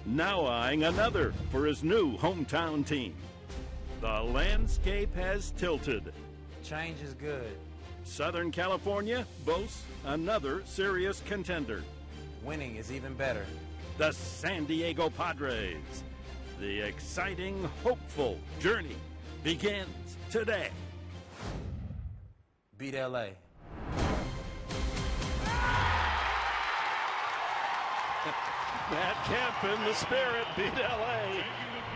now eyeing another for his new hometown team. The landscape has tilted. Change is good. Southern California boasts another serious contender. Winning is even better. The San Diego Padres. The exciting, hopeful journey begins today. Beat LA. Matt Kemp in the spirit, beat LA.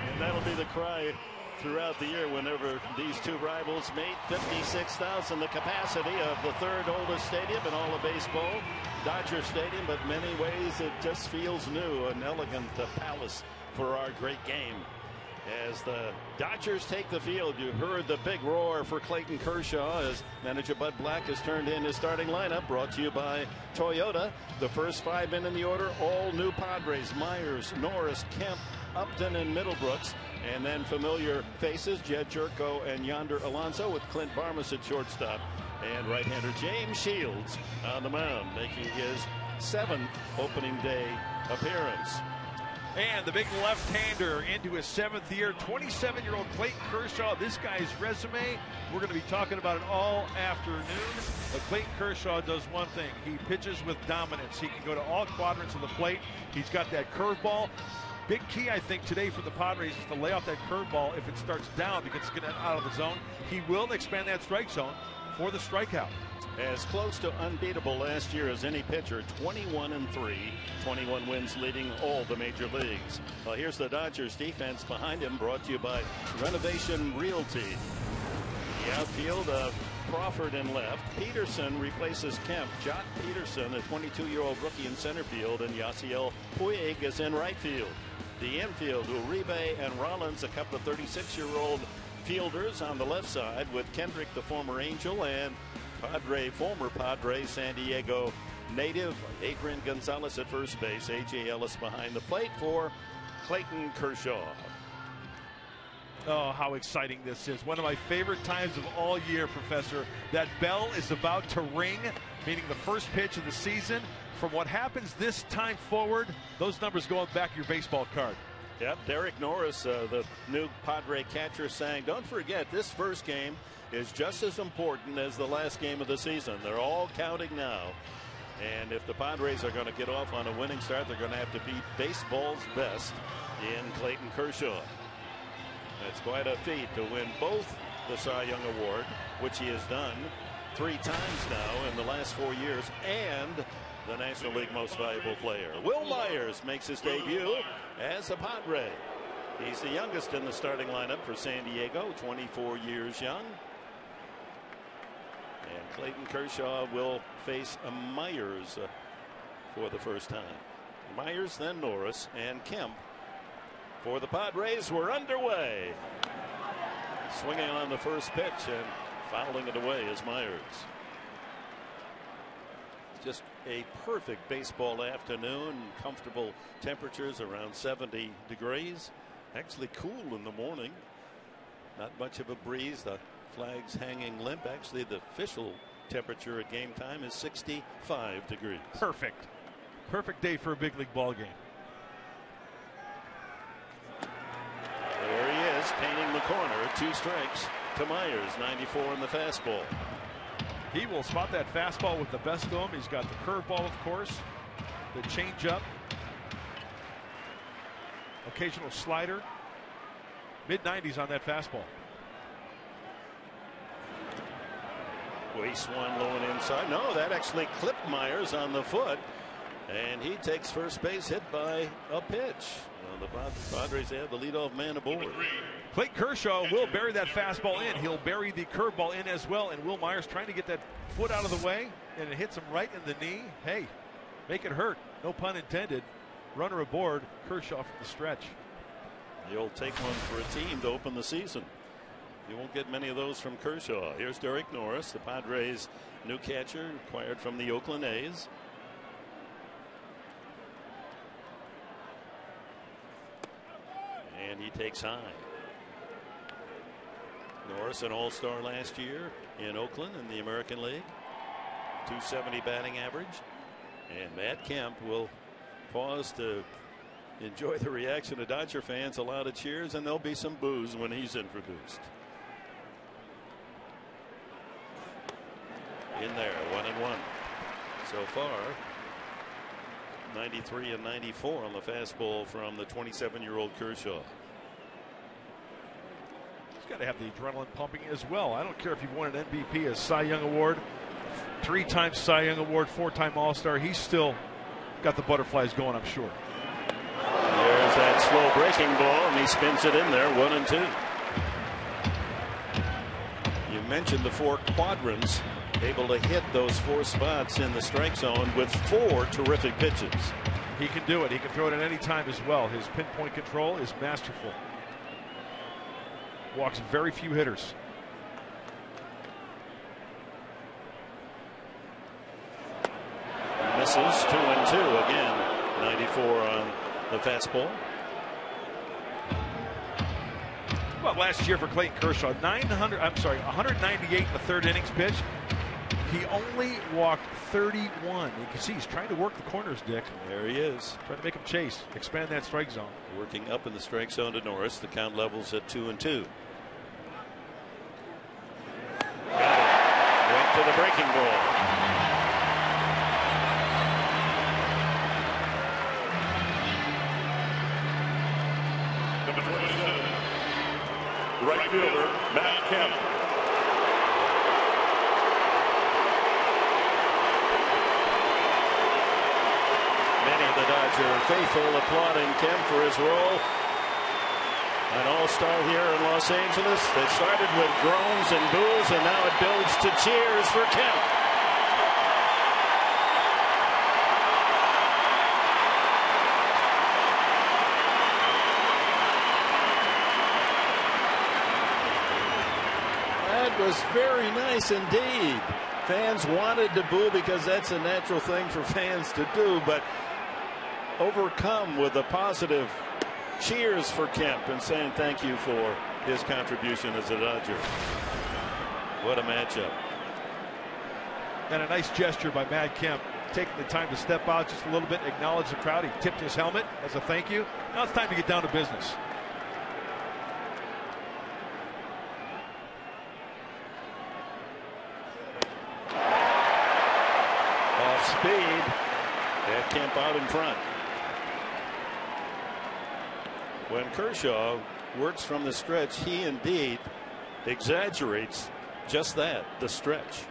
And that'll be the cry throughout the year whenever these two rivals meet. 56,000 the capacity of the third oldest stadium in all of baseball, Dodger Stadium, but many ways it just feels new, an elegant palace for our great game. As the Dodgers take the field, you heard the big roar for Clayton Kershaw as manager Bud Black has turned in his starting lineup, brought to you by Toyota. The first 5 men in the order, all new Padres: Myers, Norris, Kemp, Upton, and Middlebrooks. And then familiar faces, Jed Jerko and Yonder Alonso, with Clint Barmas at shortstop. And right-hander James Shields on the mound, making his 7th opening day appearance. And the big left-hander into his 7th year, 27-year-old Clayton Kershaw. This guy's resume, we're going to be talking about it all afternoon. But Clayton Kershaw does one thing. He pitches with dominance. He can go to all quadrants of the plate. He's got that curveball. Big key, I think, today for the Padres is to lay off that curveball if it starts down, because it's going to get out of the zone. He will expand that strike zone for the strikeout. As close to unbeatable last year as any pitcher, 21-3, 21 wins, leading all the major leagues. Well, here's the Dodgers defense behind him, brought to you by Renovation Realty. The outfield of Crawford in left. Peterson replaces Kemp. Jot Peterson, a 22-year-old rookie, in center field, and Yasiel Puig is in right field. The infield, Uribe and Rollins, a couple of 36-year-old fielders on the left side, with Kendrick, the former Angel, and former Padre, San Diego native Adrian Gonzalez at first base. A.J. Ellis behind the plate for Clayton Kershaw. Oh, how exciting this is. One of my favorite times of all year, Professor. That bell is about to ring, meaning the first pitch of the season. From what happens this time forward, those numbers go on the back of your baseball card. Yep, Derek Norris, the new Padre catcher, saying, don't forget, this first game is just as important as the last game of the season. They're all counting now. And if the Padres are going to get off on a winning start, they're going to have to beat baseball's best in Clayton Kershaw. It's quite a feat to win both the Cy Young Award, which he has done 3 times now in the last 4 years, and the National League Most Valuable Player. Will Myers makes his debut as a Padre. He's the youngest in the starting lineup for San Diego, 24 years young. And Clayton Kershaw will face a Myers for the first time. Myers, then Norris, and Kemp for the Padres. We're underway. Swinging on the first pitch and fouling it away is Myers. Just a perfect baseball afternoon. Comfortable temperatures around 70 degrees. Actually cool in the morning. Not much of a breeze. The flags hanging limp. Actually, the official temperature at game time is 65 degrees. Perfect. Perfect day for a big league ball game. There he is, painting the corner. 2 strikes to Myers. 94 in the fastball. He will spot that fastball with the best of them. He's got the curveball, of course, the changeup, occasional slider, mid-90s on that fastball. Well, he swung low and inside. No, that actually clipped Myers on the foot, and he takes first base, hit by a pitch. Well, the Padres have the leadoff man aboard. Clayton Kershaw will bury that fastball in. He'll bury the curveball in as well. And Will Myers trying to get that foot out of the way, and it hits him right in the knee. Hey, make it hurt. No pun intended. Runner aboard. Kershaw from the stretch. He'll take one for a team to open the season. You won't get many of those from Kershaw. Here's Derek Norris, the Padres' new catcher, acquired from the Oakland A's. And he takes high. Norris, an all-star last year in Oakland in the American League. 270 batting average. And Matt Kemp will pause to enjoy the reaction of Dodger fans. A lot of cheers, and there'll be some boos when he's introduced. In there, 1-1 so far. 93 and 94 on the fastball from the 27-year-old Kershaw. He's got to have the adrenaline pumping as well. I don't care if you've won an MVP, a Cy Young Award, 3-time Cy Young Award, 4-time All-Star. He's still got the butterflies going, I'm sure. There's that slow breaking ball, and he spins it in there, 1-2. You mentioned the 4 quadrants, able to hit those 4 spots in the strike zone with 4 terrific pitches. He can do it. He can throw it at any time as well. His pinpoint control is masterful. Walks very few hitters. Misses, 2-2 again. 94 on the fastball. Well, last year for Clayton Kershaw, 198 in the 3rd innings pitch. He only walked 31. You can see he's trying to work the corners, Dick. There he is. Trying to make him chase, expand that strike zone. Working up in the strike zone to Norris. The count levels at 2-2. Got it. Went to the breaking ball. Number 27, right fielder, Matt Kemp. Many of the Dodger faithful applauding Kemp for his role. An all-star here in Los Angeles. That started with groans and boos, and now it builds to cheers for Kemp. That was very nice indeed. Fans wanted to boo because that's a natural thing for fans to do, but overcome with a positive cheers for Kemp and saying thank you for his contribution as a Dodger. What a matchup. And a nice gesture by Matt Kemp, taking the time to step out just a little bit, acknowledge the crowd. He tipped his helmet as a thank you. Now it's time to get down to business. Off speed. That Kemp out in front. When Kershaw works from the stretch, he indeed exaggerates just that, the stretch.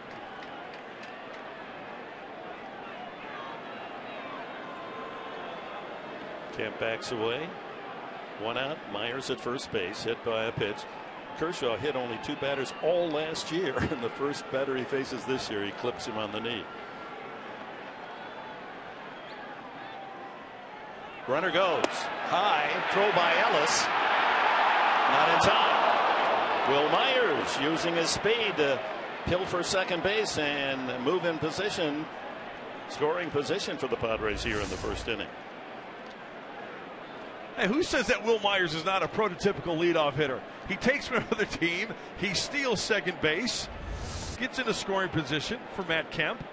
Kemp backs away. 1 out. Myers at first base, hit by a pitch. Kershaw hit only 2 batters all last year, and the first batter he faces this year, he clips him on the knee. Runner goes high, throw by Ellis, not in time. Will Myers using his speed to pilfer second base and move in position, scoring position for the Padres here in the first inning. Hey, who says that Will Myers is not a prototypical leadoff hitter? He takes from another team, he steals second base, gets into scoring position for Matt Kemp.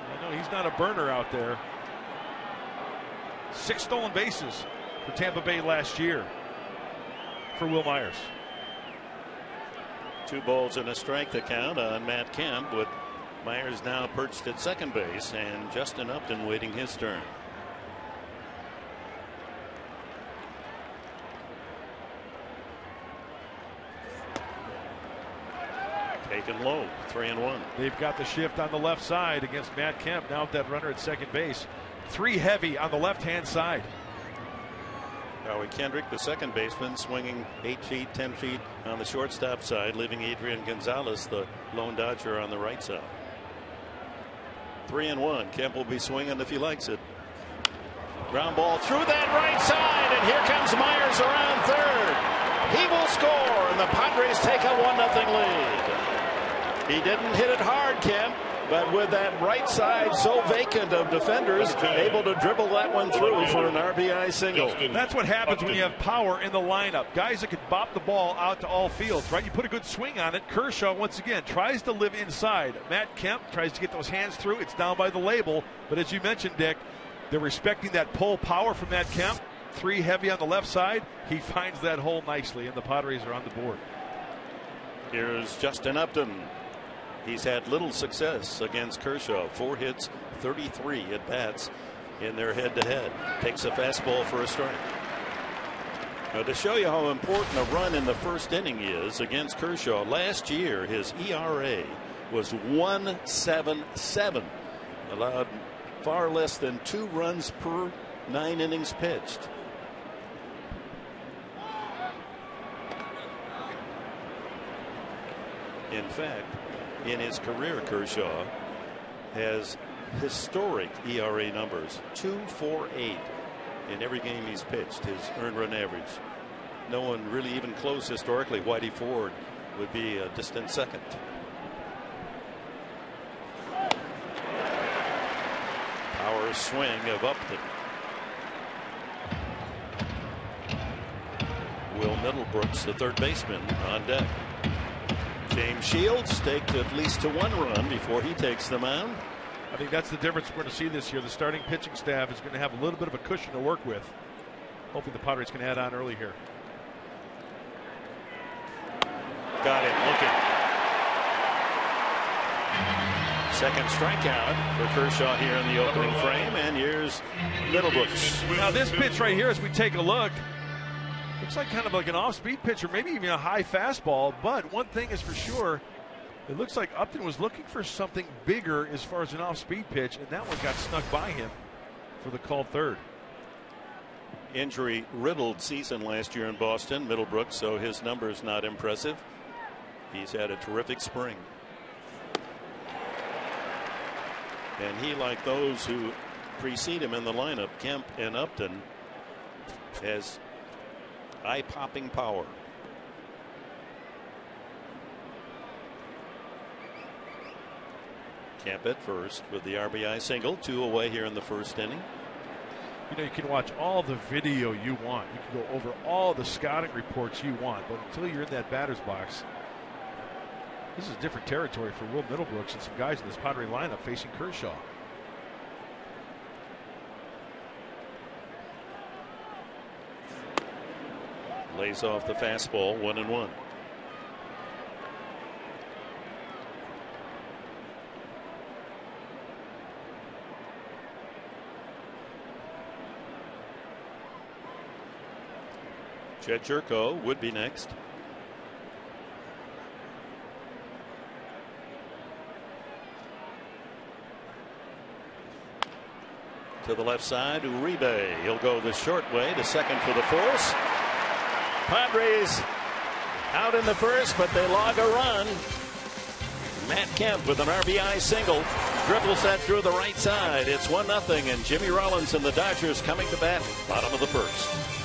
I know he's not a burner out there. 6 stolen bases for Tampa Bay last year for Will Myers. 2 balls and a strike to count on Matt Kemp, with Myers now perched at second base and Justin Upton waiting his turn. Taken low, 3-1. They've got the shift on the left side against Matt Kemp. Now with that runner at second base. 3 heavy on the left-hand side. Howie Kendrick, the second baseman, swinging 8 feet, 10 feet on the shortstop side, leaving Adrian Gonzalez, the lone Dodger, on the right side. 3-1. Kemp will be swinging if he likes it. Ground ball through that right side, and here comes Myers around third. He will score, and the Padres take a 1-0 lead. He didn't hit it hard, Kemp, but with that right side so vacant of defenders, able to dribble that one through for an RBI single. That's what happens when you have power in the lineup. Guys that can bop the ball out to all fields, right? You put a good swing on it. Kershaw, once again, tries to live inside. Matt Kemp tries to get those hands through. It's down by the label. But as you mentioned, Dick, They're respecting that pull power from Matt Kemp. 3 heavy on the left side. He finds that hole nicely, and the Padres are on the board. Here's Justin Upton. He's had little success against Kershaw. 4 hits, 33 at bats in their head-to-head. Takes a fastball for a strike. Now, to show you how important a run in the first inning is against Kershaw, last year his ERA was 1.77. Allowed far less than 2 runs per 9 innings pitched. In fact, in his career, Kershaw has historic ERA numbers, 2.48 in every game he's pitched. His earned run average. No one really even close historically. Whitey Ford would be a distant second. Power swing of Upton. Will Middlebrooks, the third baseman, on deck. James Shields takes at least to 1 run before he takes the mound. I think that's the difference we're going to see this year. The starting pitching staff is going to have a little bit of a cushion to work with. Hopefully the Padres can add on early here. Got it looking. Second strikeout for Kershaw here in the opening frame, and here's Middlebrooks. Now this pitch right here, as we take a look, looks like kind of like an off-speed pitch or maybe even a high fastball. But one thing is for sure, it looks like Upton was looking for something bigger as far as an off-speed pitch, and that one got snuck by him for the called third. Injury riddled season last year in Boston, Middlebrooks, so his numbers not impressive. He's had a terrific spring. And he, like those who precede him in the lineup, Kemp and Upton, has eye-popping power. Kemp at first with the RBI single, 2 away here in the first inning. You know, you can watch all the video you want. You can go over all the scouting reports you want, but until you're in that batter's box, this is different territory for Will Middlebrooks and some guys in this Padre lineup facing Kershaw. Lays off the fastball, 1-1. Jed Jerko would be next. To the left side, Uribe. He'll go the short way to second for the force. Padres out in the first, but they log a run. Matt Kemp with an RBI single. Dribbles that through the right side. It's 1-0, and Jimmy Rollins and the Dodgers coming to bat, bottom of the first.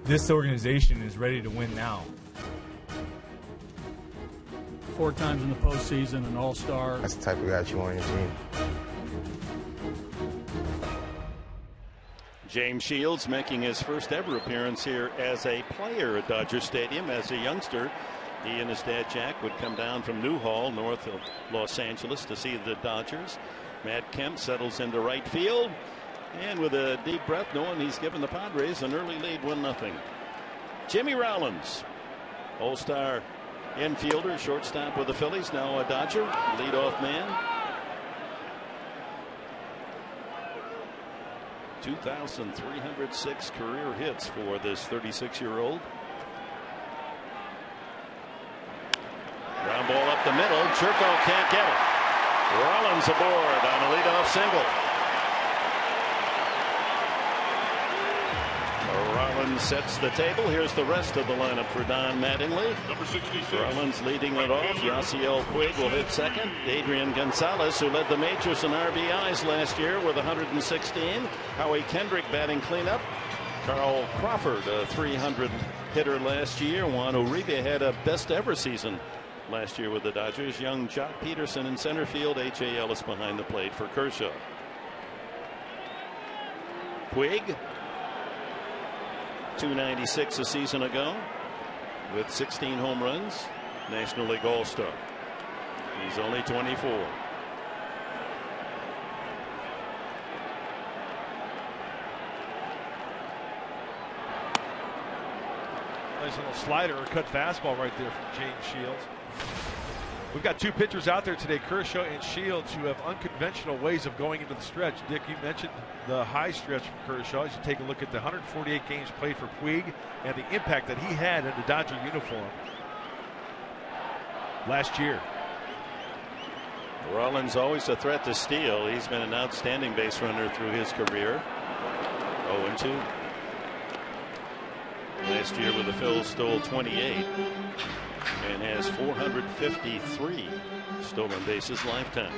this organization is ready to win now. 4 times in the postseason, an all-star. That's the type of guy you want on your team. James Shields making his first ever appearance here as a player at Dodger Stadium. As a youngster, he and his dad Jack would come down from Newhall, north of Los Angeles, to see the Dodgers. Matt Kemp settles into right field, and with a deep breath, knowing he's given the Padres an early lead, 1-0. Jimmy Rollins, all-star infielder, shortstop with the Phillies, now a Dodger, leadoff man. 2,306 career hits for this 36-year-old. Ground ball up the middle. Churko can't get it. Rollins aboard on a leadoff single. Rollins sets the table. Here's the rest of the lineup for Don Mattingly. Rollins leading it off. Yasiel Puig will hit second. Adrian Gonzalez, who led the majors in RBIs last year with 116. Howie Kendrick batting cleanup. Carl Crawford, a 300 hitter last year. Juan Uribe had a best ever season last year with the Dodgers. Young Jock Peterson in center field. H.A. Ellis behind the plate for Kershaw. Puig, 296 a season ago with 16 home runs. National League All-Star. He's only 24. Nice little slider or cut fastball right there from James Shields. We've got 2 pitchers out there today, Kershaw and Shields, who have unconventional ways of going into the stretch. Dick, you mentioned the high stretch from Kershaw. As you take a look at the 148 games played for Puig and the impact that he had in the Dodger uniform last year. Rollins always a threat to steal. He's been an outstanding base runner through his career. 0-2. Last year with the Phils stole 28 and has 453 stolen bases lifetime.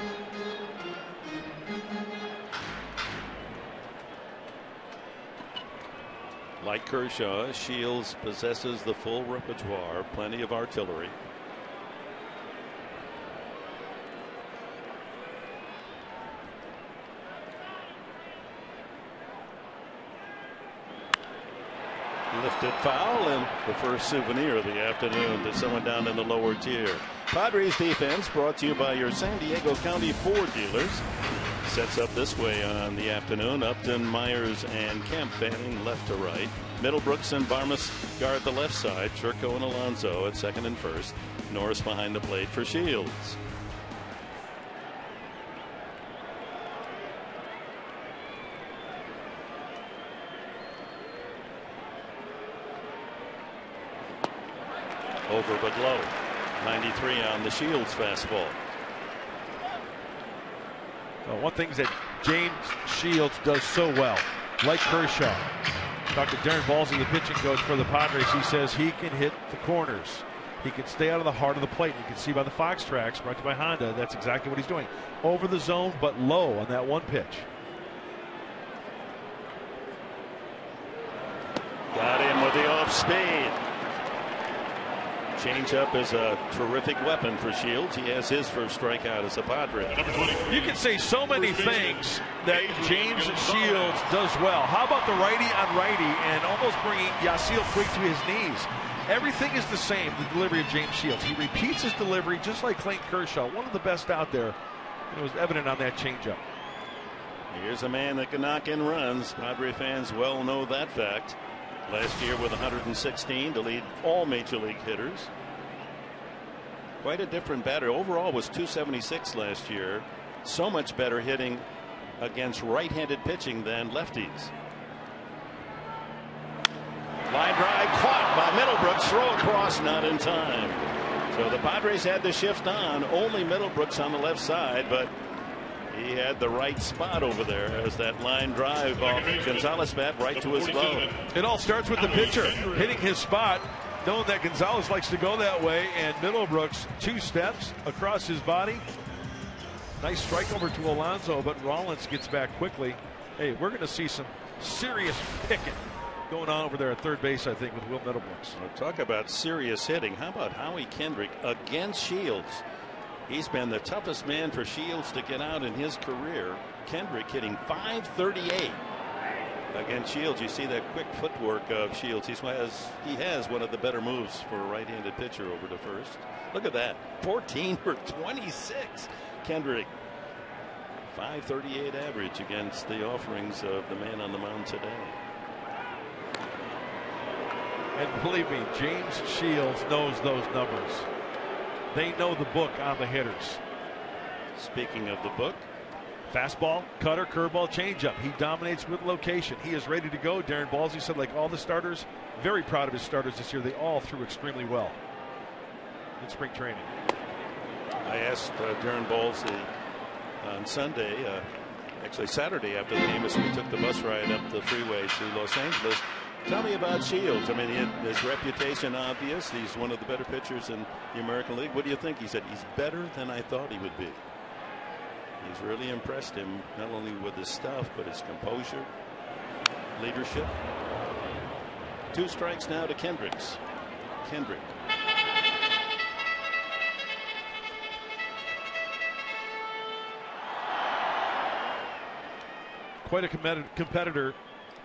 Like Kershaw, Shields possesses the full repertoire, plenty of artillery. Lifted foul, and the first souvenir of the afternoon to someone down in the lower tier. Padres defense brought to you by your San Diego County Ford dealers. Sets up this way on the afternoon. Upton, Myers, and Kemp batting left to right. Middlebrooks and Barmas guard the left side. Churko and Alonso at second and first. Norris behind the plate for Shields. Over but low. 93 on the Shields fastball. Well, one thing that James Shields does so well, like Kershaw. Talked to Darren Balsey, the pitching coach for the Padres. He says he can hit the corners. He can stay out of the heart of the plate. You can see by the Fox tracks brought to you by Honda. That's exactly what he's doing. Over the zone, but low on that one pitch. Got him with the off speed. Changeup is a terrific weapon for Shields. He has his first strikeout as a Padre. You can say so many things that James Shields does well. How about the righty on righty and almost bringing Yasiel Puig to his knees? Everything is the same, the delivery of James Shields. He repeats his delivery just like Clayton Kershaw, one of the best out there. It was evident on that changeup. Here's a man that can knock in runs. Padre fans well know that fact. Last year with 116 to lead all major league hitters. Quite a different batter. Overall was 276 last year. So much better hitting against right-handed pitching than lefties. Line drive caught by Middlebrooks. Throw across, not in time. So the Padres had to shift on. Only Middlebrooks on the left side, but he had the right spot over there as that line drive off Gonzalez bat right to his glove. It all starts with the pitcher hitting his spot, knowing that Gonzalez likes to go that way, and Middlebrooks 2 steps across his body. Nice strike over to Alonso, but Rollins gets back quickly. Hey, we're going to see some serious picking going on over there at third base, I think, with Will Middlebrooks. Well, talk about serious hitting. How about Howie Kendrick against Shields? He's been the toughest man for Shields to get out in his career. Kendrick hitting .538 against Shields. You see that quick footwork of Shields. He has one of the better moves for a right-handed pitcher over to first. Look at that, 14 for 26. Kendrick, .538 average against the offerings of the man on the mound today. And believe me, James Shields knows those numbers. They know the book on the hitters. Speaking of the book, fastball, cutter, curveball, changeup. He dominates with location. He is ready to go. Darren Balsey said, like all the starters, very proud of his starters this year. They all threw extremely well in spring training. I asked Darren Balsey on Sunday, actually Saturday after the game, as we took the bus ride up the freeway to Los Angeles. Tell me about Shields. I mean, his reputation obvious. He's one of the better pitchers in the American League. What do you think? He said he's better than I thought he would be. He's really impressed him, not only with his stuff, but his composure, leadership. 2 strikes now to Kendrick. Quite a competitor,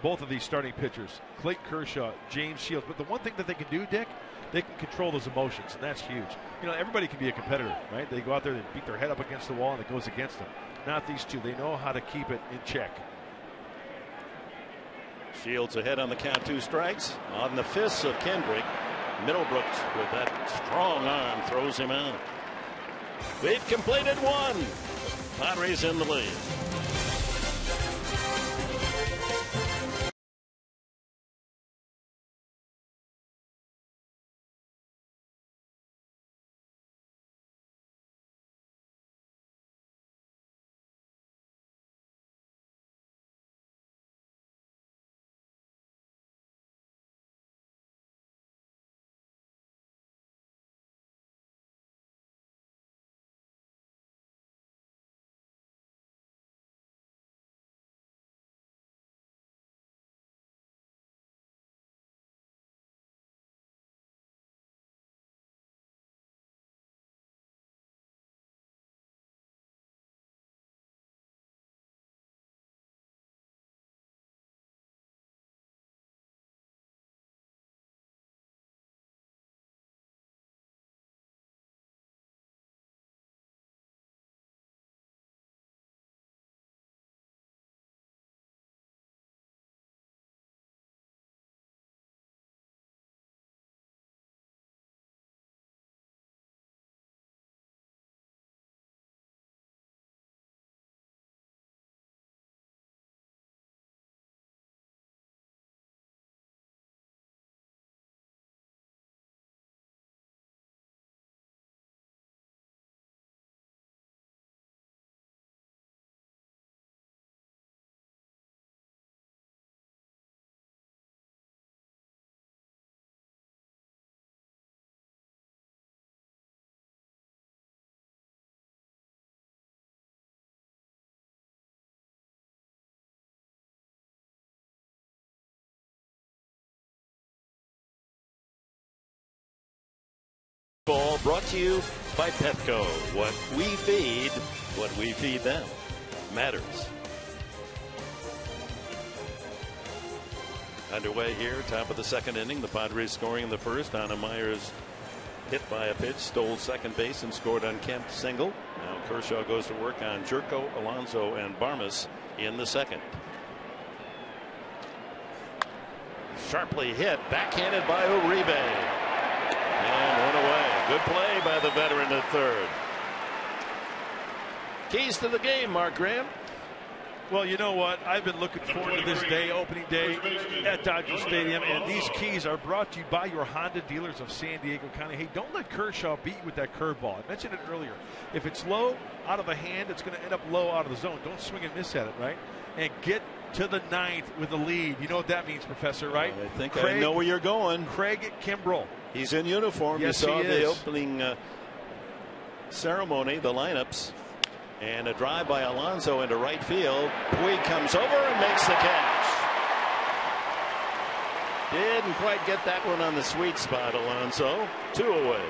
both of these starting pitchers, Clayton Kershaw, James Shields. But the one thing that they can do, Dick, they can control those emotions, and that's huge. You know, everybody can be a competitor, right? They go out there, they beat their head up against the wall, and it goes against them. Not these two. They know how to keep it in check. Shields ahead on the count, 2 strikes. On the fists of Kendrick. Middlebrooks with that strong arm throws him out. We've completed 1. Padres in the lead. Ball brought to you by Petco. What we feed them matters. Underway here, top of the 2nd inning. The Padres scoring in the first. Anna Myers hit by a pitch, stole second base and scored on Kemp's single. Now Kershaw goes to work on Jerko, Alonso, and Barmas in the 2nd. Sharply hit, backhanded by Uribe. And one away. Good play by the veteran at 3rd. Keys to the game, Mark Graham. Well, you know what? I've been looking forward to this day, opening day at Dodger Stadium, and these keys are brought to you by your Honda dealers of San Diego County. Hey, don't let Kershaw beat you with that curveball. I mentioned it earlier. If it's low out of the hand, it's going to end up low out of the zone. Don't swing and miss at it, right? And get to the 9th with a lead. You know what that means, Professor, right? I think I know where you're going. Craig Kimbrell. He's in uniform. Yes, you saw he the is. opening ceremony, the lineups, and a drive by Alonso into right field. Puig comes over and makes the catch. Didn't quite get that one on the sweet spot, Alonso. 2 away.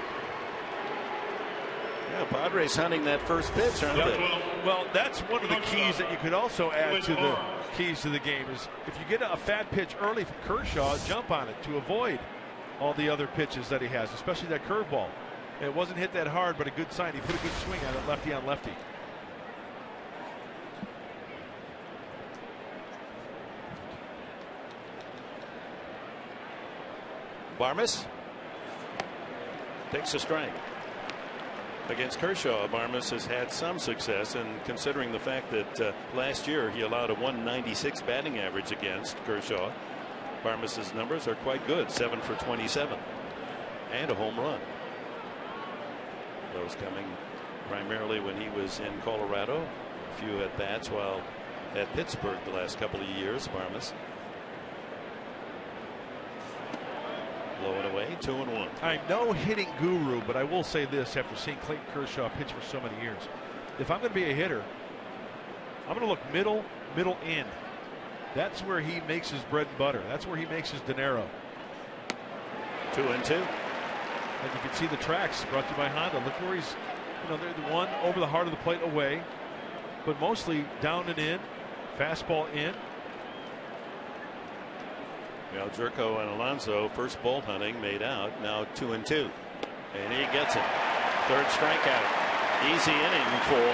Yeah, Padres hunting that first pitch, aren't they? Well, that's one of the keys that you could also add to the keys to the game is if you get a fat pitch early from Kershaw, jump on it to avoid all the other pitches that he has, especially that curveball. It wasn't hit that hard, but a good sign. He put a good swing on it, lefty on lefty. Barmes takes a strike. Against Kershaw, Barmes has had some success, and considering the fact that last year he allowed a 196 batting average against Kershaw, Barmes's numbers are quite good. 7 for 27 and a home run. Those coming primarily when he was in Colorado. A few at bats while at Pittsburgh the last couple of years. Barmes. Blowing away, 2-1. I'm no hitting guru, but I will say this after seeing Clayton Kershaw pitch for so many years. If I'm going to be a hitter, I'm going to look middle in. That's where he makes his bread and butter. That's where he makes his dinero. 2-2. And you can see the tracks brought to you by Honda. Look where he's, they're the one over the heart of the plate away, but mostly down and in, fastball in. Well, Jerko and Alonso first ball hunting made out. Now 2-2, and he gets it. Third strikeout. Easy inning for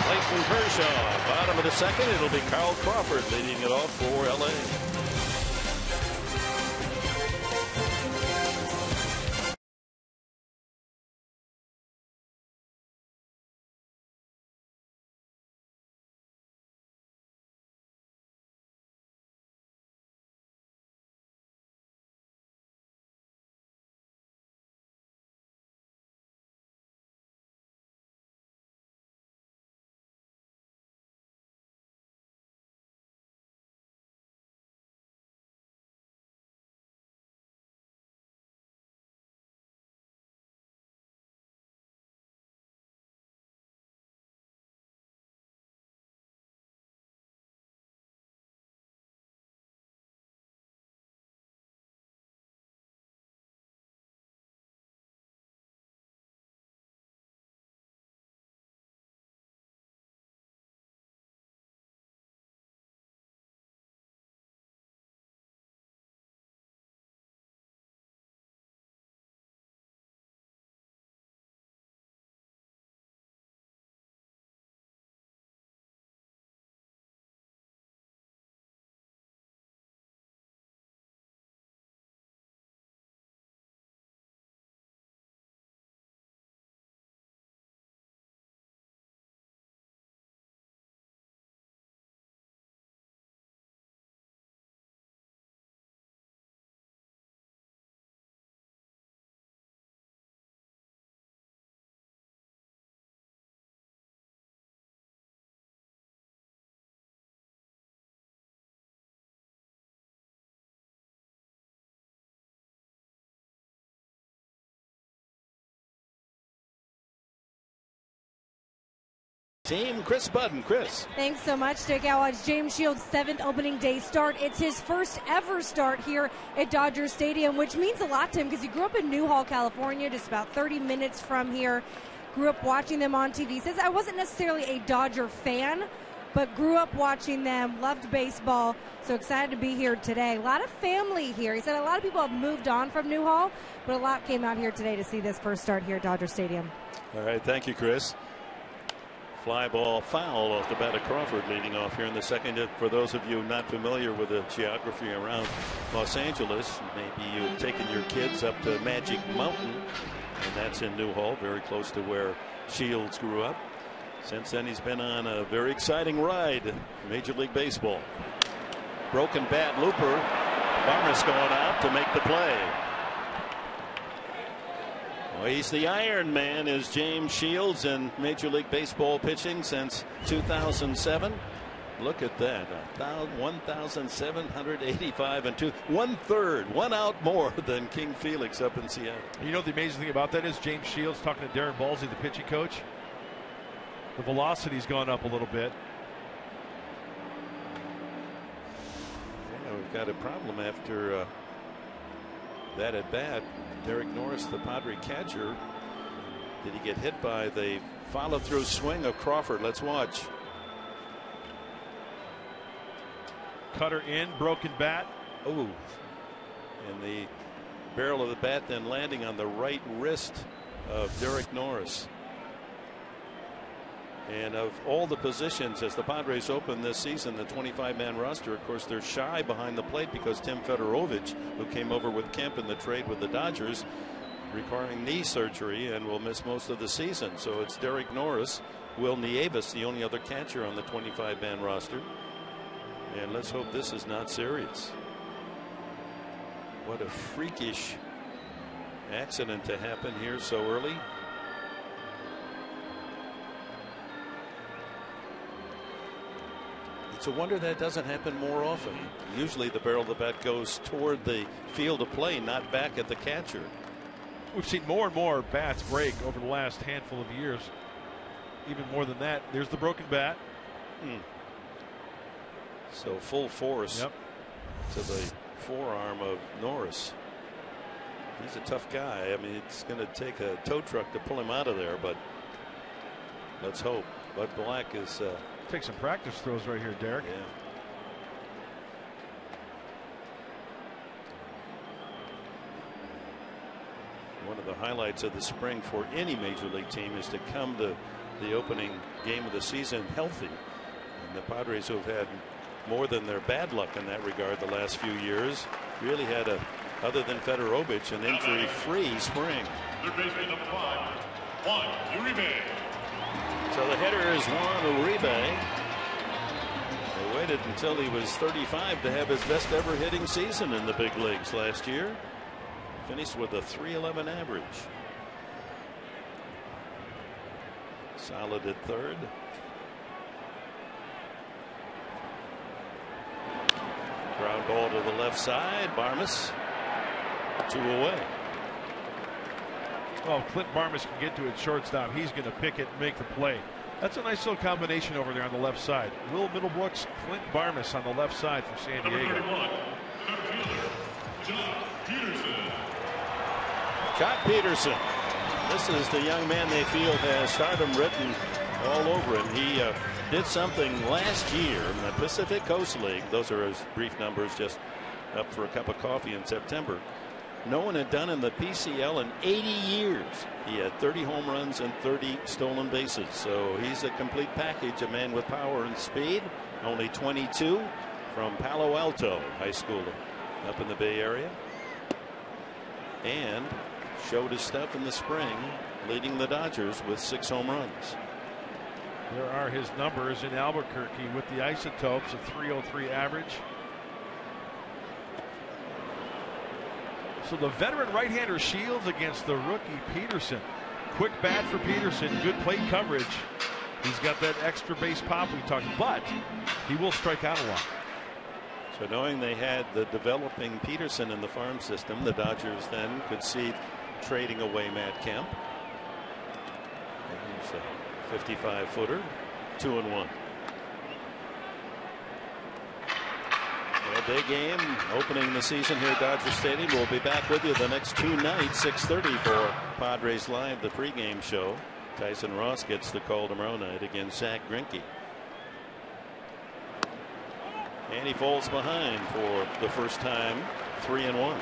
Clayton Kershaw. Bottom of the second, it'll be Carl Crawford leading it off for LA. Team Chris Budden. Chris. Thanks so much, Dick. It's James Shields' 7th opening day start. It's his first ever start here at Dodger Stadium, which means a lot to him because he grew up in Newhall, California, just about 30 minutes from here. Grew up watching them on TV. Says, I wasn't necessarily a Dodger fan, but grew up watching them, loved baseball, so excited to be here today. A lot of family here. He said a lot of people have moved on from Newhall, but a lot came out here today to see this first start here at Dodger Stadium. All right, thank you, Chris. Fly ball foul off the bat of Crawford leading off here in the second. For those of you not familiar with the geography around Los Angeles, maybe you've taken your kids up to Magic Mountain, and that's in Newhall, very close to where Shields grew up. Since then, he's been on a very exciting ride, Major League Baseball. Broken bat looper. Barmes going out to make the play. Well, he's the Iron Man, is James Shields, in Major League Baseball pitching since 2007. Look at that, 1,785 and 2, 1/3, 1 out more than King Felix up in Seattle. You know the amazing thing about that is James Shields talking to Darren Balsey, the pitching coach. The velocity's gone up a little bit. Yeah, we've got a problem after that at bat. Derek Norris, the Padre catcher. Did he get hit by the follow through swing of Crawford? Let's watch. Cutter in, broken bat. Oh, and the barrel of the bat then landing on the right wrist of Derek Norris. And of all the positions as the Padres open this season, the 25-man roster, of course, they're shy behind the plate because Tim Fedorovich, who came over with Kemp in the trade with the Dodgers, requiring knee surgery and will miss most of the season. So it's Derek Norris, Will Nieves, the only other catcher on the 25-man roster. And let's hope this is not serious. What a freakish accident to happen here so early. It's a wonder that doesn't happen more often. Usually the barrel of the bat goes toward the field of play, not back at the catcher. We've seen more and more bats break over the last handful of years. Even more than that. There's the broken bat. So full force to the forearm of Norris. He's a tough guy. I mean, it's going to take a tow truck to pull him out of there, but let's hope. Bud Black is take some practice throws right here, Derek. Yeah. One of the highlights of the spring for any major league team is to come to the opening game of the season healthy. And the Padres, who have had more than their bad luck in that regard the last few years, really had other than Fedorovich, an injury-free spring. Juan Uribe. So the hitter is Juan Uribe. They waited until he was 35 to have his best ever hitting season in the big leagues last year. Finished with a .311 average. Solid at third. Ground ball to the left side. Barmes 2 away. Well, Clint Barmes can get to it shortstop. He's going to pick it and make the play. That's a nice little combination over there on the left side. Will Middlebrooks, Clint Barmes on the left side for San Diego. Jock Peterson. This is the young man they feel has stardom written all over him. He did something last year in the Pacific Coast League. Those are his brief numbers, just up for a cup of coffee in September. No one had done in the PCL in 80 years. He had 30 home runs and 30 stolen bases. So he's a complete package, a man with power and speed. Only 22, from Palo Alto High School up in the Bay Area. And showed his stuff in the spring, leading the Dodgers with 6 home runs. There are his numbers in Albuquerque with the Isotopes, a .303 average. So the veteran right-hander Shields against the rookie Peterson. Quick bat for Peterson, good plate coverage. He's got that extra base pop we talked about, but he will strike out a lot. So knowing they had the developing Peterson in the farm system, the Dodgers then could see trading away Matt Kemp. Here's a 55-footer, 2-1. A big game opening the season here at Dodger Stadium. We'll be back with you the next 2 nights, 6:30 for Padres Live, the pregame show. Tyson Ross gets the call tomorrow night against Zach Greinke. And he falls behind for the first time, 3-1.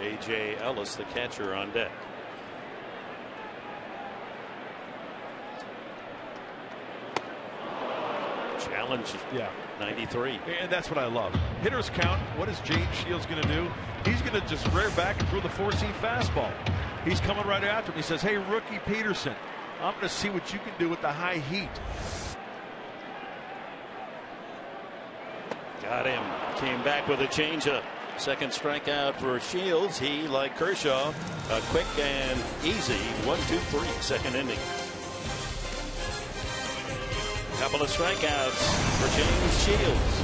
A.J. Ellis, the catcher, on deck. Challenge, 93. And that's what I love. Hitters count. What is James Shields going to do? He's going to just rear back and throw the 4-seam fastball. He's coming right after him. He says, hey, rookie Peterson, I'm going to see what you can do with the high heat. Got him. Came back with a changeup. Second strikeout for Shields. He, like Kershaw, a quick and easy 1-2-3 second inning. Couple of strikeouts for James Shields.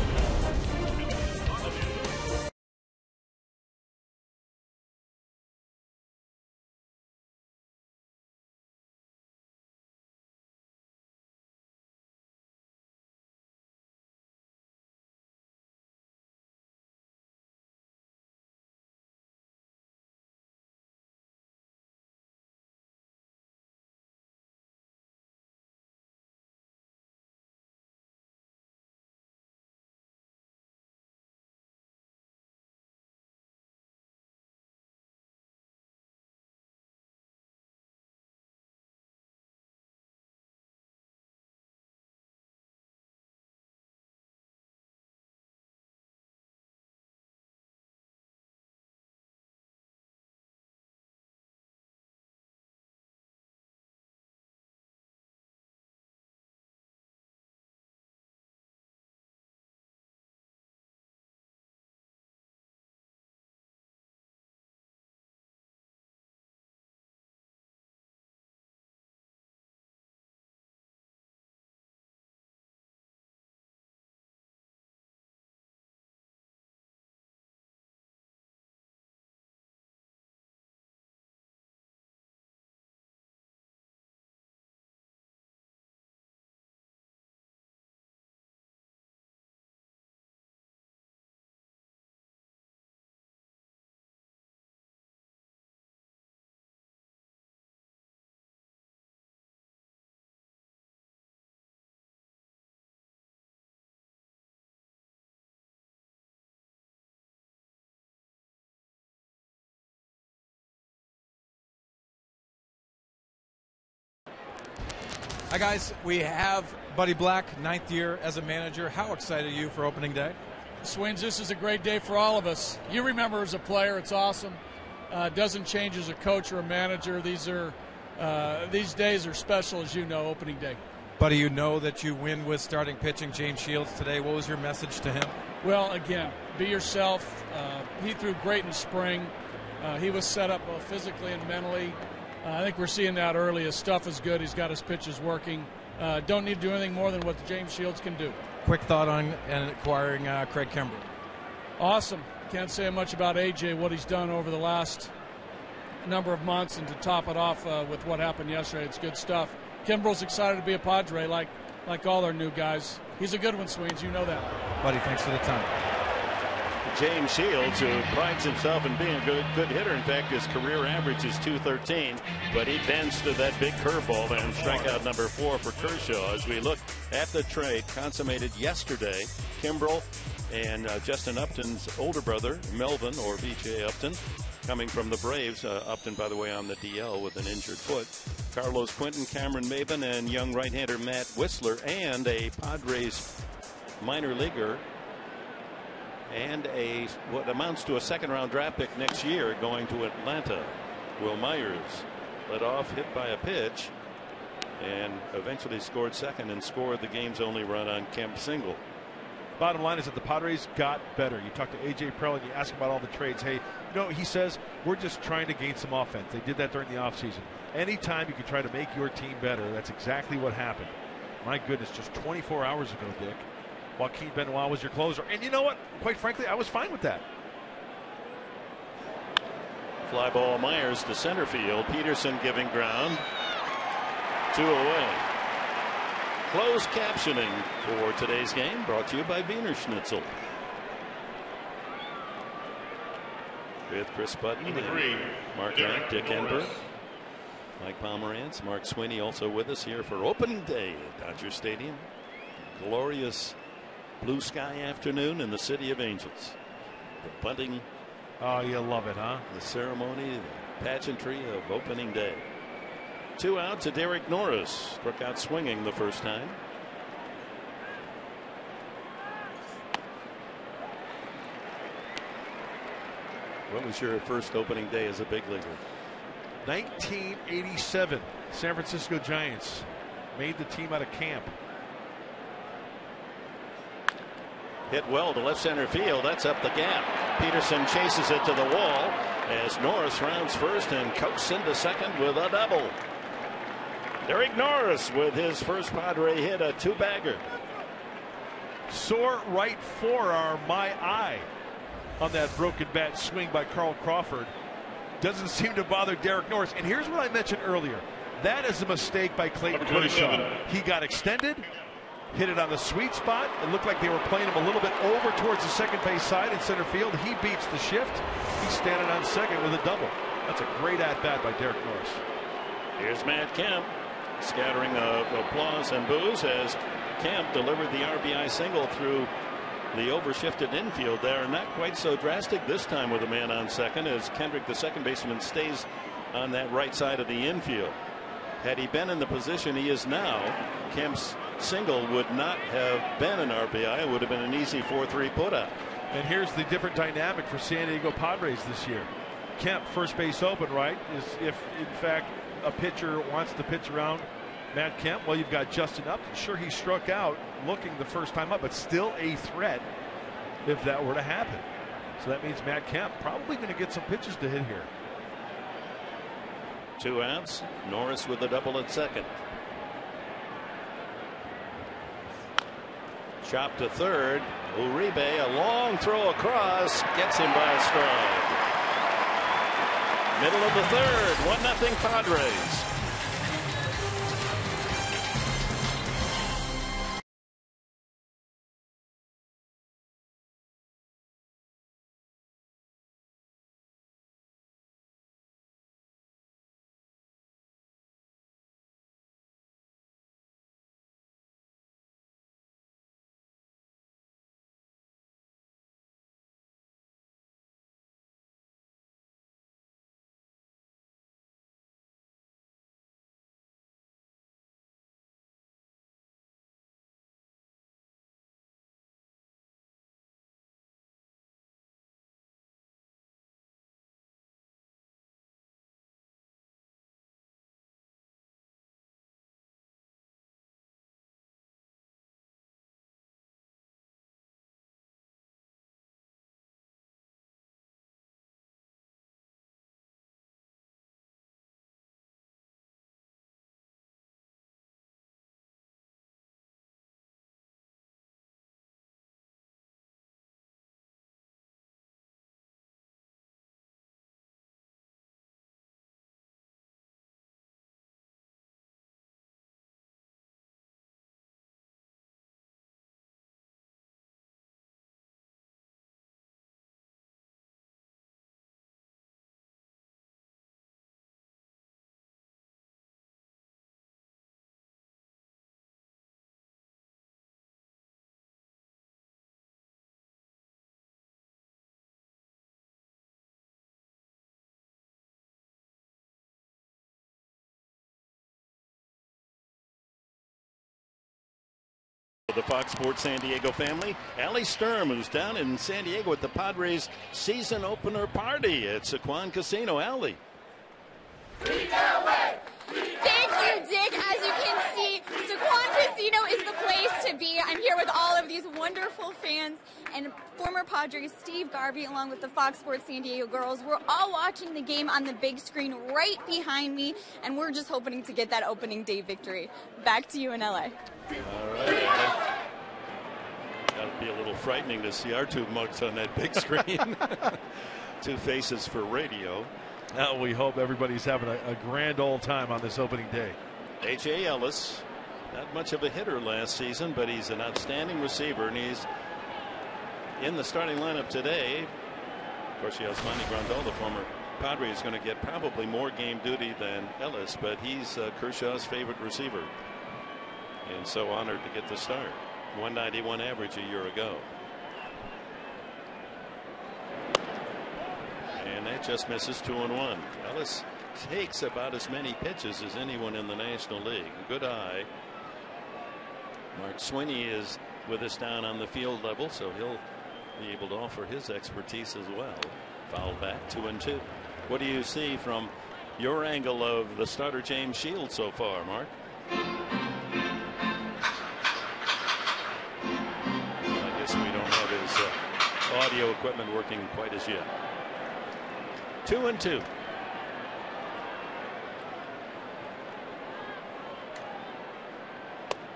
Hi, guys. We have Buddy Black, 9th year as a manager. How excited are you for opening day? Swings, this is a great day for all of us. You remember as a player, it's awesome. It doesn't change as a coach or a manager. These days are special, as you know, opening day. Buddy, you know that you win with starting pitching James Shields today. What was your message to him? Well, again, be yourself. He threw great in spring. He was set up both physically and mentally. I think we're seeing that early. His stuff is good. He's got his pitches working. Don't need to do anything more than what James Shields can do. Quick thought on acquiring Craig Kimbrell. Awesome. Can't say much about AJ, what he's done over the last number of months, and to top it off with what happened yesterday, it's good stuff. Kimbrell's excited to be a Padre like all our new guys. He's a good one, Sweens. You know that. Buddy, thanks for the time. James Shields, who prides himself in being a good hitter. In fact, his career average is .213, but he bends to that big curveball, and strikeout number 4 for Kershaw. As we look at the trade consummated yesterday, Kimbrell and Justin Upton's older brother, Melvin, or BJ Upton, coming from the Braves. Upton, by the way, on the DL with an injured foot. Carlos Quinton, Cameron Maben, and young right-hander Matt Whistler, and a Padres minor leaguer, and what amounts to a second-round draft pick next year going to Atlanta. Will Myers led off, hit by a pitch, and eventually scored second and scored the game's only run on Kemp's single. Bottom line is that the Padres got better. You talk to A.J. Preller and you ask him about all the trades. Hey, he says, we're just trying to gain some offense. They did that during the offseason. Anytime you can try to make your team better, that's exactly what happened. My goodness, just 24 hours ago, Dick, Joaquin Benoit was your closer. And you know what? Quite frankly, I was fine with that. Fly ball Myers to center field. Peterson giving ground. 2 away. Closed captioning for today's game brought to you by Wiener Schnitzel. With Chris Button, Mark Knight, Dick Enberg, Mike Pomerantz, Mark Sweeney also with us here for opening day at Dodger Stadium. Glorious blue sky afternoon in the city of Angels. The bunting. Oh, you love it, huh? The ceremony, the pageantry of opening day. 2 out to Derek Norris. Struck out swinging the first time. What was your first opening day as a big leaguer? 1987. San Francisco Giants made the team out of camp. Hit well to left center field. That's up the gap. Peterson chases it to the wall as Norris rounds first and coasts into second with a double. Derek Norris with his first Padre hit, a 2-bagger. Sore right forearm, my eye, on that broken bat swing by Carl Crawford. Doesn't seem to bother Derek Norris. And here's what I mentioned earlier. That is a mistake by Clayton Kershaw. He got extended, hit it on the sweet spot. It looked like they were playing him a little bit over towards the second base side in center field. He beats the shift. He's standing on second with a double. That's a great at-bat by Derek Norris. Here's Matt Kemp. Scattering of applause and boos as Kemp delivered the RBI single through the overshifted infield there. Not quite so drastic this time with a man on second as Kendrick, the second baseman, stays on that right side of the infield. Had he been in the position he is now, Kemp's single would not have been an RBI. It would have been an easy 4-3 putout. And here's the different dynamic for San Diego Padres this year. Kemp, first base open, right, is if in fact a pitcher wants to pitch around Matt Kemp. Well, you've got Justin Upton. Sure, he struck out looking the first time up, but still a threat if that were to happen. So that means Matt Kemp probably going to get some pitches to hit here. 2 outs. Norris with a double at second. Chop to third. Uribe, a long throw across, gets him by a stride. Middle of the third, 1-0 Padres. the Fox Sports San Diego family. Allie Sturm, who's down in San Diego at the Padres season opener party at Sequan Casino. Allie. Thank you, Dick. As you can see, Sequan Casino is the place to be. I'm here with all of these wonderful fans and former Padres Steve Garvey along with the Fox Sports San Diego girls. We're all watching the game on the big screen right behind me, and we're just hoping to get that opening day victory. Back to you in LA. All right. That'll be a little frightening to see our two mugs on that big screen. Two faces for radio. Now we hope everybody's having a grand old time on this opening day. A.J. Ellis, not much of a hitter last season, but he's an outstanding receiver, and he's in the starting lineup today. Of course, Yasmani Grandal, the former Padre, is going to get probably more game duty than Ellis, but he's Kershaw's favorite receiver. And so honored to get the start. 191 average a year ago. And that just misses 2-1. Ellis takes about as many pitches as anyone in the National League. Good eye. Mark Sweeney is with us down on the field level, so he'll be able to offer his expertise as well. Foul back, 2-2. What do you see from your angle of the starter James Shields so far, Mark? I guess we don't have his audio equipment working quite as yet. 2-2.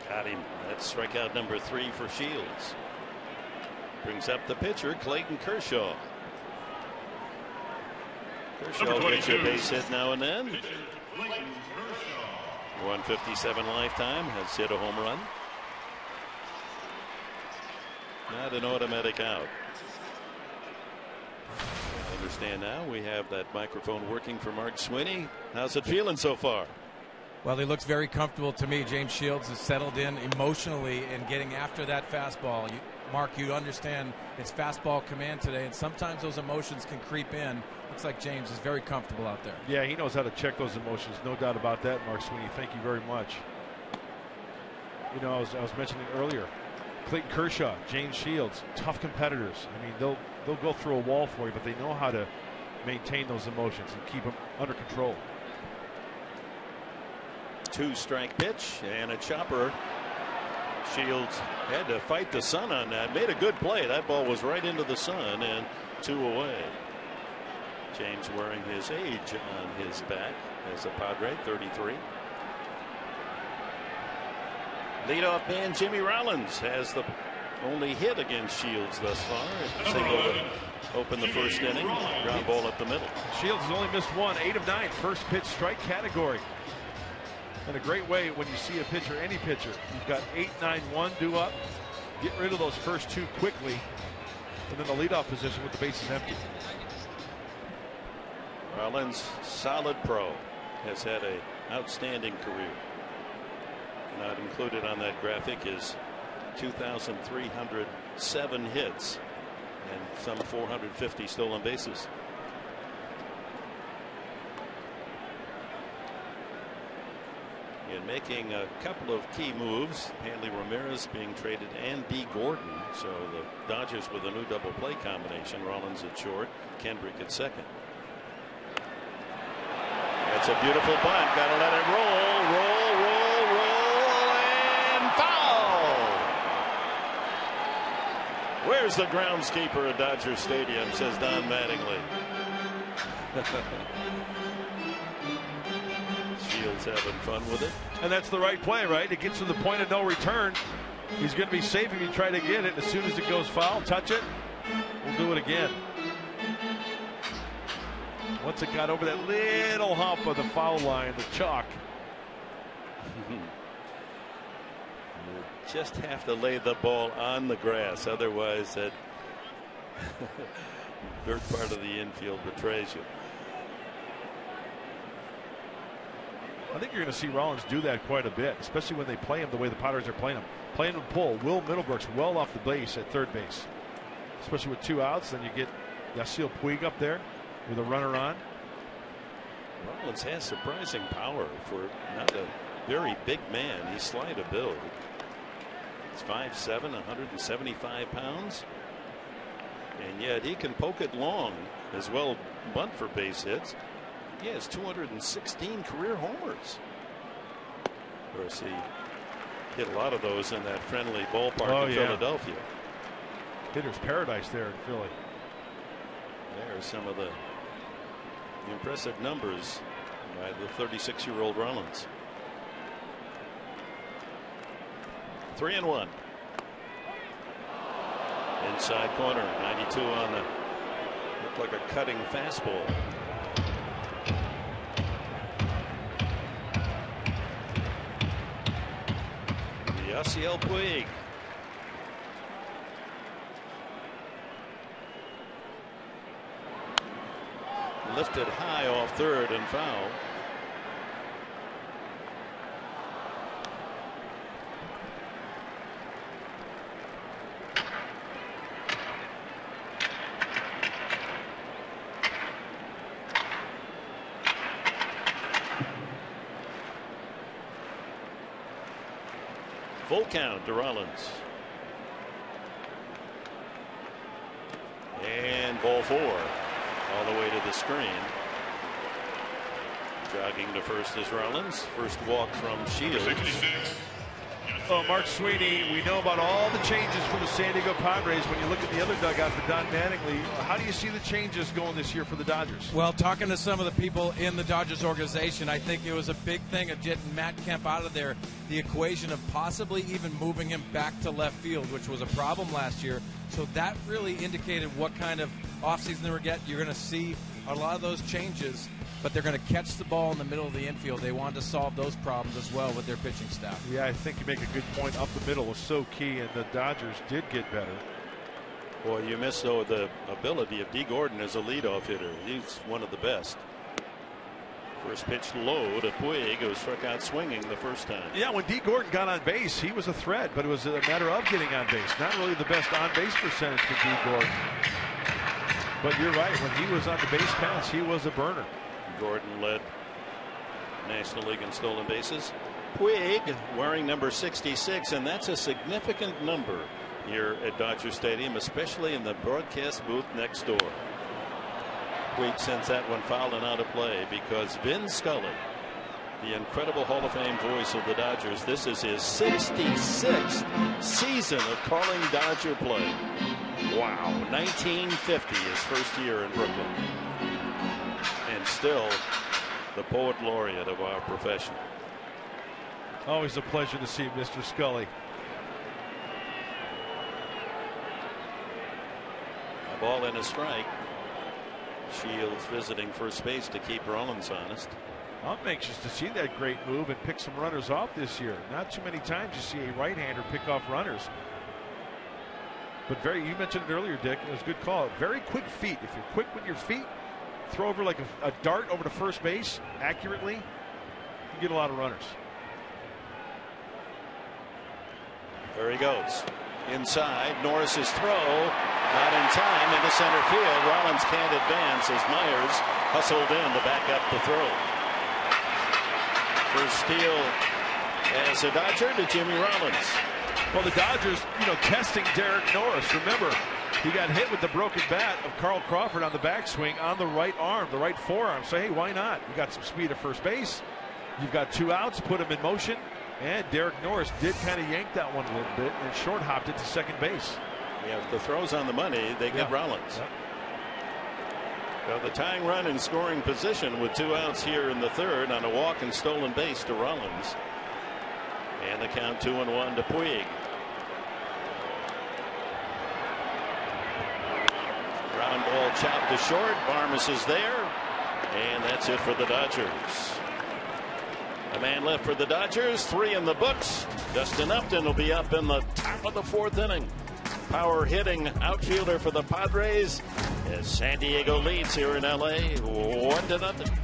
Got him. That's strikeout number 3 for Shields. Brings up the pitcher, Clayton Kershaw. Kershaw gets a base hit now and then. 157 lifetime, has hit a home run. Not an automatic out. I understand now we have that microphone working for Mark Sweeney. How's it feeling so far? Well, he looks very comfortable to me. James Shields has settled in emotionally and getting after that fastball. Mark, you understand it's fastball command today, and sometimes those emotions can creep in. Looks like James is very comfortable out there. Yeah, he knows how to check those emotions. No doubt about that, Mark Sweeney. Thank you very much. You know, I was mentioning earlier, Clayton Kershaw, James Shields, tough competitors. I mean, they'll go through a wall for you, but they know how to maintain those emotions and keep them under control. 2-strike pitch and a chopper. Shields had to fight the sun on that. Made a good play. That ball was right into the sun and 2 away. James wearing his age on his back as a Padre, 33. Leadoff man Jimmy Rollins has the only hit against Shields thus far. Single to open the first inning. Ground ball up the middle. Shields has only missed 1, 8 of 9, first pitch strike category. And a great way when you see a pitcher, any pitcher, you've got 8-9-1 due up. Get rid of those first 2 quickly, and then the leadoff position with the bases empty. Rollins, solid pro, has had an outstanding career. Not included on that graphic is 2,307 hits and some 450 stolen bases. In making a couple of key moves, Hanley Ramirez being traded and B. Gordon. So the Dodgers with a new double play combination. Rollins at short, Kendrick at second. That's a beautiful bunt. Got to let it roll, and foul. Where's the groundskeeper at Dodger Stadium, says Don Mattingly. Shields having fun with it. And that's the right play, right? It gets to the point of no return. He's going to be safe if you try to get it. As soon as it goes foul, touch it. We'll do it again. Once it got over that little hump of the foul line, the chalk. You just have to lay the ball on the grass. Otherwise, that third part of the infield betrays you. I think you're going to see Rollins do that quite a bit, especially when they play him the way the Padres are playing him. Playing him pull. Will Middlebrooks well off the base at third base, especially with 2 outs. Then you get Yasiel Puig up there with a runner on. Rollins has surprising power for not a very big man. He's slight of build. He's 5'7", 175 pounds. And yet he can poke it long as well, bunt for base hits. He has 216 career homers. Of course, he hit a lot of those in that friendly ballpark in Philadelphia. Hitter's paradise there in Philly. There are some of the impressive numbers by the 36-year-old Rollins. 3-1. Inside corner, 92 on the, looked like a cutting fastball. Yasiel Puig. Lifted high off third and foul. Full count to Rollins. And ball 4. All the way to the screen. Jogging to first is Rollins. First walk from Shields. Oh, Mark Sweeney, we know about all the changes for the San Diego Padres. When you look at the other dugout for Don Mattingly, how do you see the changes going this year for the Dodgers? Well, talking to some of the people in the Dodgers organization, I think it was a big thing of getting Matt Kemp out of there. The equation of possibly even moving him back to left field, which was a problem last year. So that really indicated what kind of offseason they were getting. You're going to see a lot of those changes, but they're going to catch the ball in the middle of the infield. They wanted to solve those problems as well with their pitching staff. Yeah, I think you make a good point. Up the middle was so key, and the Dodgers did get better. Boy, you miss, though, the ability of D. Gordon as a leadoff hitter. He's one of the best. First pitch low to Puig, who struck out swinging the first time. Yeah, when D. Gordon got on base, he was a threat, but it was a matter of getting on base. Not really the best on-base percentage for D. Gordon. But you're right, when he was on the base paths, he was a burner. Gordon led National League in stolen bases. Puig wearing number 66, and that's a significant number here at Dodger Stadium, especially in the broadcast booth next door. Puig sends that one foul and out of play because Vin Scully, the incredible Hall of Fame voice of the Dodgers, this is his 66th season of calling Dodger play. Wow. 1950, his first year in Brooklyn. And still the poet laureate of our profession. Always a pleasure to see Mr. Scully. A ball and a strike. Shields visiting first base to keep Rollins honest. I'm anxious to see that great move and pick some runners off this year. Not too many times you see a right-hander pick off runners. But you mentioned it earlier, Dick. It was a good call. Very quick feet. If you're quick with your feet, throw over like a dart over to first base accurately, you get a lot of runners. There he goes. Inside, Norris's throw, not in time, into center field. Rollins can't advance as Myers hustled in to back up the throw. First steal as a Dodger to Jimmy Rollins. Well, the Dodgers, testing Derek Norris. Remember, he got hit with the broken bat of Carl Crawford on the backswing on the right arm, the right forearm. So, hey, why not? You got some speed at first base. You've got 2 outs, put him in motion. And Derek Norris did kind of yank that one a little bit and short hopped it to second base. Yeah, if the throw's on the money, they get Rollins. Yep. Well, the tying run in scoring position with 2 outs here in the third on a walk and stolen base to Rollins. And the count 2-1 to Puig. Ground ball chopped to short. Barmes is there. And that's it for the Dodgers. A man left for the Dodgers. 3 in the books. Dustin Upton will be up in the top of the 4th inning. Power hitting outfielder for the Padres as San Diego leads here in LA 1-0.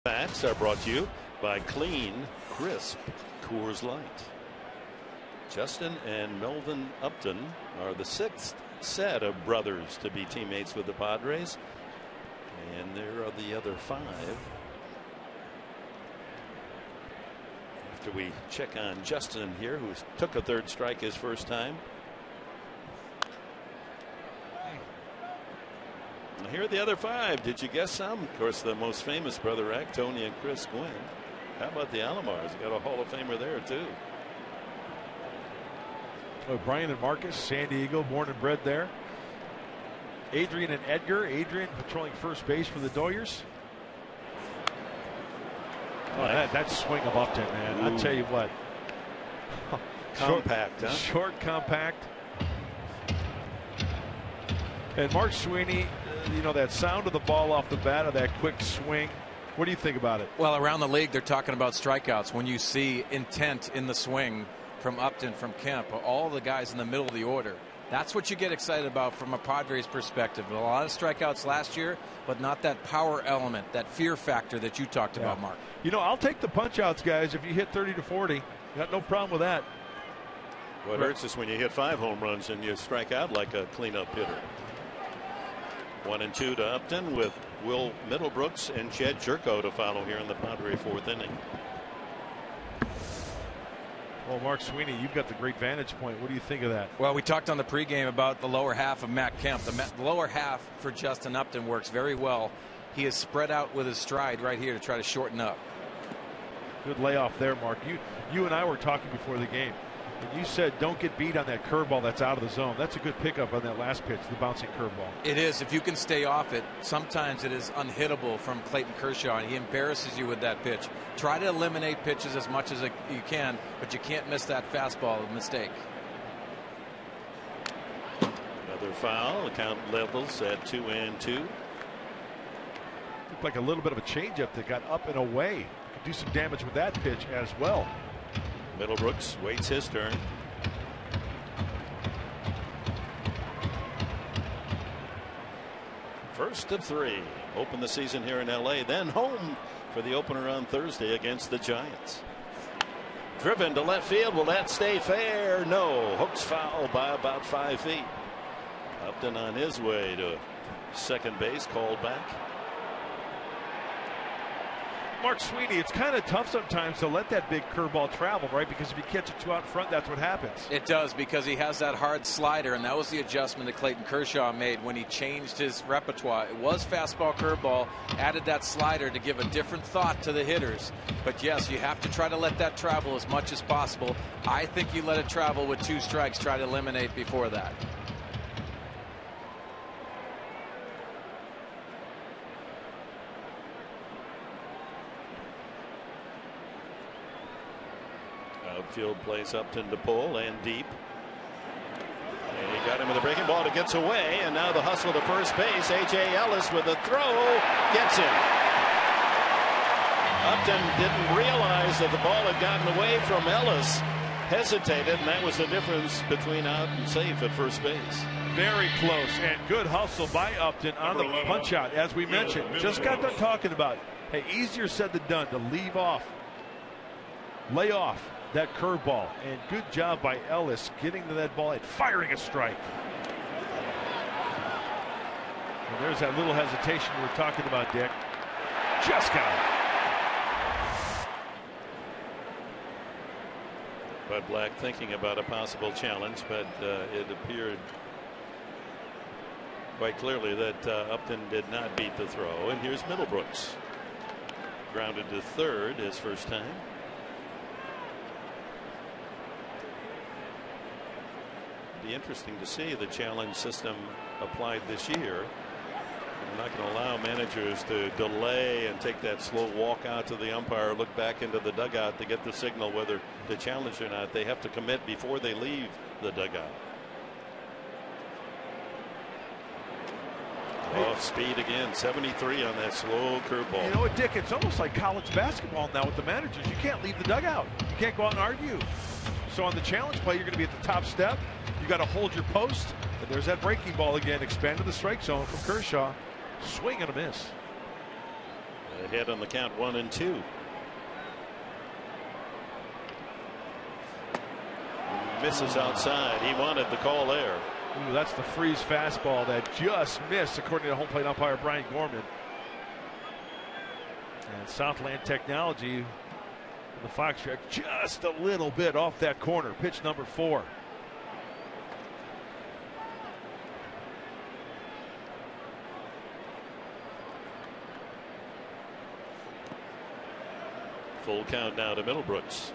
Bats are brought to you by Clean, Crisp Coors Light. Justin and Melvin Upton are the 6th set of brothers to be teammates with the Padres. And there are the other 5. After we check on Justin here, who took a 3rd strike his first time. And here are the other 5. Did you guess some? Of course, the most famous brother act, Tony and Chris Gwynn. How about the Alomars? Got a Hall of Famer there too. Oh, Brian and Marcus, San Diego, born and bred there. Adrian and Edgar. Adrian patrolling first base for the Doyers. Oh, that swing of Upton, man. I'll tell you what. Compact, short, huh? Short, compact. And Mark Sweeney, you know, that sound of the ball off the bat, of that quick swing. What do you think about it? Well, around the league, they're talking about strikeouts. When you see intent in the swing from Upton, from Kemp, all the guys in the middle of the order, that's what you get excited about from a Padres perspective. A lot of strikeouts last year, but not that power element, that fear factor that you talked about, Mark. You know, I'll take the punch outs, guys. If you hit 30 to 40, got no problem with that. What hurts is when you hit 5 home runs and you strike out like a cleanup hitter. 1 and 2 to Upton, with Will Middlebrooks and Jed Jerko to follow here in the Padre 4th inning. Well, Mark Sweeney, you've got the great vantage point. What do you think of that? Well, we talked on the pregame about the lower half of Matt Kemp. The lower half for Justin Upton works very well. He is spread out with his stride right here to try to shorten up. Good layoff there, Mark. You and I were talking before the game, and you said don't get beat on that curveball that's out of the zone. That's a good pickup on that last pitch, the bouncing curveball. It is. If you can stay off it, sometimes it is unhittable from Clayton Kershaw, and he embarrasses you with that pitch. Try to eliminate pitches as much as you can, but you can't miss that fastball mistake. Another foul. The count levels at 2-2. Looked like a little bit of a changeup that got up and away. Could do some damage with that pitch as well. Middlebrooks waits his turn. First of 3. Open the season here in LA, then home for the opener on Thursday against the Giants. Driven to left field. Will that stay fair? No. Hooks foul by about 5 feet. Upton on his way to second base, called back. Mark Sweeney, it's kind of tough sometimes to let that big curveball travel, right? Because if you catch it too out in front, that's what happens. It does, because he has that hard slider, and that was the adjustment that Clayton Kershaw made when he changed his repertoire. It was fastball, curveball, added that slider to give a different thought to the hitters. But yes, you have to try to let that travel as much as possible. I think you let it travel with 2 strikes, try to eliminate before that. Outfield plays Upton to pull and deep. And he got him with a breaking ball. It gets away, and now the hustle to first base. A.J. Ellis with a throw gets him. Upton didn't realize that the ball had gotten away from Ellis. Hesitated, and that was the difference between out and safe at first base. Very close, and good hustle by Upton on the punch out. As we mentioned, just got done talking about, hey, easier said than done to lay off that curveball, and good job by Ellis getting to that ball and firing a strike. And there's that little hesitation we were talking about, Dick. Just got it. Bud Black thinking about a possible challenge, but it appeared quite clearly that Upton did not beat the throw. And here's Middlebrooks, grounded to third his first time. Be interesting to see the challenge system applied this year. I'm not going to allow managers to delay and take that slow walk out to the umpire, look back into the dugout to get the signal whether to challenge or not. They have to commit before they leave the dugout. Off speed again, 73 on that slow curveball. You know what, Dick? It's almost like college basketball now with the managers. You can't leave the dugout. You can't go out and argue. So on the challenge play, you're going to be at the top step. You got to hold your post. And there's that breaking ball again, expanded the strike zone from Kershaw. Swing and a miss. Ahead on the count, 1-2. Misses outside. He wanted the call there. Ooh, that's the freeze fastball that just missed, according to home plate umpire Brian Gorman. And Southland Technology, the Fox track, just a little bit off that corner. Pitch number 4. Full count now to Middlebrooks.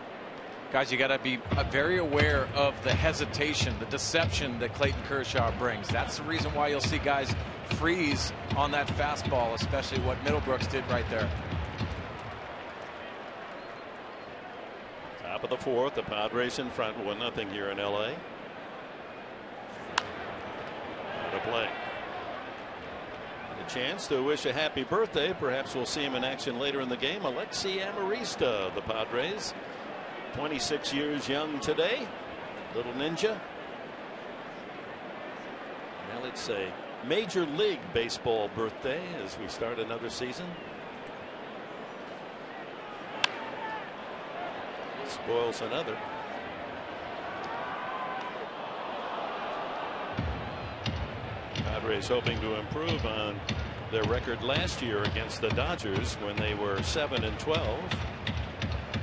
Guys, you got to be very aware of the hesitation, the deception that Clayton Kershaw brings. That's the reason why you'll see guys freeze on that fastball, especially what Middlebrooks did right there. Top of the 4th, the Padres in front, 1-0 here in LA. Out of play. A chance to wish a happy birthday. Perhaps we'll see him in action later in the game. Alexi Amarista, the Padres. 26 years young today. Little ninja. Well, it's a Major League Baseball birthday as we start another season. Spoils another. Padres hoping to improve on their record last year against the Dodgers when they were 7-12.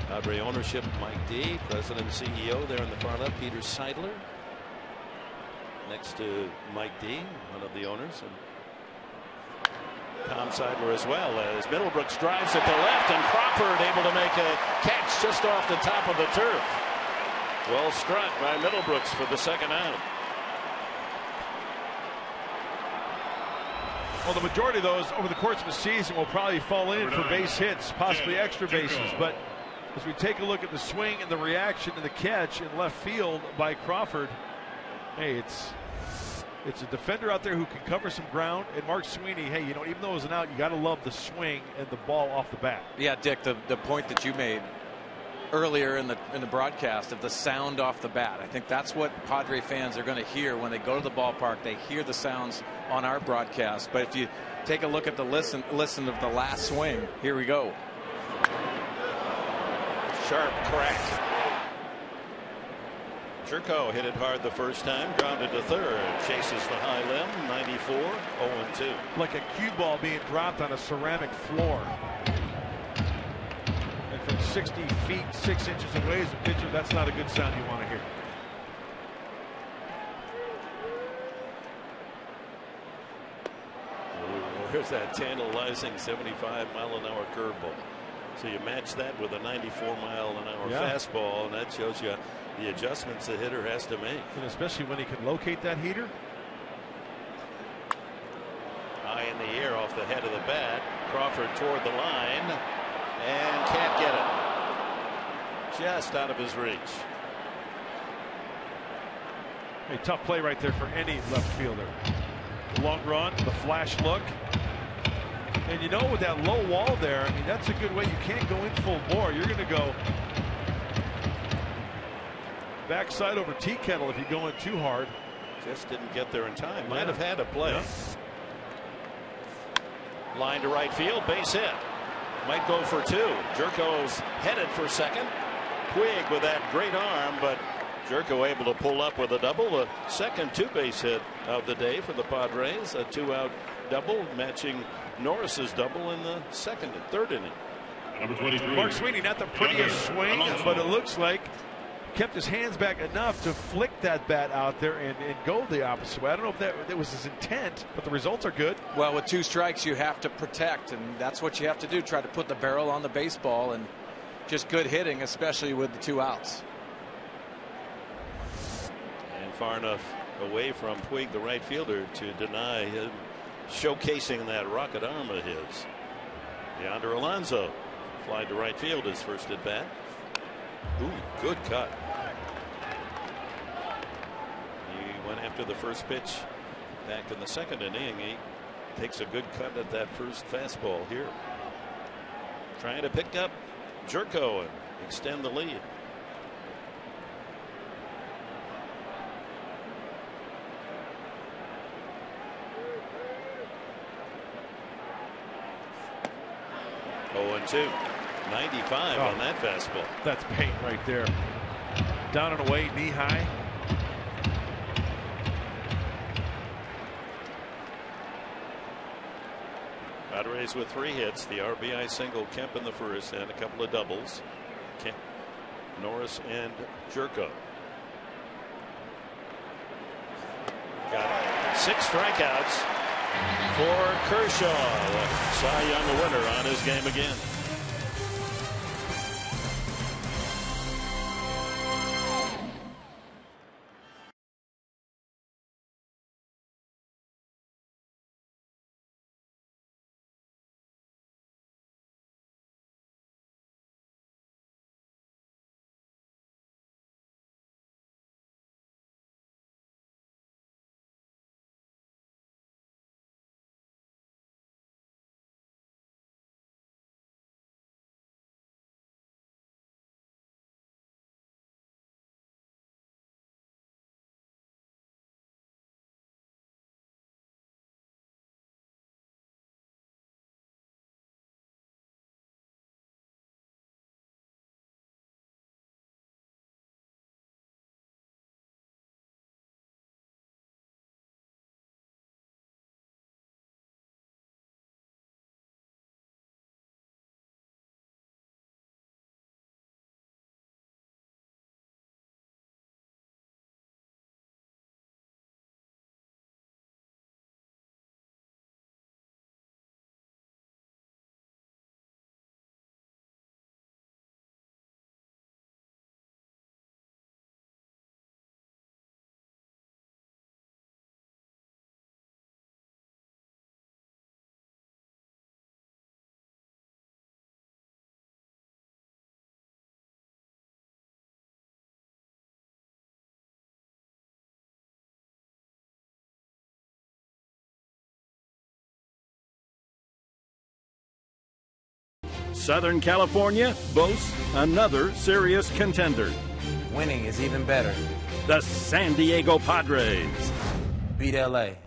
Padre ownership, Mike D, president and CEO there in the far left, Peter Seidler. Next to Mike D, one of the owners. And Tom Seidler as well, as Middlebrooks drives it to left, and Crawford able to make a catch just off the top of the turf. Well struck by Middlebrooks for the second out. Well, the majority of those over the course of the season will probably fall in for base hits, possibly extra bases. But as we take a look at the swing and the reaction to the catch in left field by Crawford, hey, it's a defender out there who can cover some ground. And Mark Sweeney, hey, you know, even though it was an out, you got to love the swing and the ball off the bat. Yeah, Dick, the point that you made earlier in the broadcast of the sound off the bat. I think that's what Padre fans are going to hear when they go to the ballpark. They hear the sounds on our broadcast. But if you take a look at the listen of the last swing, here we go. Sharp crack. Jerko hit it hard the first time, grounded to third, chases the high limb, 94, 0-2. Like a cue ball being dropped on a ceramic floor. And from 60 feet, 6 inches away as a pitcher, that's not a good sound you want to hear. Here's that tantalizing 75-mile-an-hour curveball. So you match that with a 94-mile-an-hour fastball, and that shows you the adjustments the hitter has to make. And especially when he can locate that heater. High in the air off the head of the bat. Crawford toward the line and can't get it. Just out of his reach. A tough play right there for any left fielder. The long run, the flash look. And you know, with that low wall there, I mean, that's a good way. You can't go in full bore. You're going to go backside over tea kettle if you go in too hard. Just didn't get there in time. Might have had a play. Line to right field, base hit. Might go for 2. Jerko's headed for second. Puig with that great arm, but Jerko able to pull up with a double. The second 2-base hit of the day for the Padres. A 2-out double, matching Norris's double in the second and third inning. Number 23. Mark Sweeney, not the prettiest swing, but it looks like kept his hands back enough to flick that bat out there and go the opposite way. I don't know if that was his intent, but the results are good. Well, with 2 strikes, you have to protect, and that's what you have to do. Try to put the barrel on the baseball, and just good hitting, especially with the 2 outs. And far enough away from Puig, the right fielder, to deny him showcasing that rocket arm of his. Yonder Alonso fly to right field his first at bat. Ooh, good cut. He went after the first pitch back in the second inning. He takes a good cut at that first fastball here. Trying to pick up Jerko and extend the lead. 0-2. 95 on that fastball. That's paint right there. Down and away, knee high. Padres with 3 hits, the RBI single, Kemp in the first, and a couple of doubles. Kemp, Norris, and Jerko. Got 6 strikeouts for Kershaw. Cy Young a winner on his game again. Southern California boasts another serious contender. Winning is even better. The San Diego Padres. Beat LA. And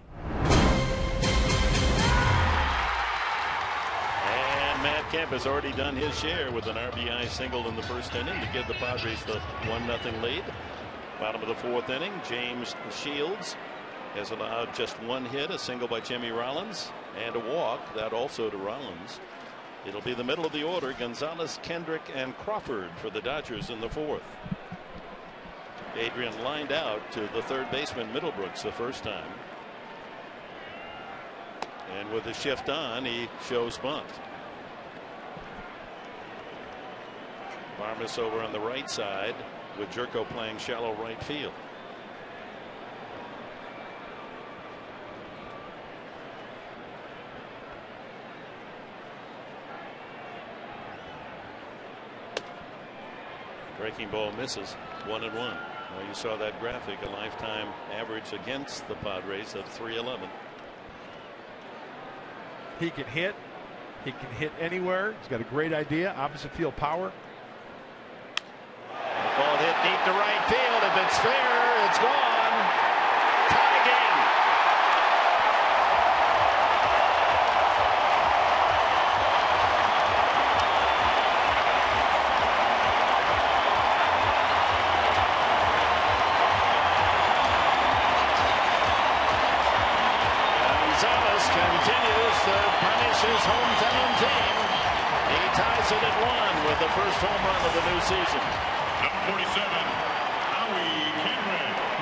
Matt Kemp has already done his share with an RBI single in the first inning to give the Padres the 1-0 lead. Bottom of the 4th inning, James Shields has allowed just 1 hit, a single by Jimmy Rollins, and a walk, that also to Rollins. It'll be the middle of the order, Gonzalez, Kendrick, and Crawford for the Dodgers in the 4th. Adrian lined out to the third baseman Middlebrooks the first time. And with the shift on, he shows bunt. Barmes over on the right side with Jerko playing shallow right field. Breaking ball misses. 1-1. Well, you saw that graphic, a lifetime average against the Padres of .311. He can hit. He can hit anywhere. He's got a great idea. Opposite field power. Ball hit deep to right field. If it's fair, it's gone. Tie game. Gonzalez continues to punish his hometown team. He ties it at 1 with the first home run of the new season. Number 47,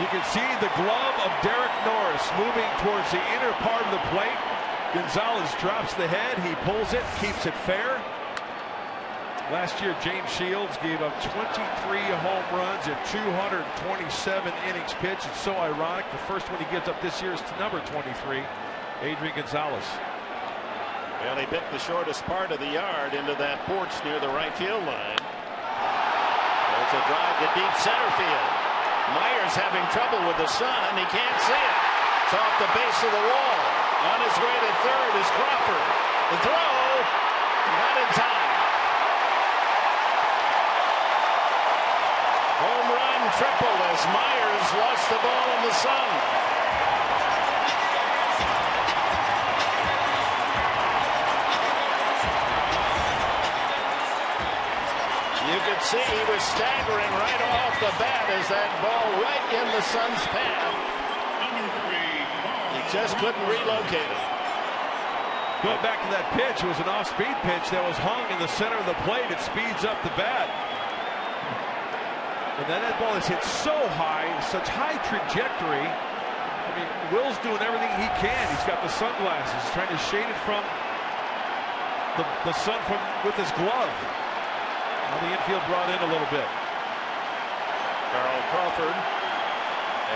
you can see the glove of Derek Norris moving towards the inner part of the plate. Gonzalez drops the head. He pulls it, keeps it fair. Last year, James Shields gave up 23 home runs in 227 innings pitched. It's so ironic. The first one he gives up this year is to number 23, Adrian Gonzalez. Well, he picked the shortest part of the yard into that porch near the right field line. There's a drive to deep center field. Myers having trouble with the sun. He can't see it. It's off the base of the wall. On his way to third is Crawford. The throw, not in time. Home run triple as Myers lost the ball in the sun. you could see he was staggering right off the bat as that ball right in the Suns' path. He just couldn't relocate it. Going back to that pitch, it was an off-speed pitch that was hung in the center of the plate. It speeds up the bat. And then that ball is hit so high, such high trajectory. I mean, Will's doing everything he can. He's got the sunglasses, trying to shade it from the sun with his glove. Now the infield brought in a little bit. Carl Crawford,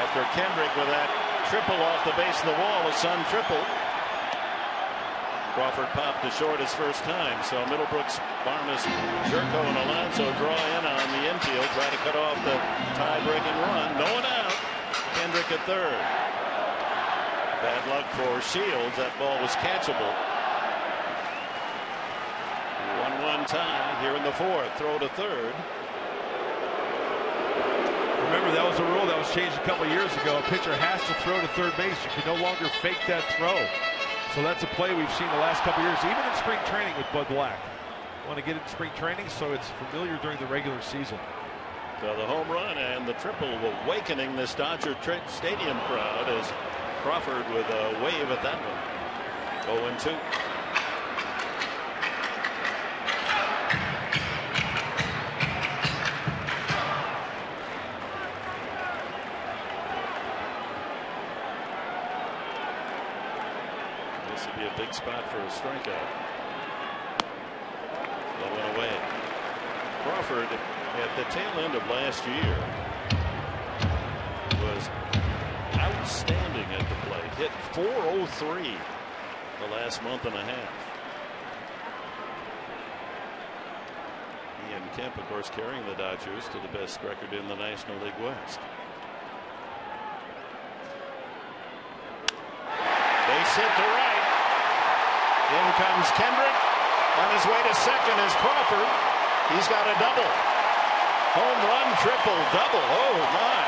after Kendrick with that triple off the base of the wall, a Sun triple. Crawford popped to short his first time, so Middlebrooks, Barnes, Jerko, and Alonso draw in on the infield, try to cut off the tie-breaking run. No one out. Kendrick at third. Bad luck for Shields. That ball was catchable. 1-1 tie here in the fourth. Throw to third. Remember, that was a rule that was changed a couple years ago. A pitcher has to throw to third base. You can no longer fake that throw. So that's a play we've seen the last couple years, even in spring training with Bud Black. Want to get it in spring training so it's familiar during the regular season. So the home run and the triple awakening this Dodger Stadium crowd as Crawford with a wave at that one. 0-2. This would be a big spot for a strikeout. Low and away. Crawford at the tail end of last year was outstanding at the plate. Hit .403 the last month and a half. He and Kemp, of course, carrying the Dodgers to the best record in the National League West. Base hit to right. In comes Kendrick. On his way to second is Crawford. He's got a double. Home run, triple, double. Oh, my.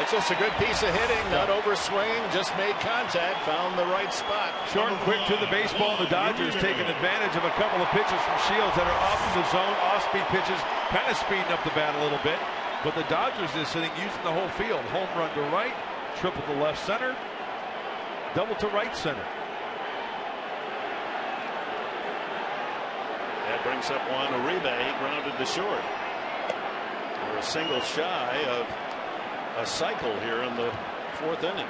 It's just a good piece of hitting, not overswinging, just made contact, found the right spot. Short and quick to the baseball. The Dodgers taking advantage of a couple of pitches from Shields that are off the zone, off-speed pitches, kind of speeding up the bat a little bit. But the Dodgers is sitting using the whole field. Home run to right, triple to left center, double to right center. That brings up Juan Uribe. He grounded to short. We're a single shy of a cycle here in the fourth inning.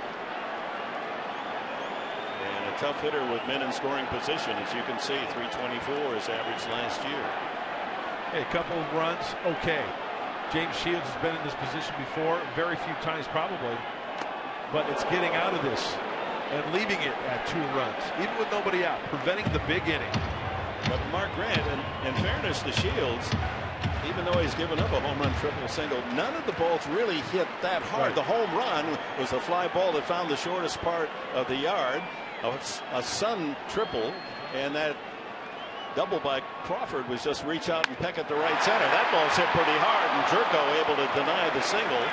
And a tough hitter with men in scoring position. As you can see, 324 is average last year. Hey, a couple of runs, okay. James Shields has been in this position before, very few times probably, but it's getting out of this and leaving it at 2 runs, even with nobody out, preventing the big inning. But Mark Grant, in fairness to Shields, even though he's given up a home run, triple, single, none of the balls really hit that hard. Right. The home run was a fly ball that found the shortest part of the yard, a Sun triple, and that double by Crawford was just reach out and peck at the right center. That ball's hit pretty hard, and Jerko able to deny the single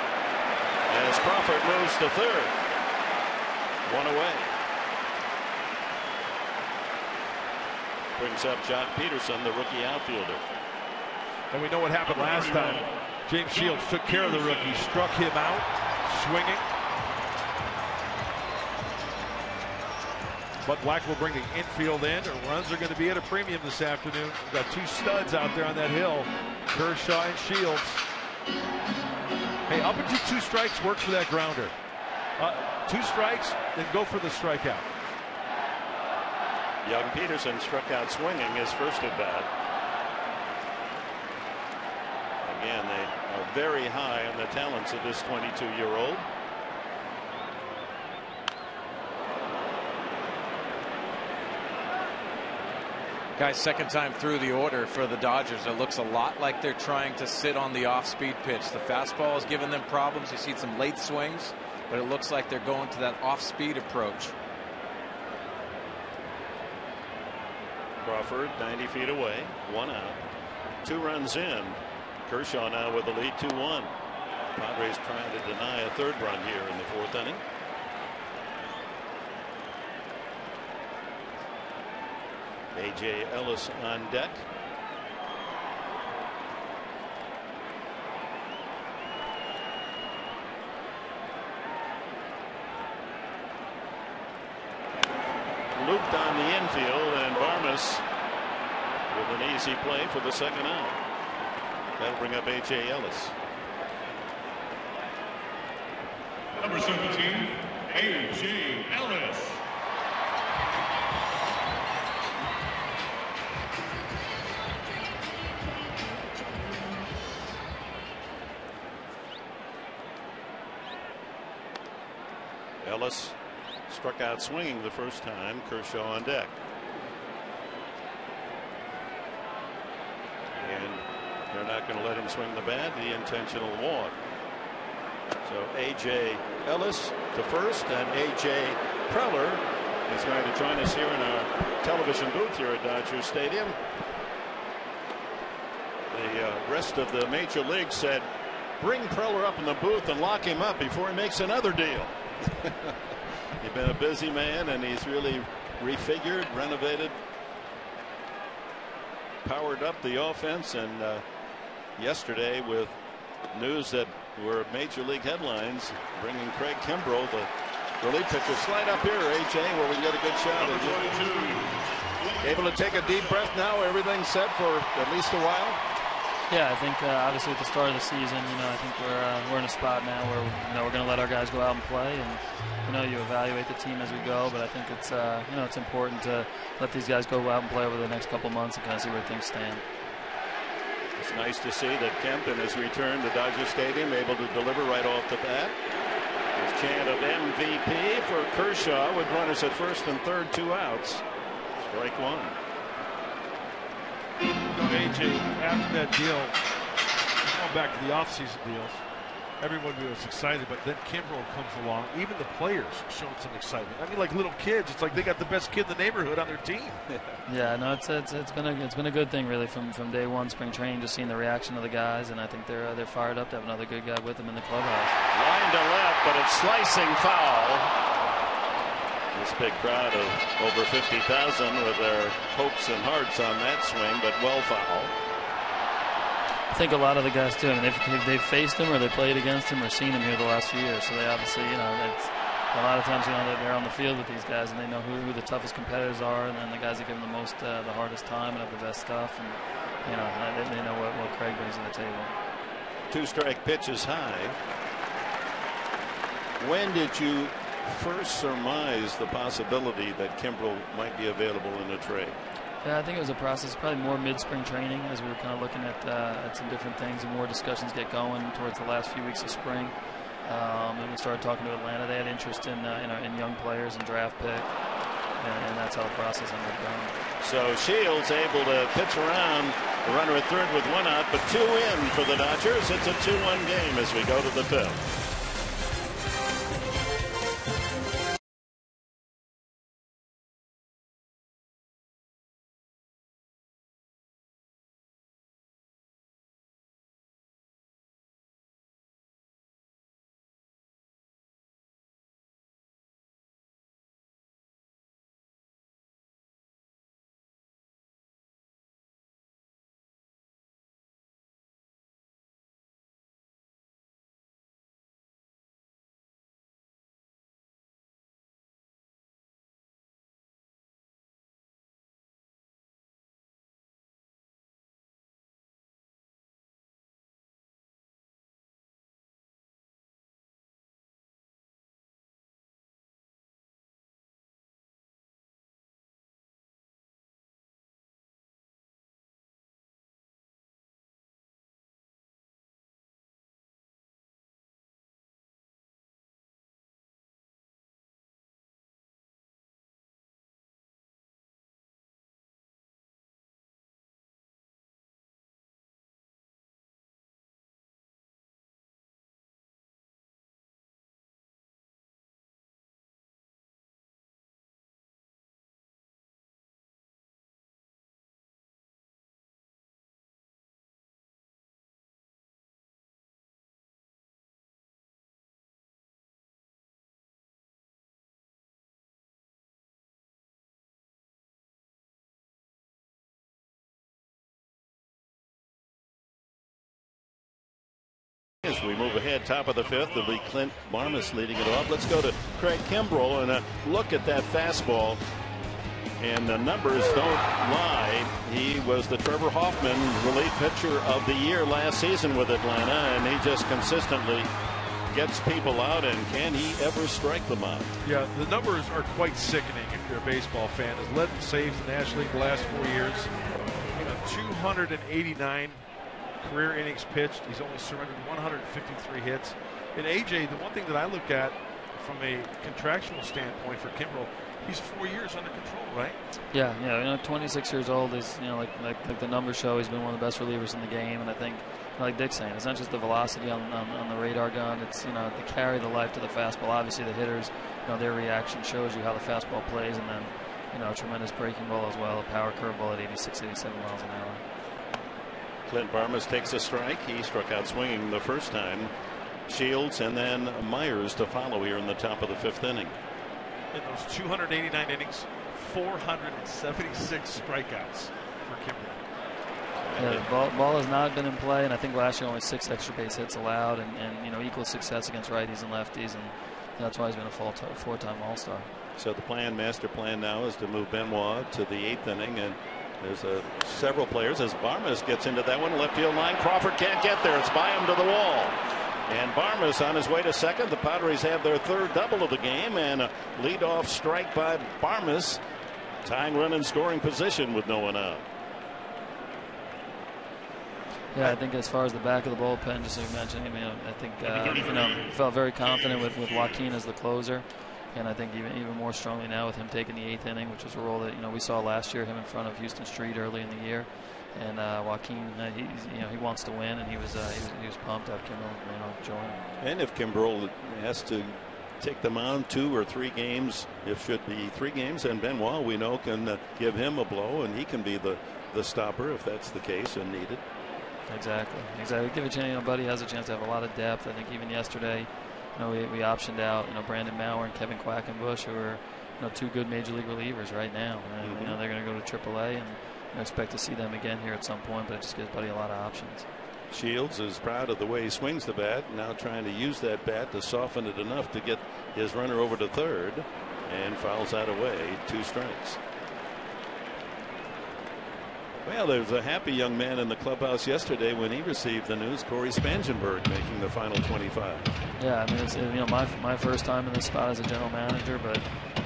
as Crawford moves to third. 1 away. Brings up Jock Peterson, the rookie outfielder. And we know what happened last time. James Shields took care of the rookie, struck him out, swinging. But Black will bring the infield in. Runs are going to be at a premium this afternoon. We've got 2 studs out there on that hill, Kershaw and Shields. Hey, up until 2 strikes works for that grounder. 2 strikes, then go for the strikeout. Young Peterson struck out swinging his first at bat. Again, they are very high on the talents of this 22-year-old. Guys, second time through the order for the Dodgers. It looks a lot like they're trying to sit on the off-speed pitch. The fastball is giving them problems. You see some late swings, but it looks like they're going to that off-speed approach. Crawford 90 feet away, 1 out, 2 runs in. Kershaw now with the lead, 2-1. Padres trying to deny a third run here in the fourth inning. A.J. Ellis on deck. Looped on the infield, and Barmes with an easy play for the second out. That'll bring up A.J. Ellis. Number 17, A.J. Ellis. Ellis struck out swinging the first time. Kershaw on deck. And they're not going to let him swing the bat. The intentional walk. So A.J. Ellis to first, and A.J. Preller is going to join us here in our television booth here at Dodger Stadium. The rest of the major league said, bring Preller up in the booth and lock him up before he makes another deal. He's been a busy man, and he's really refigured, renovated, powered up the offense. And yesterday, with news that were major league headlines, bringing Craig Kimbrel, the relief pitcher. Slide up here, AJ, where we can get a good shot. Able to take a deep breath now. Everything's set for at least a while. Yeah, I think obviously at the start of the season, I think we're in a spot now where we're going to let our guys go out and play, and you evaluate the team as we go. But I think it's it's important to let these guys go out and play over the next couple months and kind of see where things stand. It's nice to see that Kemp, in his return to Dodger Stadium, able to deliver right off the bat. His chant of MVP for Kershaw with runners at first and third, 2 outs. Strike one. AJ, after that deal, going back to the offseason deals, everyone was excited, but then Kimbrel comes along. Even the players showed some excitement. I mean, like little kids, it's like they got the best kid in the neighborhood on their team. Yeah, no, it's been a good thing really from day one, spring training, just seeing the reaction of the guys, and I think they're fired up to have another good guy with them in the clubhouse. Line to left, but it's slicing foul. This big crowd of over 50,000 with their hopes and hearts on that swing, but well foul. I think a lot of the guys too. I mean, they've faced him or they played against him or seen him here the last few years. So they obviously, it's a lot of times, they're on the field with these guys and they know who the toughest competitors are, and then the guys that give them the most, the hardest time and have the best stuff. And they know what Craig brings to the table. 2-strike pitch is high. When did you first surmise the possibility that Kimbrel might be available in a trade? Yeah, I think it was a process, probably more mid-spring training, as we were kind of looking at some different things and more discussions get going towards the last few weeks of spring. And we started talking to Atlanta. They had interest in young players and draft pick, and that's how the process ended up going. So Shields able to pitch around the runner at third with 1 out, but 2 in for the Dodgers. It's a 2-1 game as we go to the 5th. As we move ahead, top of the fifth, it'll be Clint Barmas leading it off. Let's go to Craig Kimbrell and look at that fastball. And the numbers don't lie. He was the Trevor Hoffman relief pitcher of the year last season with Atlanta, and he just consistently gets people out. And can he ever strike them out? Yeah, the numbers are quite sickening if you're a baseball fan. Has led the saves in the National League the last 4 years. 289 career innings pitched. He's only surrendered 153 hits. And AJ, the one thing that I look at from a contractual standpoint for Kimbrell, he's 4 years under control, right? Yeah. 26 years old is, like the numbers show, he's been one of the best relievers in the game. And I think, like Dick's saying, it's not just the velocity on the radar gun. It's the carry, the life to the fastball. Obviously, the hitters, their reaction shows you how the fastball plays, and then a tremendous breaking ball as well, a power curveball at 86, 87 miles an hour. Clint Barmas takes a strike. He struck out swinging the first time. Shields and then Myers to follow here in the top of the fifth inning. In those 289 innings, 476 strikeouts for Kimbrell. Yeah, the ball has not been in play, and I think last year only 6 extra base hits allowed, and equal success against righties and lefties, and that's why he's been a four-time All-Star. So the master plan now is to move Benoit to the 8th inning, and there's several players as Barmas gets into that one. Left field line. Crawford can't get there. It's by him to the wall. And Barmas on his way to second. The Padres have their third double of the game, and a leadoff strike by Barmas, tying run in scoring position with no one out. Yeah, I think as far as the back of the bullpen, just as you mentioned, I think felt very confident with Joaquin as the closer. And I think even more strongly now with him taking the 8th inning, which was a role that we saw last year, him in front of Houston Street early in the year. And Joaquin, he wants to win, and he was pumped to have Kimbrell join him. And if Kimbrell has to take them on 2 or 3 games, it should be 3 games, and Benoit we know can give him a blow, and he can be the stopper if that's the case and needed. Exactly. Give a chance. Buddy has a chance to have a lot of depth. I think even yesterday, we optioned out, Brandon Maurer and Kevin Quackenbush, who are, 2 good major league relievers right now. And, they're going to go to AAA, and I expect to see them again here at some point, but it just gives Buddy a lot of options. Shields is proud of the way he swings the bat, now trying to use that bat to soften it enough to get his runner over to third, and fouls that away. 2 strikes. Well, there was a happy young man in the clubhouse yesterday when he received the news. Corey Spangenberg making the final 25. Yeah, I mean, it's my first time in this spot as a general manager, but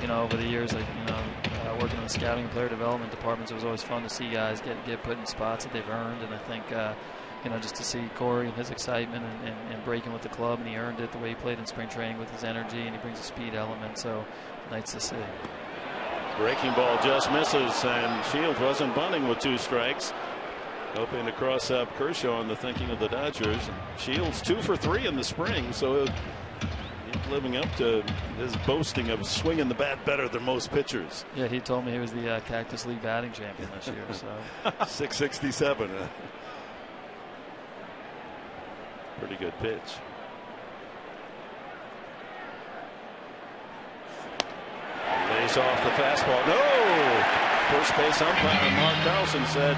over the years, working in the scouting and player development departments, it was always fun to see guys get put in spots that they've earned, and I think just to see Corey and his excitement and breaking with the club, and he earned it the way he played in spring training with his energy, and he brings a speed element, so nice to see. Breaking ball just misses, and Shields wasn't bunting with 2 strikes. Hoping to cross up Kershaw in the thinking of the Dodgers. Shields 2 for 3 in the spring, so he's living up to his boasting of swinging the bat better than most pitchers. Yeah, he told me he was the Cactus League batting champion this year. So 667. Pretty good pitch. Lays off the fastball. No! First base umpire Mark Carlson said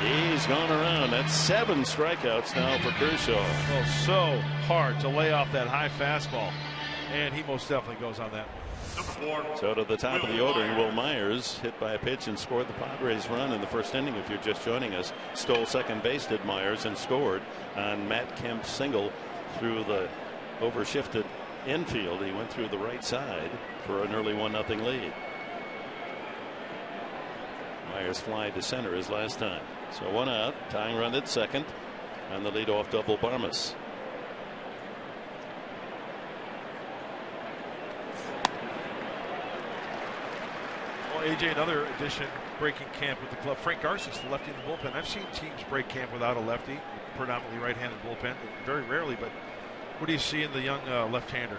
he's gone around. That's 7 strikeouts now for Kershaw. Well, so hard to lay off that high fastball. And he most definitely goes on that. So to the top of the order, Will Myers hit by a pitch and scored the Padres run in the first inning. If you're just joining us, stole second base, did Myers, and scored on Matt Kemp's single through the overshifted infield. He went through the right side for an early 1-0 lead. Myers fly to center his last time. So 1 out, tying run at second, and the leadoff double Barmas. Well, AJ, another addition breaking camp with the club. Frank Garces, the lefty in the bullpen. I've seen teams break camp without a lefty, predominantly right-handed bullpen, very rarely. But what do you see in the young left-hander?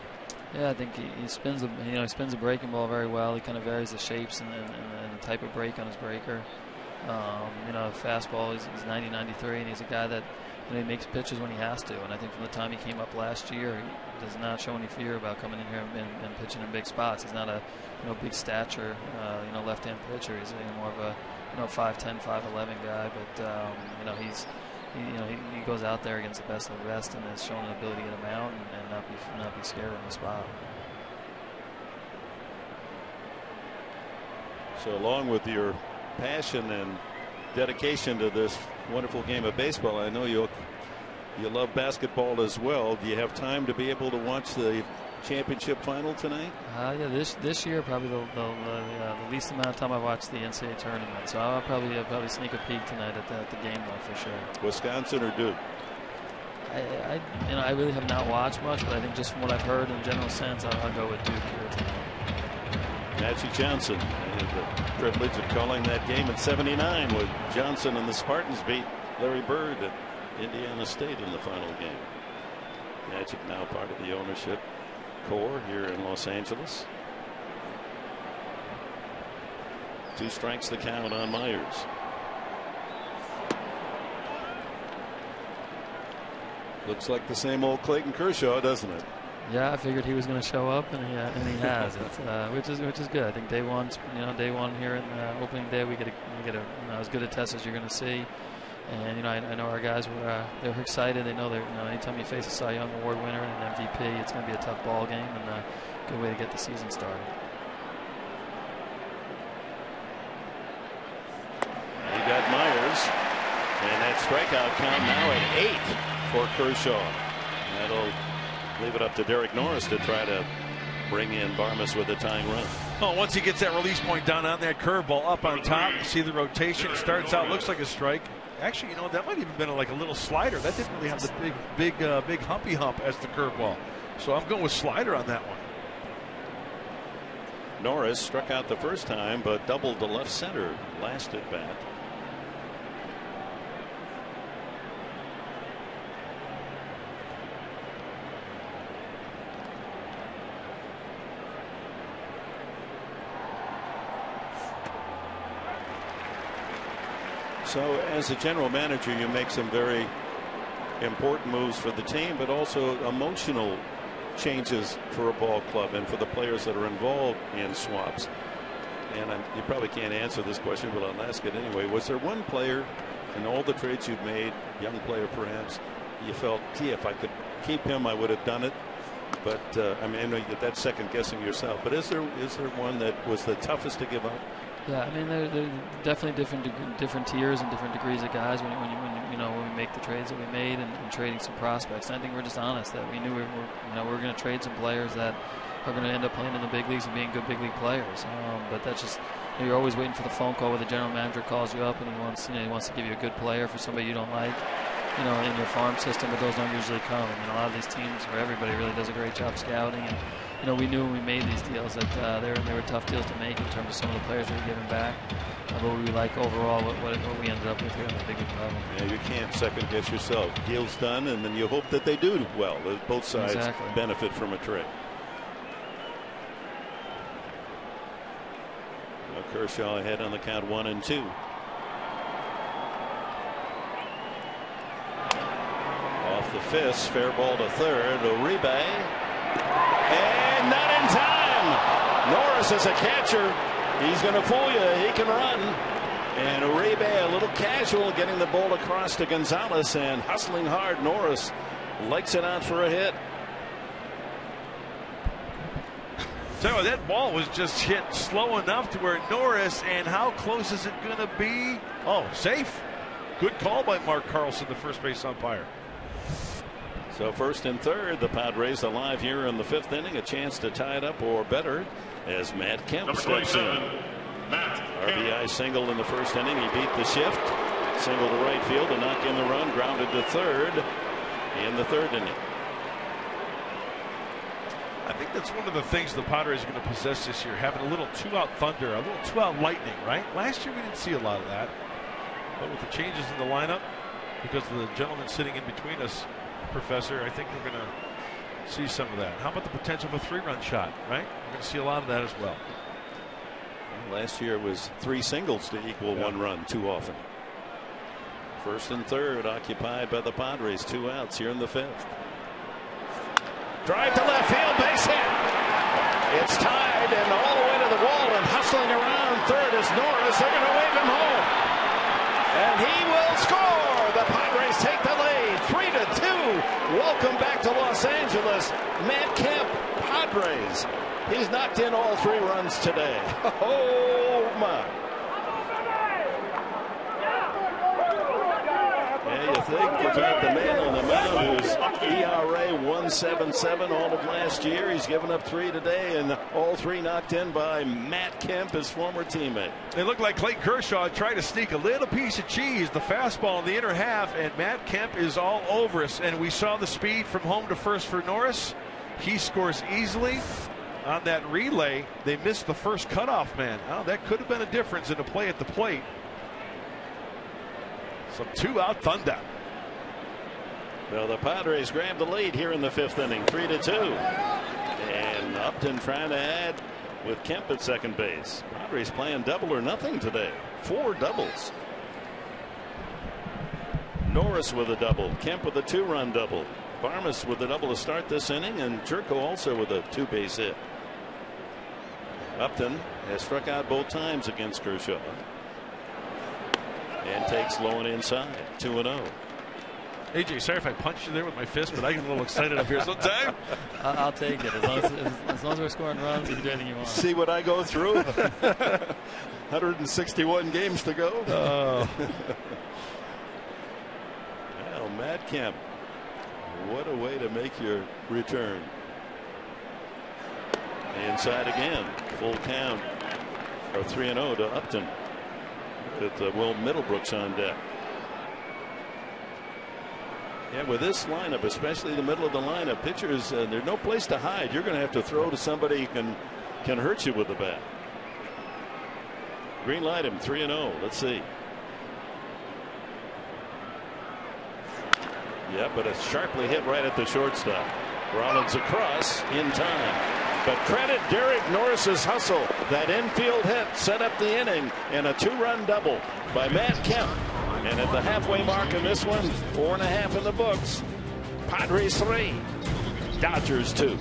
Yeah, I think he spins the breaking ball very well. He kind of varies the shapes and the type of break on his breaker. Fastball, he's 90-93, and he's a guy that he makes pitches when he has to. And I think from the time he came up last year, he does not show any fear about coming in here and pitching in big spots. He's not a big stature left-hand pitcher. He's more of a 5'10", 5'11" guy. But he goes out there against the best of the best and has shown an ability to get him out and not be scared on the spot. So along with your passion and dedication to this wonderful game of baseball, I know you love basketball as well. Do you have time to be able to watch the championship final tonight? Yeah, this year probably the least amount of time I've watched the NCAA tournament. So I'll probably sneak a peek tonight at the game though, for sure. Wisconsin or Duke? I really have not watched much, but I think just from what I've heard in general sense, I'll go with Duke here tonight. Magic Johnson had the privilege of calling that game in '79 when Johnson and the Spartans beat Larry Bird at Indiana State in the final game. Magic now part of the ownership core here in Los Angeles. 2 strikes the count on Myers. Looks like the same old Clayton Kershaw, doesn't it? Yeah, I figured he was going to show up, and he has. Which is good. I think day one here in the opening day, we get as good a test as you're going to see. And I know our guys they're excited. They know anytime you face a Cy Young Award winner and an MVP, it's going to be a tough ball game and a good way to get the season started. You got Myers, and that strikeout count now at 8 for Kershaw. That'll leave it up to Derek Norris to try to bring in Barmes with a tying run. Oh, once he gets that release point down on that curveball up on top, you see the rotation starts out, looks like a strike. Actually, that might even been like a little slider. That didn't really have the big humpy hump as the curveball. So I'm going with slider on that one. Norris struck out the first time, but doubled to left center last at bat. So as a general manager, you make some very important moves for the team, but also emotional changes for a ball club and for the players that are involved in swaps. And you probably can't answer this question, but I'll ask it anyway. Was there one player in all the trades you've made, young player perhaps, you felt, gee, if I could keep him, I would have done it? But I know that's second guessing yourself. But is there one that was the toughest to give up? Yeah, I mean, they're definitely different tiers and different degrees of guys when we make the trades that we made and trading some prospects. And I think we're just honest that we knew we were going to trade some players that are going to end up playing in the big leagues and being good big league players. But that's just, you're always waiting for the phone call where the general manager calls you up and he wants to give you a good player for somebody you don't like, in your farm system, but those don't usually come. I mean, a lot of these teams where everybody really does a great job scouting, and we knew when we made these deals that they were tough deals to make in terms of some of the players we were giving back. But we like overall what we ended up with here on the big league level. Yeah, you can't second guess yourself. Deal's done, and then you hope that they do well. Both sides benefit from a trade. Well, Kershaw ahead on the count 1-2. Off the fist, fair ball to third. Uribe, and not in time. Norris is a catcher. He's going to fool you. He can run. And Uribe, a little casual, getting the ball across to Gonzalez and hustling hard. Norris likes it out for a hit. So that ball was just hit slow enough to where Norris, and how close is it going to be? Oh, safe. Good call by Mark Carlson, the first base umpire. So first and third, the Padres alive here in the 5th inning, a chance to tie it up or better as Matt Kemp steps in. RBI single in the first inning. He beat the shift, single to right field to knock in the run, grounded to third in the 3rd inning. I think that's one of the things the Padres are going to possess this year, having a little 2-out thunder, a little 2-out lightning, right? Last year we didn't see a lot of that, but with the changes in the lineup, because of the gentleman sitting in between us, Professor, I think we're going to see some of that. How about the potential of a 3-run shot, right? We're going to see a lot of that as well. Last year was 3 singles to equal 1 run too often. First and third occupied by the Padres. 2 outs here in the 5th. Drive to left field, base hit. It's tied and all the way to the wall and hustling around third is Norris. They're going to wave him home. And he will score. The Padres take the lead, 3-2. Welcome back to Los Angeles. Matt Kemp, Padres. He's knocked in all 3 runs today. Oh my! Yeah, you think about the man on the mound whose ERA 1.77 all of last year. He's given up 3 today, and all 3 knocked in by Matt Kemp, his former teammate. It looked like Clayton Kershaw tried to sneak a little piece of cheese, the fastball in the inner half, and Matt Kemp is all over us. And we saw the speed from home to first for Norris. He scores easily. On that relay, they missed the first cutoff man. Oh, that could have been a difference in a play at the plate. Some 2-out thunder. Well, the Padres grabbed the lead here in the 5th inning, 3-2. And Upton trying to add with Kemp at second base. Padres playing double or nothing today. 4 doubles. Norris with a double. Kemp with a 2-run double. Barmas with a double to start this inning, and Jerko also with a 2-base hit. Upton has struck out both times against Kershaw. And takes low and inside, 2-0. AJ, sorry if I punched you there with my fist, but I get a little excited up here sometimes. I'll take it. As long as we're scoring runs, you can do anything you want. See what I go through? 161 games to go. Well, Matt Kemp, what a way to make your return. Inside again, full count, or 3-0 to Upton. With Will Middlebrooks on deck. Yeah, with this lineup, especially the middle of the lineup, pitchers, there's no place to hide. You're going to have to throw to somebody who can hurt you with the bat. Green light him, 3-0. Let's see. Yeah, but it's sharply hit right at the shortstop. Rollins across in time. But credit Derek Norris's hustle. That infield hit set up the inning, and a 2-run double by Matt Kemp. And at the halfway mark in this one, 4.5 in the books. Padres 3, Dodgers 2.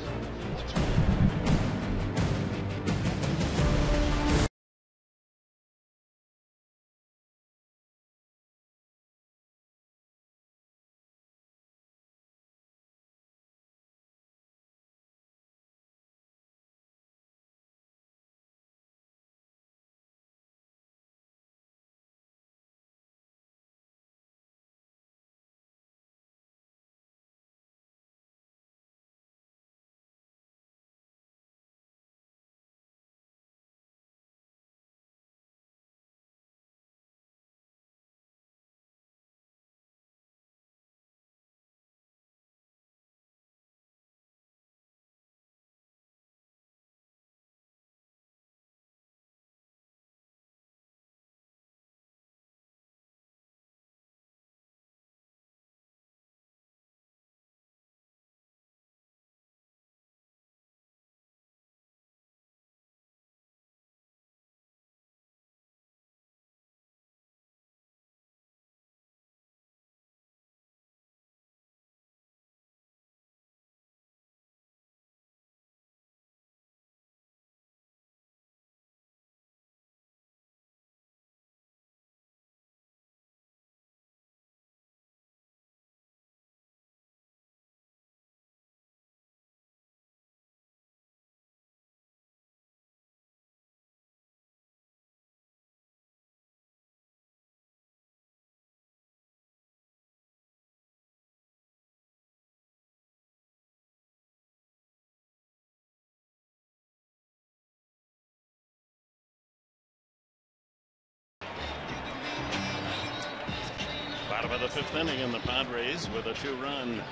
Bottom of the 5th inning, in the Padres with a 2-run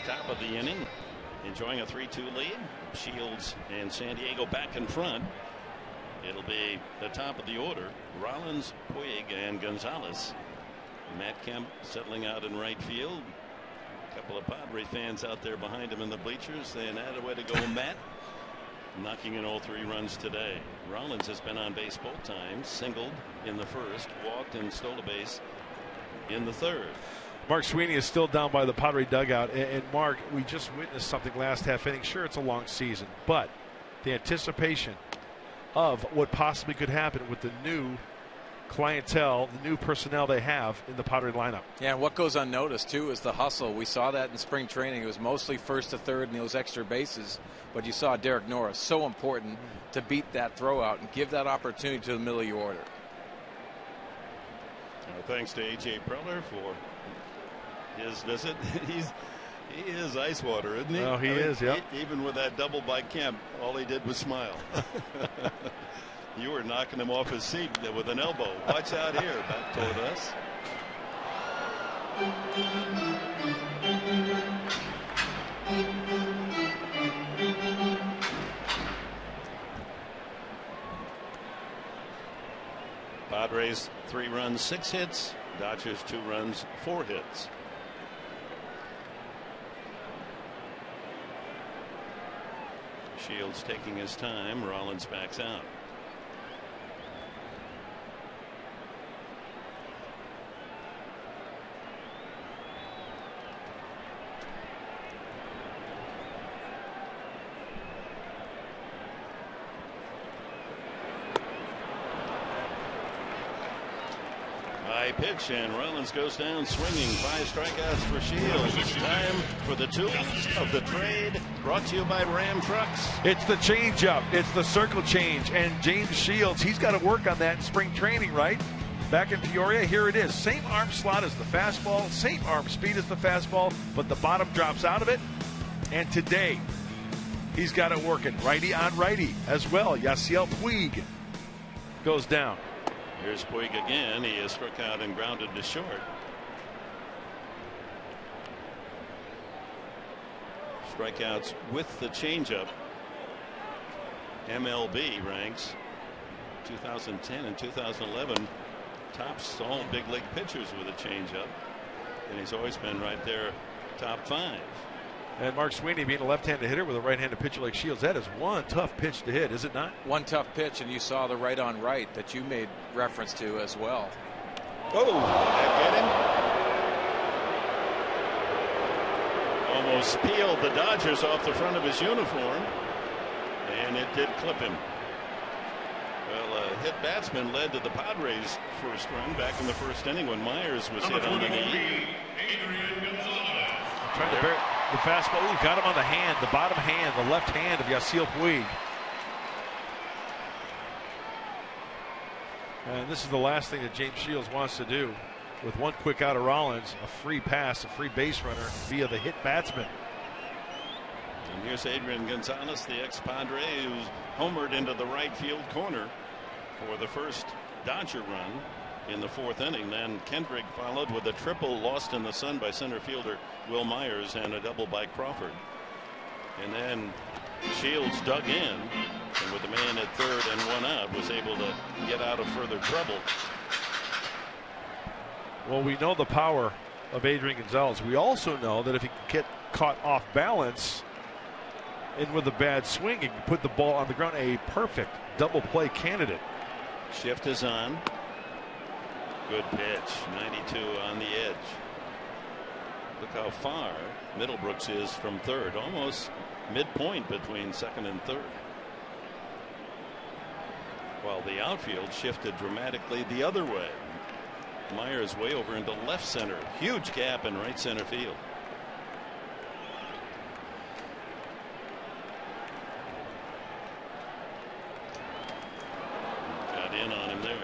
top of the inning, enjoying a 3-2 lead. Shields and San Diego back in front. It'll be the top of the order: Rollins, Puig, and Gonzalez. Matt Kemp settling out in right field. A couple of Padre fans out there behind him in the bleachers saying, "That a way to go, Matt." Knocking in all 3 runs today. Rollins has been on base both times, singled in the first, walked, and stole a base in the third. Mark Sweeney is still down by the Padre dugout. And Mark, we just witnessed something last half inning. Sure, it's a long season, but the anticipation of what possibly could happen with the new clientele, the new personnel they have in the Padre lineup. Yeah, and what goes unnoticed too is the hustle. We saw that in spring training. It was mostly first to third and those extra bases, but you saw Derek Norris, so important to beat that throw out and give that opportunity to the middle of your order. Well, thanks to A.J. Preller for his visit. He is ice water, isn't he? Oh, he is, yeah. Even with that double by Kemp, all he did was smile. You were knocking him off his seat with an elbow. Watch out here, back toward us. Padres 3 runs, 6 hits. Dodgers 2 runs, 4 hits. Shields taking his time. Rollins backs out. High pitch, and Rollins goes down swinging. 5 strikeouts for Shields. Time for the tools of the trade, brought to you by Ram Trucks. It's the changeup. It's the circle change. And James Shields, he's got to work on that in spring training, right? Back in Peoria, here it is. Same arm slot as the fastball, same arm speed as the fastball, but the bottom drops out of it. And today, he's got it working. Righty on righty as well. Yasiel Puig goes down. Here's Puig again. He is struck out and grounded to short. Strikeouts with the changeup. MLB ranks 2010 and 2011 tops all big league pitchers with a changeup, and he's always been right there, top 5. And Mark Sweeney, being a left-handed hitter with a right-handed pitcher like Shields, that is one tough pitch to hit, is it not? One tough pitch, and you saw the right on right that you made reference to as well. Oh, did that get him? Almost peeled the Dodgers off the front of his uniform, and it did clip him. Well, a hit batsman led to the Padres' first run back in the first inning when Myers was hit on the knee. Trying to bear the fastball. Ooh, got him on the hand, the bottom hand, the left hand of Yasiel Puig. And this is the last thing that James Shields wants to do. With one quick out of Rollins, a free pass, a free base runner via the hit batsman. And here's Adrian Gonzalez, the ex-Padre, who's homered into the right field corner for the first Dodger run in the 4th inning. Then Kendrick followed with a triple lost in the sun by center fielder Will Myers and a double by Crawford. And then Shields dug in, and with the man at third and 1 out, was able to get out of further trouble. Well, we know the power of Adrian Gonzalez. We also know that if he can get caught off balance and with a bad swing, he can put the ball on the ground. A perfect double play candidate. Shift is on. Good pitch. 92 on the edge. Look how far Middlebrooks is from third. Almost midpoint between second and third. While the outfield shifted dramatically the other way. Myers way over into left center. Huge gap in right center field. Got in on him there.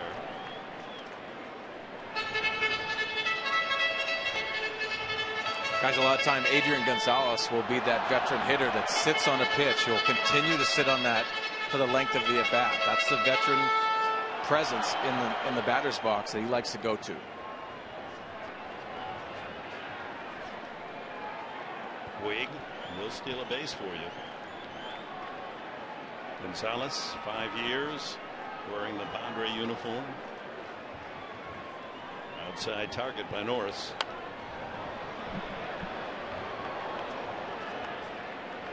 Guys, a lot of time Adrian Gonzalez will be that veteran hitter that sits on a pitch. He'll continue to sit on that for the length of the at bat. That's the veteran presence in the batter's box that he likes to go to. Puig will steal a base for you. Gonzalez, 5 years wearing the Padre uniform. Outside target by Norris.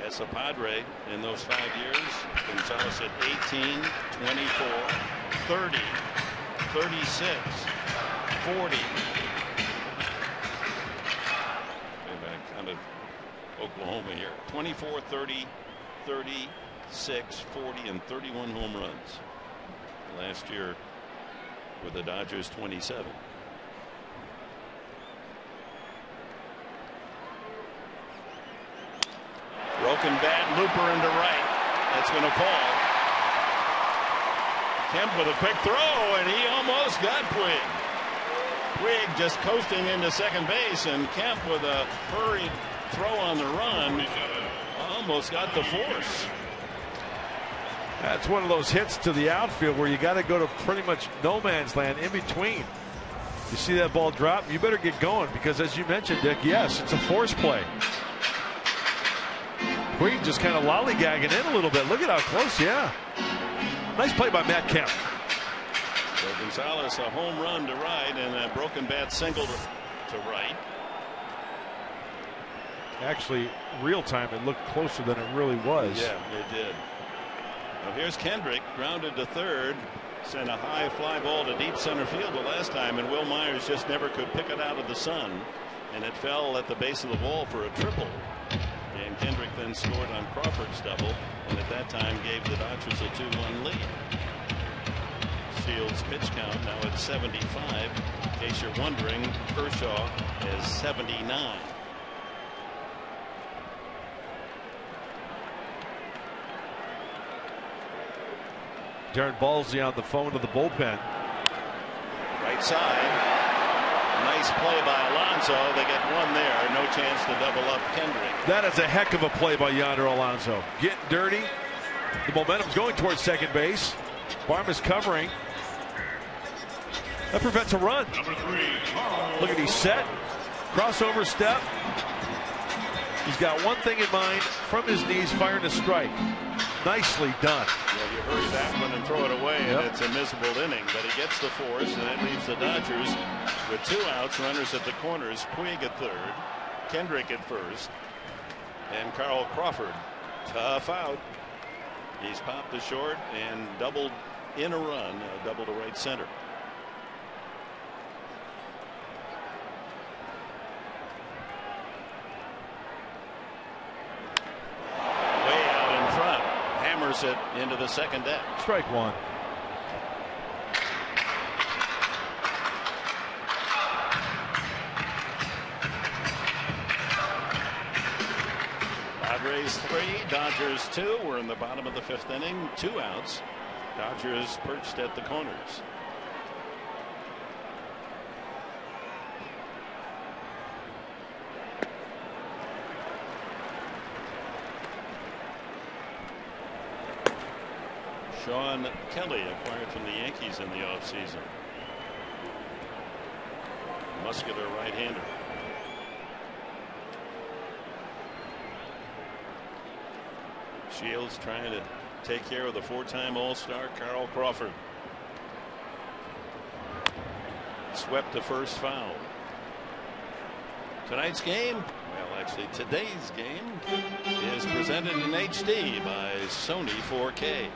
As a Padre in those 5 years, Gonzalez at 18, 24, 30, 36, 40. Back out of Oklahoma here. 24, 30, 36, 40, and 31 home runs. Last year, with the Dodgers 27. Broken bat, looper into right. That's going to fall. Kemp with a quick throw, and he almost got Puig. Puig just coasting into second base, and Kemp with a hurried throw on the run almost got the force. That's one of those hits to the outfield where you got to go to pretty much no man's land in between. You see that ball drop, you better get going, because as you mentioned, Dick, yes, it's a force play. Puig just kind of lollygagging in a little bit. Look at how close, yeah. Nice play by Matt Kemp. So Gonzalez a home run to right and a broken bat single to right. Actually, real time, it looked closer than it really was. Yeah, it did. Well, here's Kendrick, grounded to third, sent a high fly ball to deep center field the last time, and Will Myers just never could pick it out of the sun, and it fell at the base of the wall for a triple. And Kendrick then scored on Crawford's double, and at that time gave the Dodgers a 2-1 lead. Shields' pitch count now at 75. In case you're wondering, Kershaw is 79. Darren Balsley on the phone to the bullpen. Right side. Nice play by Alonso. They get one there. No chance to double up Kendrick. That is a heck of a play by Yonder Alonso. Getting dirty. The momentum's going towards second base. Barma's covering. That prevents a run. Look at, he's set. Crossover step. He's got one thing in mind. From his knees, firing a strike. Nicely done. Yeah, you hurry that one and throw it away, and it's a miserable inning. But he gets the force, and that leaves the Dodgers with 2 outs, runners at the corners. Puig at third, Kendrick at first, and Carl Crawford. Tough out. He's popped to short and doubled in a run, a double to right center. It into the second deck. Strike one. Padres 3, Dodgers 2. We're in the bottom of the 5th inning. 2 outs. Dodgers perched at the corners. Sean Kelly, acquired from the Yankees in the offseason. Muscular right-hander. Shields trying to take care of the 4-time All-Star Carl Crawford. Swept the first foul. Tonight's game, well, actually today's game, is presented in HD by Sony 4K.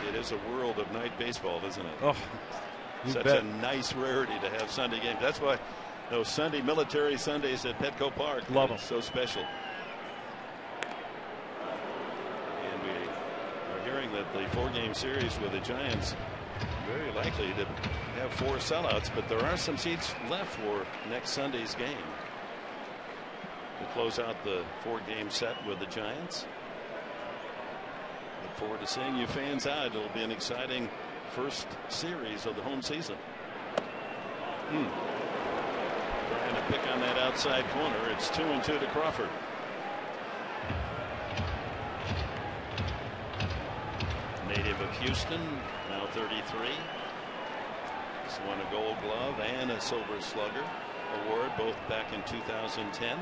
It is a world of night baseball, isn't it? Oh, such a nice rarity to have Sunday games. That's why those Sunday military Sundays at Petco Park, love them, so special. And we are hearing that the 4-game series with the Giants very likely to have 4 sellouts, but there are some seats left for next Sunday's game to close out the 4-game set with the Giants. Look forward to seeing you fans out. It'll be an exciting first series of the home season. Trying to pick on that outside corner. It's 2-2 to Crawford. Native of Houston, now 33. He's won a Gold Glove and a Silver Slugger award, both back in 2010.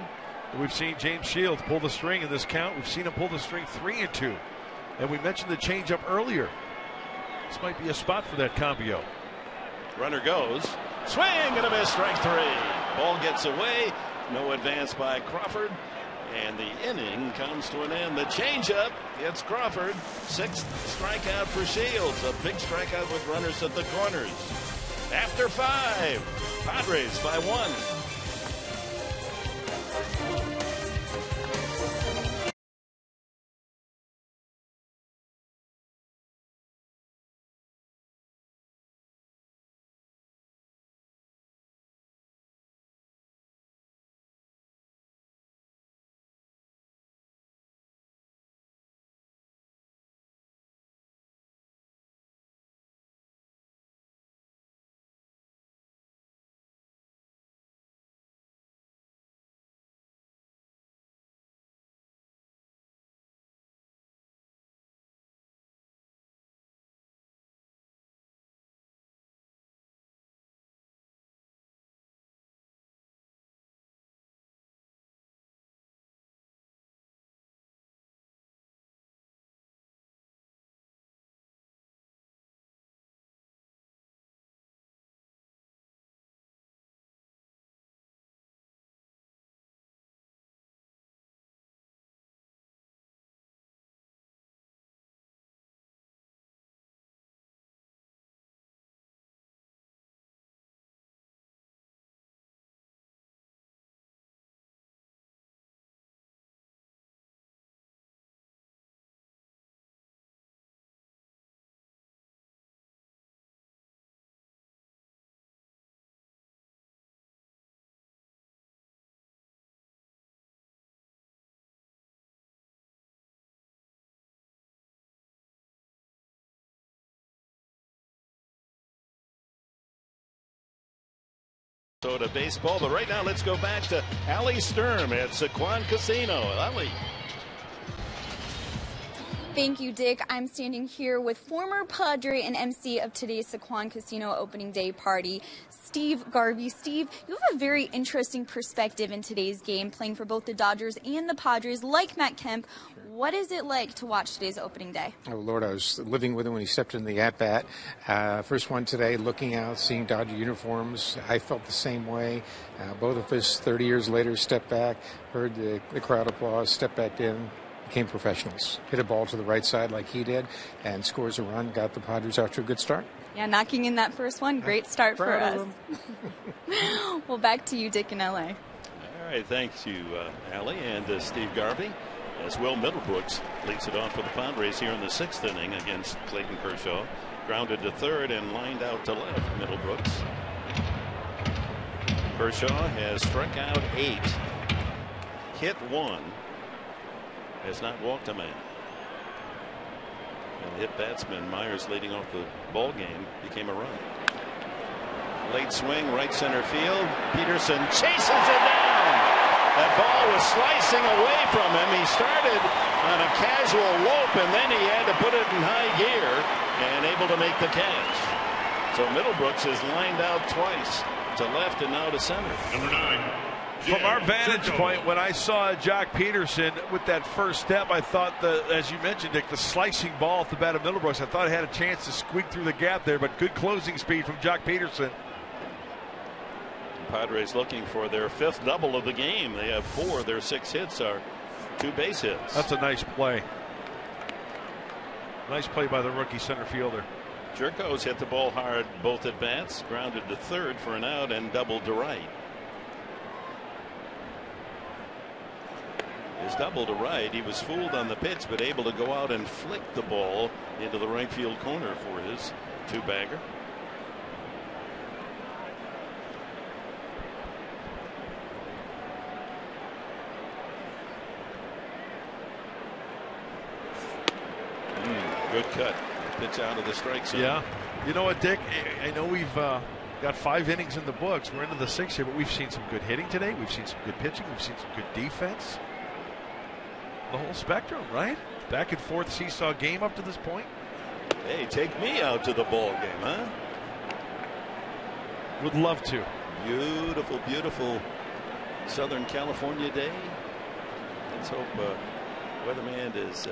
We've seen James Shields pull the string in this count. We've seen him pull the string 3-2. And we mentioned the changeup earlier. This might be a spot for that Cambio. Runner goes. Swing and a miss, strike 3. Ball gets away. No advance by Crawford. And the inning comes to an end. The changeup gets Crawford. 6th strikeout for Shields. A big strikeout with runners at the corners. After 5, Padres by 1. To baseball, but right now let's go back to Allie Sturm at Saquon Casino. Allie. Thank you, Dick. I'm standing here with former Padre and MC of today's Saquon Casino opening day party, Steve Garvey. Steve, you have a very interesting perspective in today's game, playing for both the Dodgers and the Padres, like Matt Kemp. What is it like to watch today's opening day? Oh, Lord, I was living with him when he stepped in the at-bat. First one today, looking out, seeing Dodger uniforms. I felt the same way. Both of us, 30 years later, stepped back, heard the crowd applause, stepped back in, became professionals. Hit a ball to the right side like he did, and scores a run, got the Padres off to a good start. Yeah, knocking in that first one, great start for us. Well, back to you, Dick, in LA. All right, thanks you, Allie, and Steve Garvey. As Will Middlebrooks leads it off for the Padres here in the 6th inning against Clayton Kershaw. Grounded to third and lined out to left. Middlebrooks. Kershaw has struck out 8, hit 1, has not walked a man. And hit batsman Myers leading off the ball game became a run. Late swing, right center field. Peterson chases it down. That ball was slicing away from him. He started on a casual lope, and then he had to put it in high gear and able to make the catch. So Middlebrooks is lined out twice, to left and now to center. Number 9. From our vantage point, when I saw Jock Peterson with that first step, I thought, as you mentioned, Dick, the slicing ball off the bat of Middlebrooks, I thought it had a chance to squeak through the gap there, but good closing speed from Jock Peterson. Padres looking for their 5th double of the game. They have 4. Their 6 hits are 2 base hits. That's a nice play. Nice play by the rookie center fielder. Jerko's hit the ball hard both at bats, grounded to third for an out and doubled to right. His double to right, he was fooled on the pitch, but able to go out and flick the ball into the right field corner for his 2-bagger. Good cut. Pitch out of the strike zone. Yeah. You know what, Dick? I know we've got 5 innings in the books. We're into the 6th here, but we've seen some good hitting today. We've seen some good pitching. We've seen some good defense. The whole spectrum, right? Back and forth seesaw game up to this point. Hey, take me out to the ball game, huh? Would love to. Beautiful, beautiful Southern California day. Let's hope weatherman is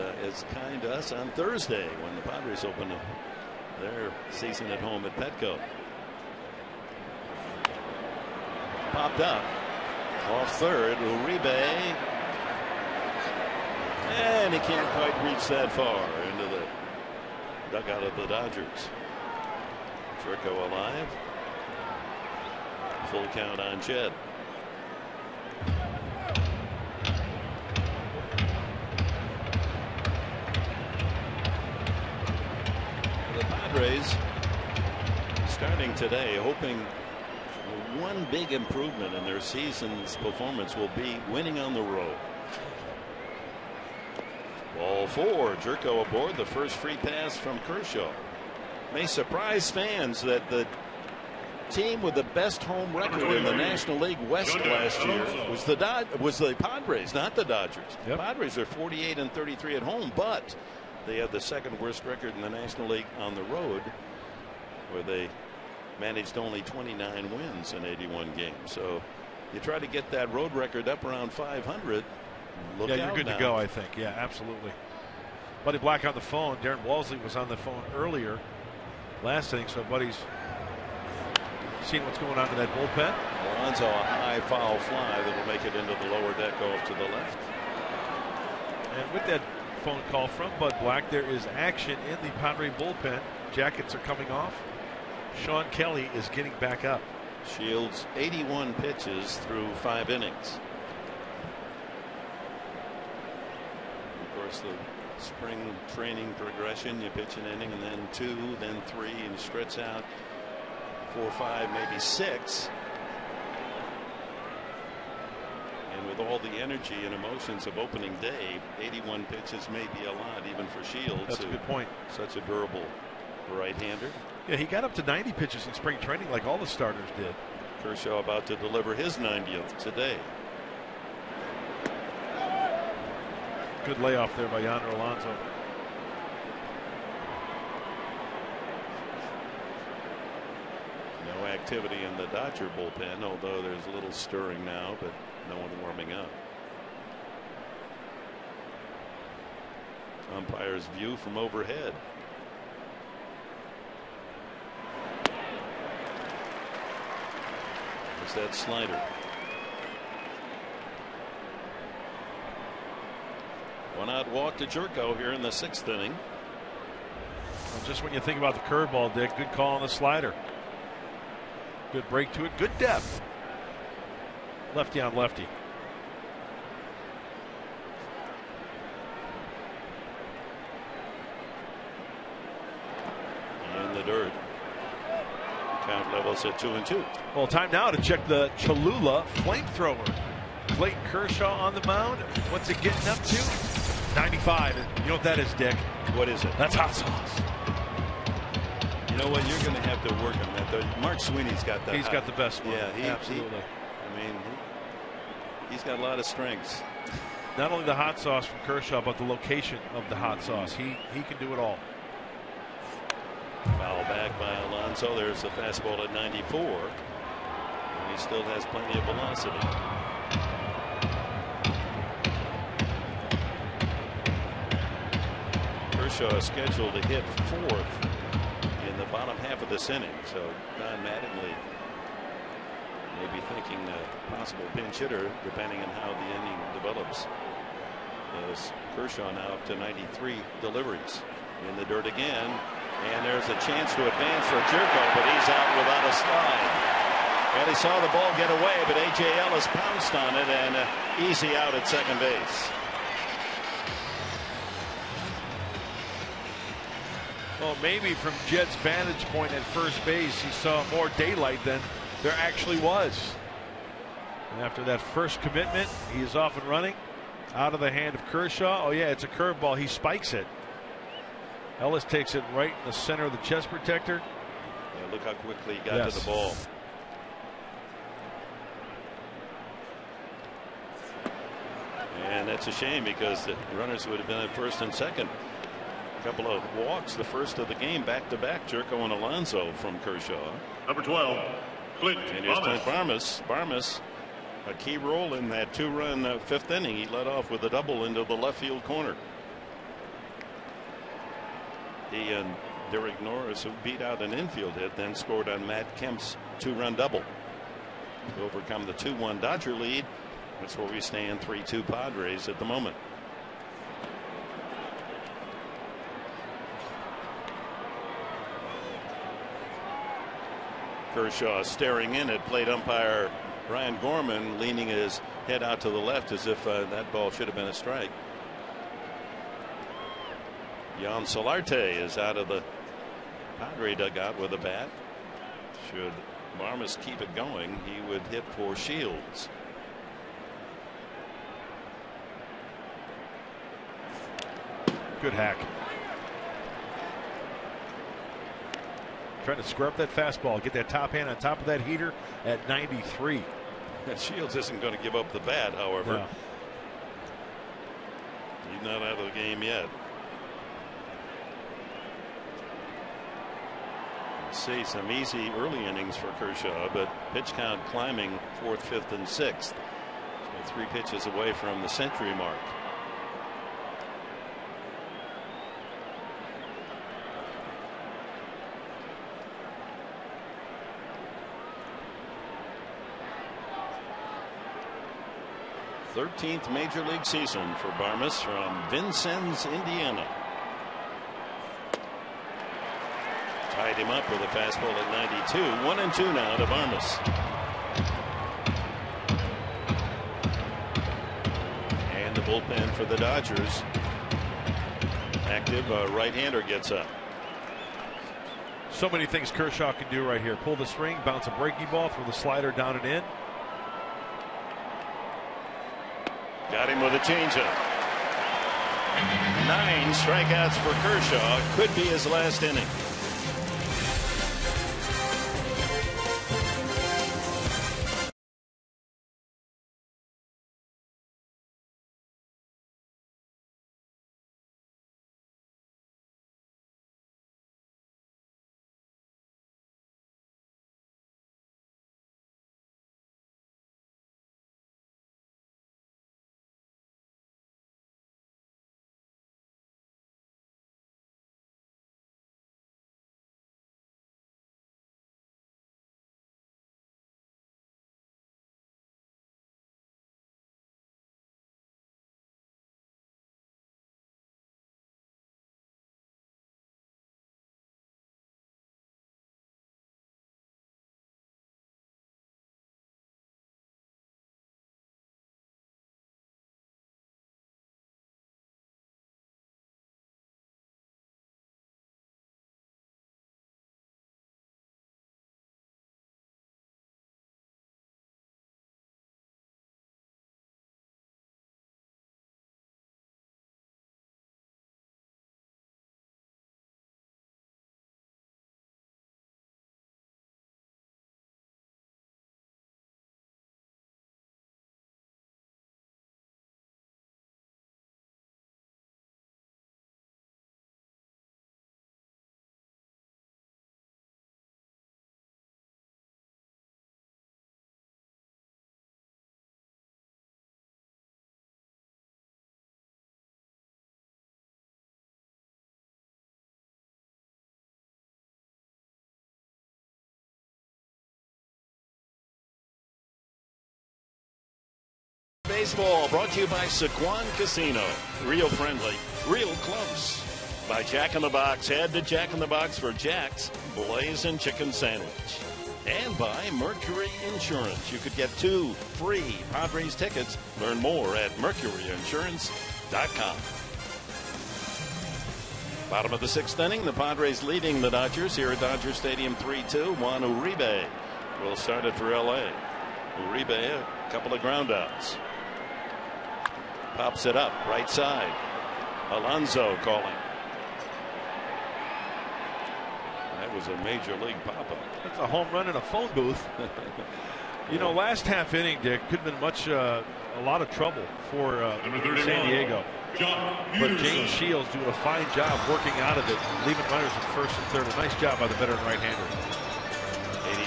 kind to us on Thursday when the Padres open their season at home at Petco. Popped up off third. Uribe, and he can't quite reach that far into the dugout of the Dodgers. Jerko alive. Full count on Jed. The Padres starting today hoping one big improvement in their season's performance will be winning on the road. Ball 4, Jerko aboard, the first free pass from Kershaw. May surprise fans that the team with the best home record in the National League West last year was the Padres, not the Dodgers. Yep. Padres are 48-33 at home, but they have the 2nd worst record in the National League on the road, where they managed only 29 wins in 81 games. So you try to get that road record up around 500. Look yeah, out you're good now. to go, I think. Yeah, absolutely. Buddy Black on the phone. Darren Walsley was on the phone earlier last inning, so Buddy's seen what's going on in that bullpen. Alonso, a high foul fly that will make it into the lower deck off to the left. And with that phone call from Bud Black, there is action in the Padre bullpen. Jackets are coming off. Sean Kelly is getting back up. Shields 81 pitches through 5 innings. Of course, the spring training progression, you pitch an inning and then 2, then 3, and stretch out 4, 5, maybe 6. And with all the energy and emotions of opening day, 81 pitches may be a lot even for Shields. That's a good point. Such a durable right-hander. Yeah, he got up to 90 pitches in spring training like all the starters did. Kershaw about to deliver his 90th today. Good layoff there by Yonder Alonso. No activity in the Dodger bullpen, although there's a little stirring now, but no one warming up. Umpire's view from overhead. There's that slider. One out walk to Jerko here in the 6th inning. Well, just when you think about the curveball, Dick, good call on the slider. Good break to it, good depth. Lefty on lefty. In the dirt. Count levels at 2-2. Well, time now to check the Cholula flamethrower. Clayton Kershaw on the mound. What's it getting up to? 95. You know what that is, Dick? What is it? That's hot sauce. You know what? You're going to have to work on that. Mark Sweeney's got that. He's got the best one. Yeah, absolutely. He's got a lot of strengths. Not only the hot sauce from Kershaw, but the location of the hot sauce. He can do it all. Foul back by Alonso. There's a fastball at 94. And he still has plenty of velocity. Kershaw is scheduled to hit 4th in the bottom half of this inning. So Don Mattingly may be thinking a possible pinch hitter depending on how the inning develops. As Kershaw now up to 93 deliveries. In the dirt again. And there's a chance to advance for Jerko, but he's out without a slide. Well, he saw the ball get away, but A.J. Ellis pounced on it, and easy out at second base. Well, maybe from Jed's vantage point at first base, he saw more daylight than there actually was. And after that first commitment, he is off and running. Out of the hand of Kershaw. Oh, yeah, it's a curveball. He spikes it. Ellis takes it right in the center of the chest protector. Yeah, look how quickly he got to the ball. And that's a shame because the runners would have been at first and second. A couple of walks, the first of the game, back-to-back, Jerko and Alonso from Kershaw. Number 12, Clint Barmes. Barmes, a key role in that 2-run 5th inning. He led off with a double into the left field corner. He and Derek Norris, who beat out an infield hit, then scored on Matt Kemp's 2-run double to overcome the 2-1 Dodger lead. That's where we stand, 3-2 Padres at the moment. Kershaw staring in at plate umpire Brian Gorman, leaning his head out to the left as if that ball should have been a strike. Jan Solarte is out of the Padre dugout with a bat. Should Barmes keep it going, he would hit for Shields. Good hack. Trying to square up that fastball, get that top hand on top of that heater at 93. Shields isn't going to give up the bat, however. No. He's not out of the game yet. See some easy early innings for Kershaw, but pitch count climbing 4th, 5th, and 6th. So 3 pitches away from the century mark. Thirteenth major league season for Barmes from Vincennes, Indiana. Tied him up with a fastball at 92. 1-2 now to Barmes. And the bullpen for the Dodgers. Active right-hander gets up. So many things Kershaw can do right here. Pull the string, bounce a breaking ball, throw the slider down and in. Got him with a changeup. 9 strikeouts for Kershaw. Could be his last inning. Baseball brought to you by Sequan Casino. Real friendly, real close. By Jack in the Box. Head to Jack in the Box for Jack's Blazing Chicken Sandwich. And by Mercury Insurance. You could get 2 free Padres tickets. Learn more at mercuryinsurance.com. Bottom of the 6th inning. The Padres leading the Dodgers here at Dodger Stadium 3-2. Juan Uribe will start it for L.A. Uribe, a couple of ground outs. Pops it up, right side. Alonso calling. That was a major league pop-up. That's a home run in a phone booth. You know, last half inning, Dick, could have been a lot of trouble for San Diego. But James Shields doing a fine job working out of it, leaving runners at first and third. A nice job by the veteran right-hander.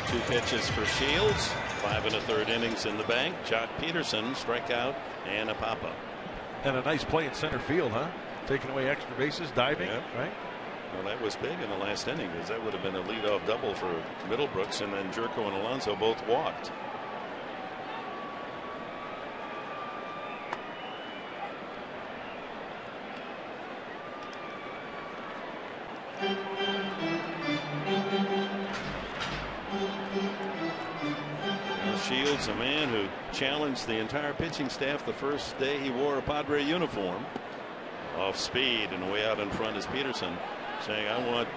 82 pitches for Shields. 5 1/3 innings in the bank. Jock Peterson strikeout and a pop-up. And a nice play in center field, huh? Taking away extra bases, diving, right? Well, that was big in the last inning, because that would have been a leadoff double for Middlebrooks, and then Jerko and Alonso both walked. Shields, a man who challenged the entire pitching staff the first day he wore a Padre uniform. Off speed and way out in front is Peterson, saying, I want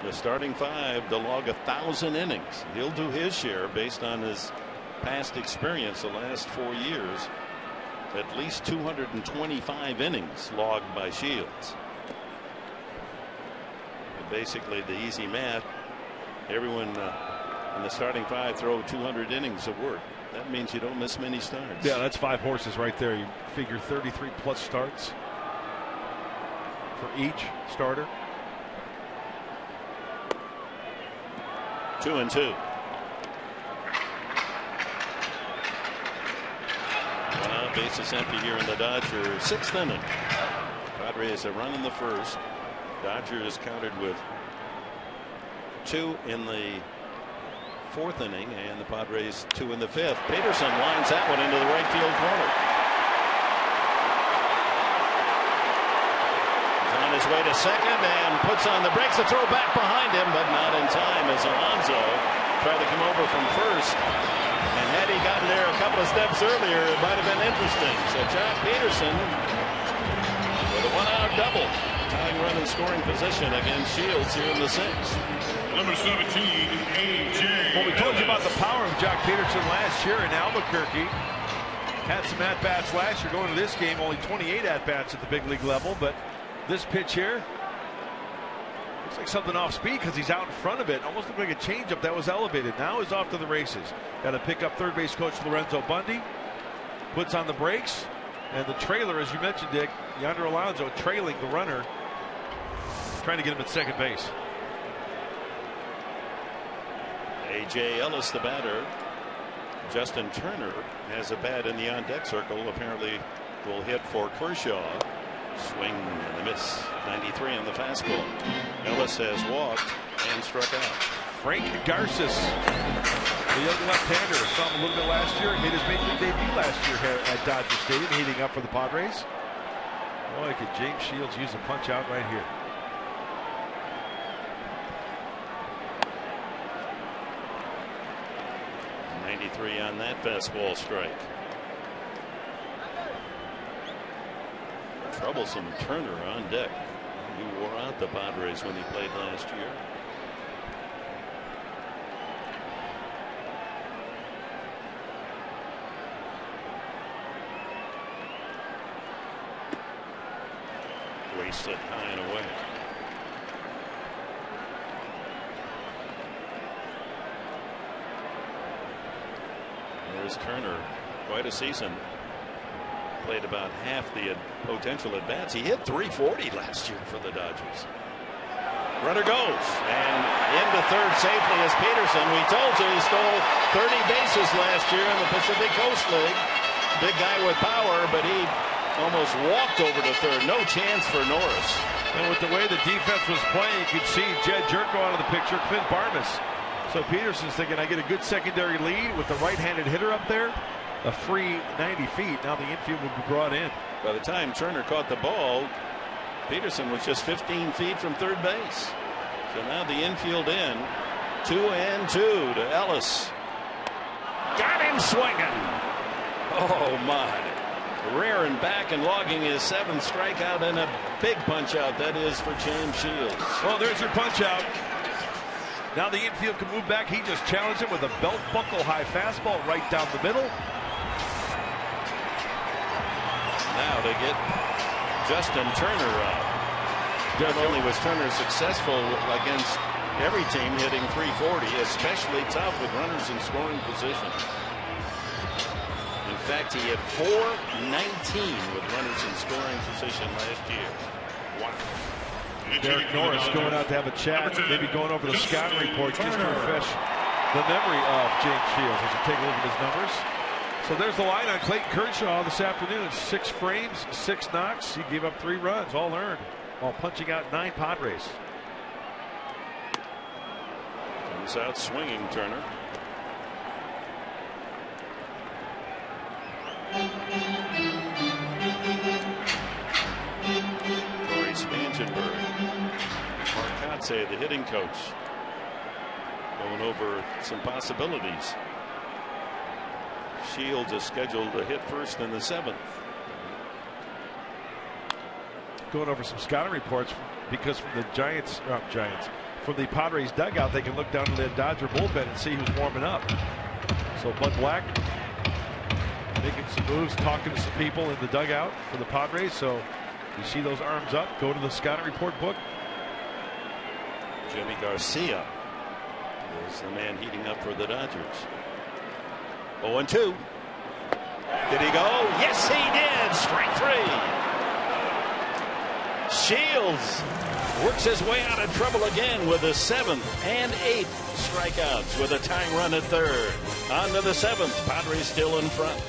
the starting 5 to log 1,000 innings. He'll do his share based on his past experience the last 4 years. At least 225 innings logged by Shields. But basically, the easy math, everyone in the starting 5 throw 200 innings of work. That means you don't miss many starts. Yeah, that's 5 horses right there. You figure 33 plus starts for each starter. 2-2. Bases empty here in the Dodgers 6th inning. Padres a run in the first. Dodgers countered with 2 in the 4th inning, and the Padres 2 in the 5th. Peterson lines that one into the right field corner. He's on his way to second and puts on the brakes. A throw back behind him, but not in time as Alonso tried to come over from first. And had he gotten there a couple of steps earlier, it might have been interesting. So Jock Peterson with a 1-out double, tying run in scoring position against Shields here in the 6th. Number 17, A.J. Well, we told you about the power of Jock Peterson last year in Albuquerque. Had some at-bats last year. Going to this game, only 28 at-bats at the big league level. But this pitch here looks like something off speed because he's out in front of it. Almost looked like a changeup that was elevated. Now he's off to the races. Got to pick up third base coach Lorenzo Bundy. Puts on the brakes. And the trailer, as you mentioned, Dick, Yonder Alonso trailing the runner, trying to get him at second base. A.J. Ellis, the batter. Justin Turner has a bat in the on-deck circle. Apparently will hit for Kershaw. Swing and a miss. 93 on the fastball. Ellis has walked and struck out. Frank Garces, the young left-hander, saw him a little bit last year. Made his major league debut last year here at Dodger Stadium, heating up for the Padres. Boy, could James Shields use a punch out right here. On that fastball strike. Troublesome Turner on deck. He wore out the Padres when he played last year. Wasted high and away. There's Turner, quite a season. Played about half the potential at bats. He hit .340 last year for the Dodgers. Runner goes and into third safely is Peterson. We told you he stole 30 bases last year in the Pacific Coast League. Big guy with power, but he almost walked over to third. No chance for Norris. And with the way the defense was playing, you could see Jed Jerko out of the picture, Clint Barnes. So Peterson's thinking, I get a good secondary lead with the right-handed hitter up there. a free 90 feet. Now the infield will be brought in. By the time Turner caught the ball, Peterson was just 15 feet from third base. So now the infield in. 2-2 to Ellis. Got him swinging. Oh my. Rearing back and logging his 7th strikeout and a big punch out. That is for James Shields. Well, there's your punch out. Now the infield can move back. He just challenged him with a belt buckle high fastball right down the middle. Now they get Justin Turner out. Not only was Turner successful against every team hitting .340, especially tough with runners in scoring position. In fact, he had .419 with runners in scoring position last year. Wow. Derek Norris going out to have a chat, maybe going over the scouting report just to refresh the memory of James Shields as you take a look at his numbers. So there's the line on Clayton Kershaw this afternoon. 6 frames, 6 knocks. He gave up 3 runs, all earned, while punching out 9 Padres. Comes out swinging, Turner. Corey Spangenberg, Marcotte, the hitting coach, going over some possibilities. Shields is scheduled to hit first in the 7th. Going over some scouting reports because from the from the Padres dugout, they can look down to the Dodger bullpen and see who's warming up. So Bud Black making some moves, talking to some people in the dugout for the Padres. So you see those arms up, go to the scouting report book. Jimmy Garcia is the man heating up for the Dodgers. 0-2. Did he go? Yes, he did. Strike 3. Shields works his way out of trouble again with his 7th and 8th strikeouts with a tying run at third. On to the 7th. Padres still in front.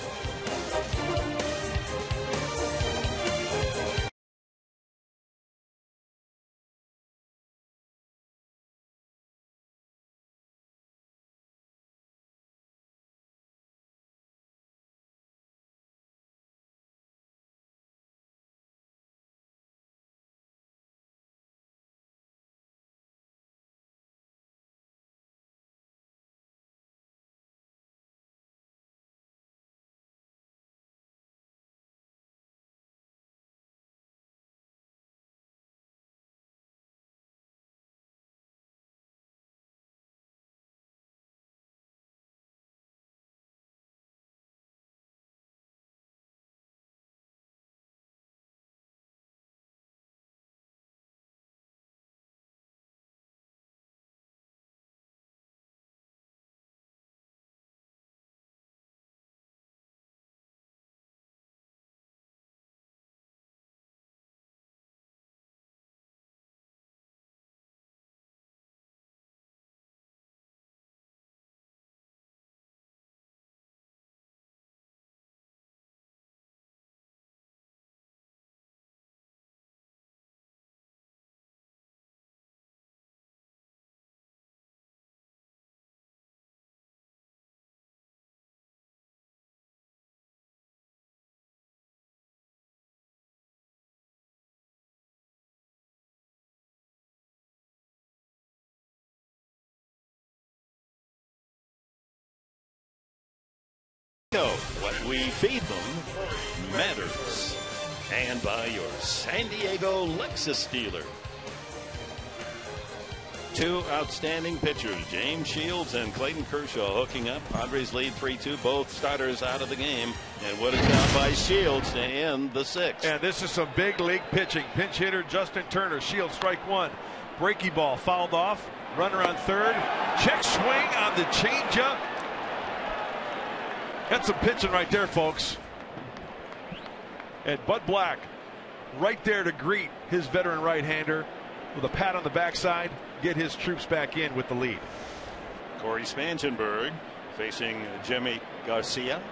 What we feed them matters. And by your San Diego Lexus dealer. 2 outstanding pitchers, James Shields and Clayton Kershaw, hooking up. Padres lead 3-2, both starters out of the game. And what is down by Shields to end the 6th. And this is some big league pitching. Pinch hitter Justin Turner. Shields strike 1. Breaky ball fouled off. Runner on third. Check swing on the changeup. That's some pitching right there, folks. And Bud Black right there to greet his veteran right-hander with a pat on the backside, get his troops back in with the lead. Corey Spangenberg facing Jimmy Garcia.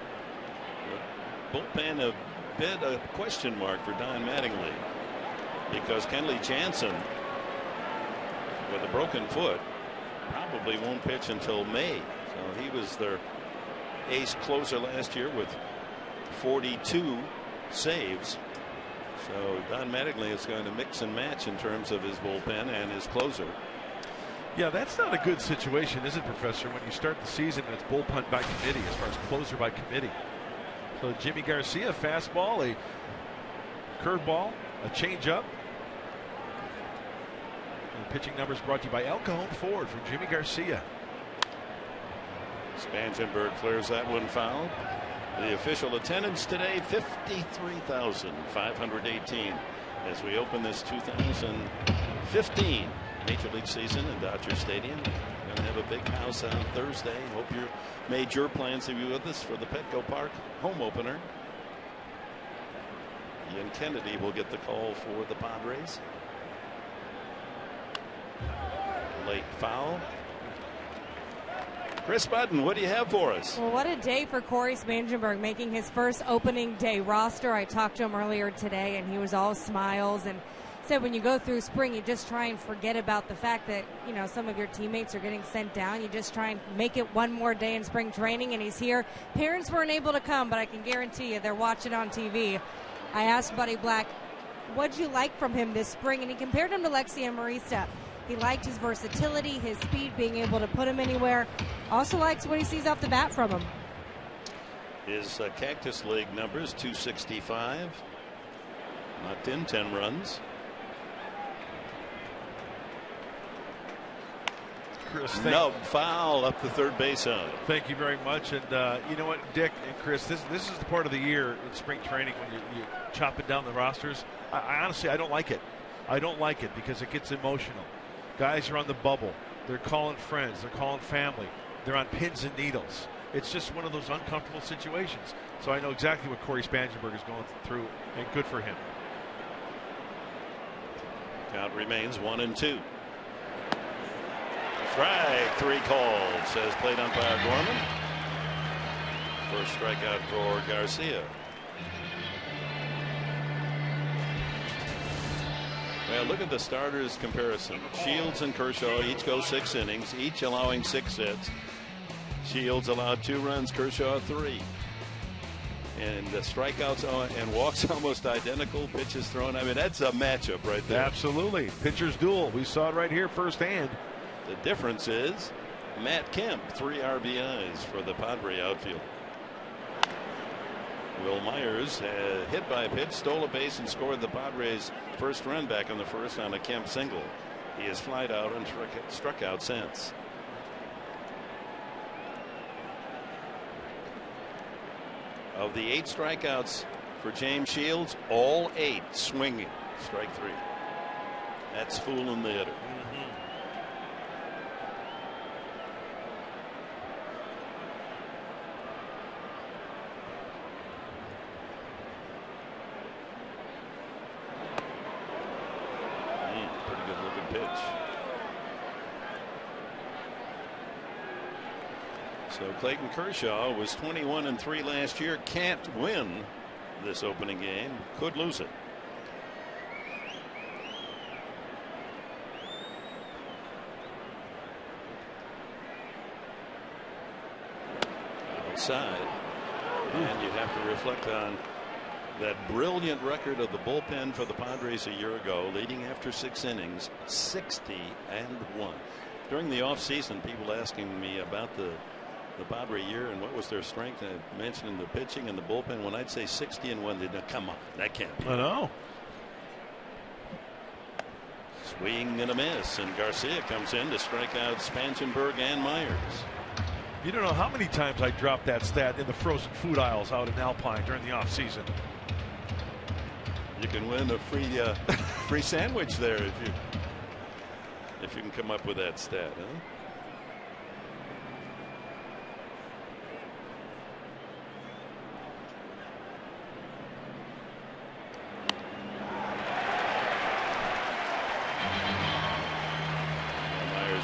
The bullpen a bit a question mark for Don Mattingly because Kenley Jansen with a broken foot probably won't pitch until May. So he was their ace closer last year with 42 saves. So Don Mattingly is going to mix and match in terms of his bullpen and his closer. Yeah, that's not a good situation, is it, Professor, when you start the season and it's bullpen by committee as far as closer by committee. So Jimmy Garcia, fastball, a curveball, a changeup. And pitching numbers brought to you by El Cajon Ford for Jimmy Garcia. Spangenberg clears that one foul. The official attendance today, 53,518 as we open this 2015 Major League season in Dodger Stadium. Going to have a big house on Thursday. Hope you made your plans to be with us for the Petco Park home opener. Ian Kennedy will get the call for the Padres. Late foul. Chris Budden, what do you have for us? Well, what a day for Corey Spangenberg, making his first opening day roster. I talked to him earlier today, and he was all smiles and said when you go through spring, you just try and forget about the fact that, you know, some of your teammates are getting sent down. You just try and make it one more day in spring training, and he's here. Parents weren't able to come, but I can guarantee you they're watching on TV. I asked Buddy Black, what'd you like from him this spring? And he compared him to Lexi and Marista. He liked his versatility, his speed, being able to put him anywhere. Also likes what he sees off the bat from him. His Cactus League numbers, 265. Knocked in 10 runs. Chris, Nub foul up the third base side. Thank you very much. And you know what, Dick and Chris, this is the part of the year in spring training when you chopping down the rosters. I honestly, I don't like it. I don't like it because it gets emotional. Guys are on the bubble. They're calling friends. They're calling family. They're on pins and needles. It's just one of those uncomfortable situations. So I know exactly what Corey Spangenberg is going through, and good for him. Count remains 1-2. Strike three called, says plate umpire Gorman. First strikeout for Garcia. Well, look at the starters comparison. Shields and Kershaw each go 6 innings, each allowing 6 hits. Shields allowed 2 runs, Kershaw 3. And the strikeouts and walks almost identical, pitches thrown. I mean, that's a matchup right there. Absolutely. Pitchers duel. We saw it right here firsthand. The difference is Matt Kemp, 3 RBIs for the Padre outfield. Will Myers hit by a pitch, stole a base, and scored the Padres' first run back in the first on a Kemp single. He has flied out and struck out since. Of the 8 strikeouts for James Shields, all 8 swinging. Strike 3. That's fooling the hitter. So Clayton Kershaw was 21-3 last year. Can't win this opening game. Could lose it. Outside. And you have to reflect on that brilliant record of the bullpen for the Padres a year ago, leading after 6 innings, 60-1. During the offseason, people asking me about the Padre year and what was their strength. I mentioned the pitching and the bullpen. When I'd say 60-1, they'd know, come on, that can't be. I know. Swing and a miss, and Garcia comes in to strike out Spangenberg and Myers. You don't know how many times I dropped that stat in the frozen food aisles out in Alpine during the offseason. You can win a free sandwich there if you can come up with that stat, huh?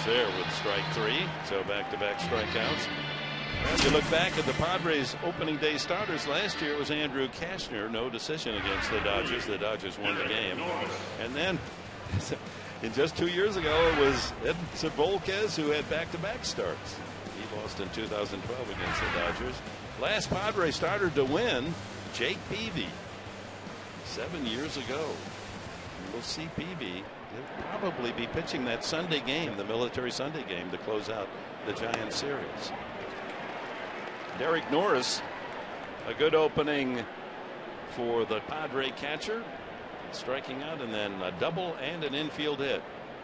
There with strike 3, so back-to-back strikeouts. As you look back at the Padres opening day starters last year, it was Andrew Kashner, no decision against the Dodgers. The Dodgers won the game. And then just 2 years ago, it was Edson Volquez who had back-to-back starts. He lost in 2012 against the Dodgers. Last Padres starter to win, Jake Peavy, 7 years ago. We'll see Peavy. He'll probably be pitching that Sunday game, the Military Sunday game, to close out the Giants series. Derek Norris, a good opening for the Padre catcher, striking out, and then a double and an infield hit.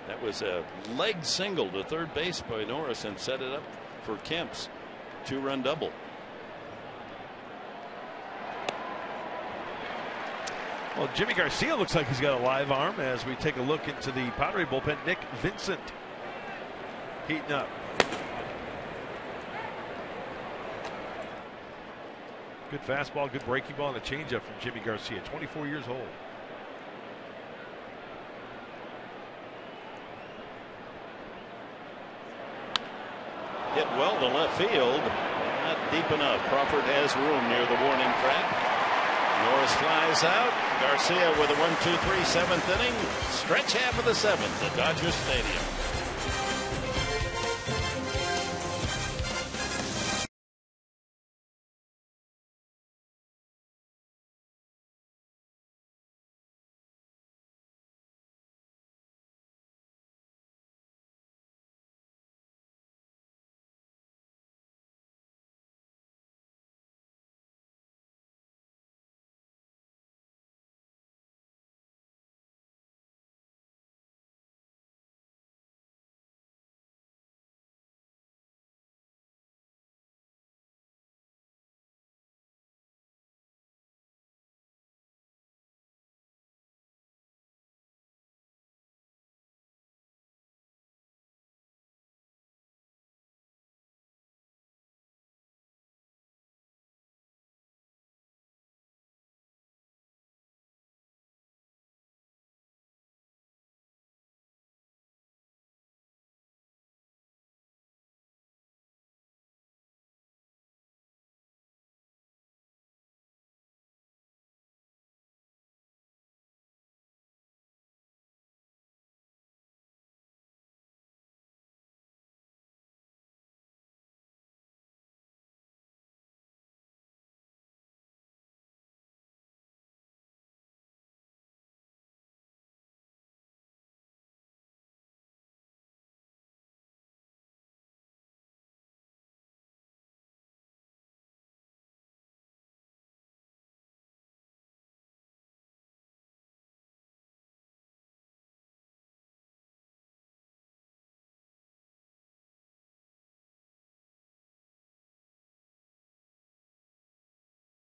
That was a leg single to third base by Norris and set it up for Kemp's 2-run double. Well, Jimmy Garcia looks like he's got a live arm as we take a look into the Padre bullpen. Nick Vincent heating up. Good fastball, good breaking ball, and a changeup from Jimmy Garcia, 24 years old. Hit well to left field. Not deep enough. Crawford has room near the warning track. Norris flies out. Garcia with a 1-2-3 seventh inning. Stretch half of the seventh at Dodger Stadium.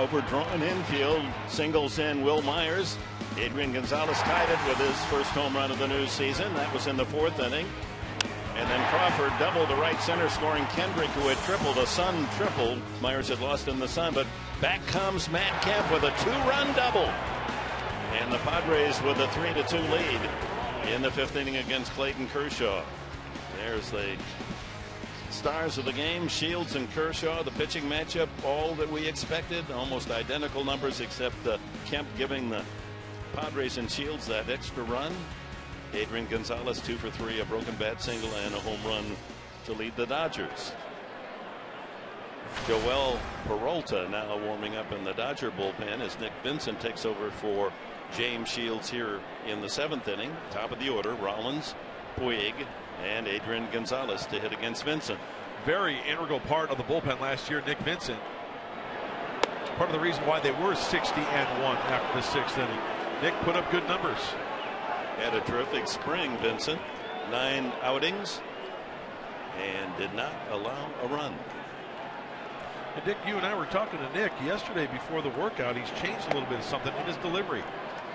Overdrawn infield, singles in Will Myers. Adrian Gonzalez tied it with his first home run of the new season. That was in the fourth inning. And then Crawford doubled to right center, scoring Kendrick, who had tripled. A Sun triple. Myers had lost in the Sun, but back comes Matt Kemp with a 2-run double. And the Padres with a 3-2 lead in the fifth inning against Clayton Kershaw. There's the stars of the game, Shields and Kershaw. The pitching matchup, all that we expected, almost identical numbers, except Kemp giving the Padres and Shields that extra run. Adrian Gonzalez 2 for 3, a broken bat single and a home run to lead the Dodgers. Joel Peralta now warming up in the Dodger bullpen as Nick Vincent takes over for James Shields here in the seventh inning. Top of the order, Rollins, Puig, and Adrian Gonzalez to hit against Vincent. Very integral part of the bullpen last year, Nick Vincent. Part of the reason why they were 60-1 after the sixth inning. Nick put up good numbers. Had a terrific spring, Vincent. 9 outings and did not allow a run. And Dick, you and I were talking to Nick yesterday before the workout. He's changed a little bit of something in his delivery.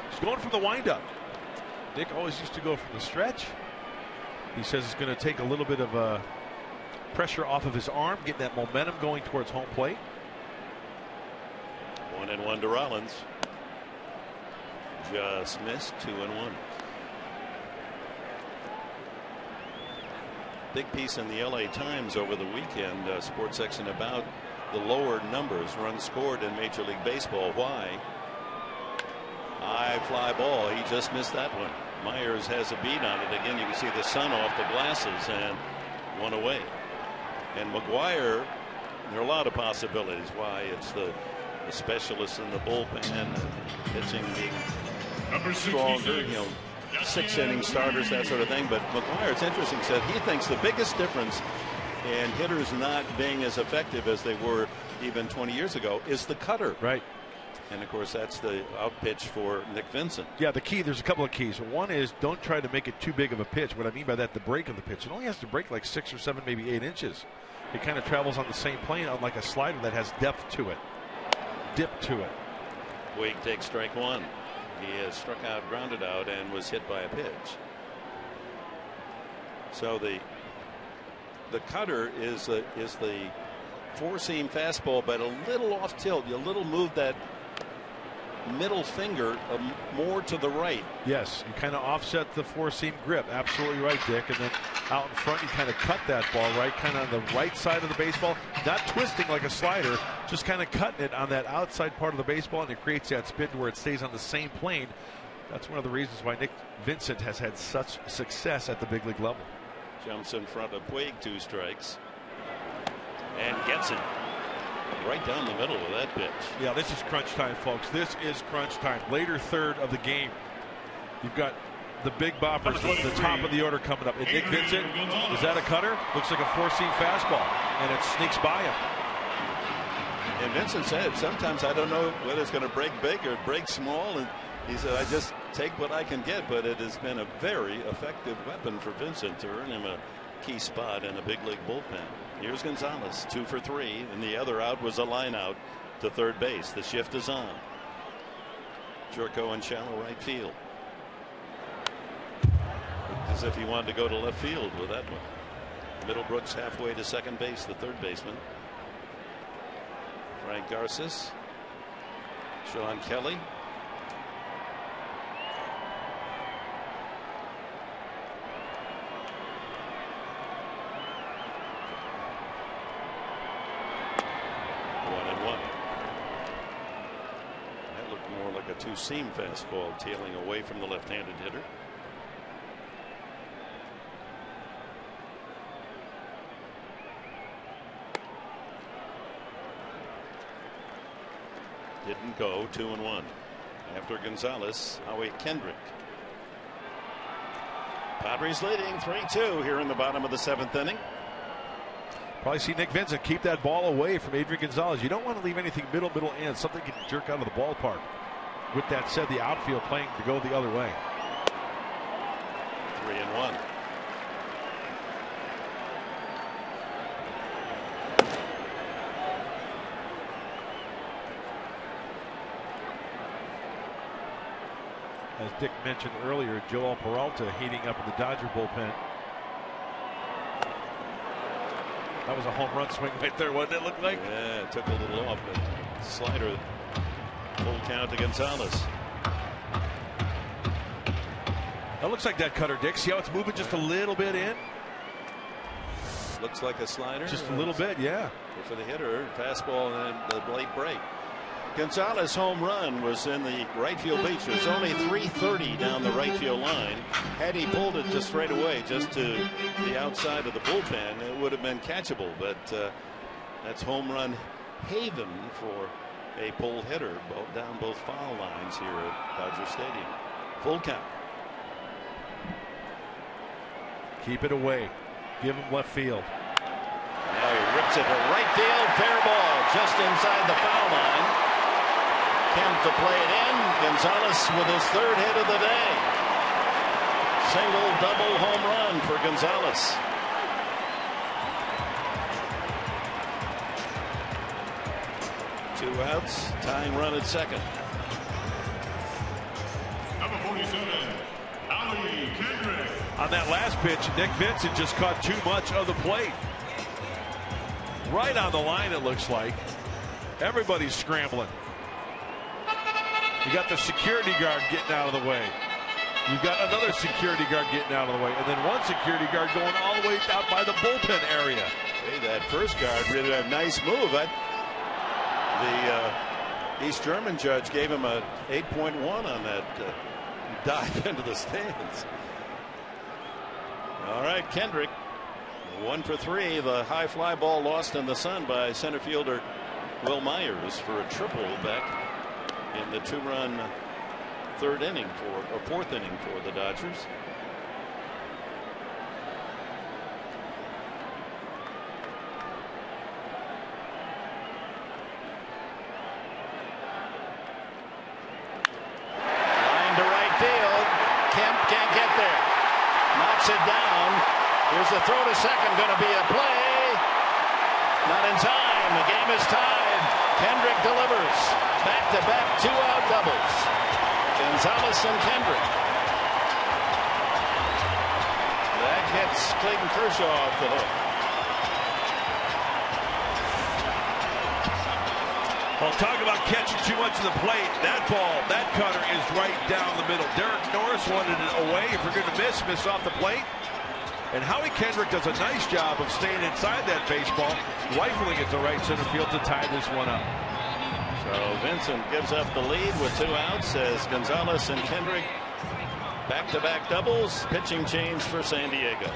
He's going from the windup. Nick always used to go from the stretch. He says it's going to take a little bit of pressure off of his arm, get that momentum going towards home plate. 1-1 to Rollins. Just missed. 2-1. Big piece in the LA Times over the weekend, sports section, about the lower numbers, runs scored in Major League Baseball. Why? High fly ball. He just missed that one. Myers has a beat on it. Again, you can see the sun off the glasses, and one away. And McGuire, there are a lot of possibilities why it's the specialists in the bullpen, pitching being stronger, you know, 6-inning starters, that sort of thing. But McGuire, it's interesting, said he thinks the biggest difference in hitters not being as effective as they were even 20 years ago is the cutter. Right. And of course, that's the out pitch for Nick Vincent. Yeah, the key, there's a couple of keys. One is don't try to make it too big of a pitch. What I mean by that, the break of the pitch. It only has to break like 6 or 7, maybe 8 inches. It kind of travels on the same plane, unlike a slider that has depth to it, dip to it. Wade takes strike one. He has struck out, grounded out, and was hit by a pitch. So the cutter is the 4-seam fastball, but a little off tilt. You little move that middle finger more to the right. Yes, you kind of offset the 4-seam grip. Absolutely right, Dick. And then out in front, you kind of cut that ball right, kind of on the right side of the baseball, not twisting like a slider, just kind of cutting it on that outside part of the baseball, and it creates that spin where it stays on the same plane. That's one of the reasons why Nick Vincent has had such success at the big league level. Jumps in front of Puig, 2 strikes, and gets it right down the middle of that pitch. Yeah, this is crunch time, folks. This is crunch time. Later third of the game. You've got the big boppers, the top of the order coming up. And Nick Vincent, is that a cutter? Looks like a 4-seam fastball, and it sneaks by him. And Vincent said, sometimes I don't know whether it's going to break big or break small. And he said, I just take what I can get. But it has been a very effective weapon for Vincent to earn him a key spot in a big league bullpen. Here's Gonzalez, 2 for 3, and the other out was a line out to third base. The shift is on. Jerko in shallow right field. As if he wanted to go to left field with that one. Middlebrooks halfway to second base, the third baseman. Frank Garces. Sean Kelly. That looked more like a 2-seam fastball tailing away from the left-handed hitter. Didn't go. 2-1 after Gonzalez. Howie Kendrick. Padres leading 3-2 here in the bottom of the 7th inning. Probably see Nick Vincent keep that ball away from Adrian Gonzalez. You don't want to leave anything middle and something can jerk out of the ballpark. With that said, the outfield playing to go the other way. 3-1. As Dick mentioned earlier, Joel Peralta heating up in the Dodger bullpen. That was a home run swing right there, wasn't it? Looked like. Yeah, it took a little off, but slider, full count to Gonzalez. That looks like that cutter, Dick. See how it's moving just a little bit in? Looks like a slider. Just a little bit, yeah. For the hitter, fastball and the late break. Gonzalez's home run was in the right field bleachers. It's only 330 down the right field line. Had he pulled it just straight away, just to the outside of the bullpen, it would have been catchable. But that's home run haven for a pull hitter down both foul lines here at Dodger Stadium. Full count. Keep it away. Give him left field. Now he rips it to right field. Fair ball just inside the foul line. Kemp to play it in. Gonzalez with his 3rd hit of the day. Single, double home run for Gonzalez. Two outs, tying run at second. Number 47, Howie Kendrick. On that last pitch, Nick Vincent just caught too much of the plate. Right on the line, it looks like. Everybody's scrambling. You got the security guard getting out of the way. You've got another security guard getting out of the way. And then one security guard going all the way out by the bullpen area. Hey, that first guard really a nice move. The East German judge gave him a 8.1 on that dive into the stands. All right, Kendrick 1 for 3. The high fly ball lost in the sun by center fielder Will Myers for a triple back in the 2-run fourth inning for the Dodgers. Line to right field. Kemp can't get there. Knocks it down. Here's the throw to second. Going to be a play. Not in time. The game is tied. Kendrick delivers. Back-to-back 2-out doubles. Gonzalez and Kendrick. That gets Clayton Kershaw off the hook. Well, talk about catching too much of the plate. That ball, that cutter is right down the middle. Derek Norris wanted it away. If you're going to miss off the plate. And Howie Kendrick does a nice job of staying inside that baseball, rifling it to right center field to tie this one up. So Vincent gives up the lead with 2 outs as Gonzalez and Kendrick back-to-back doubles. Pitching change for San Diego.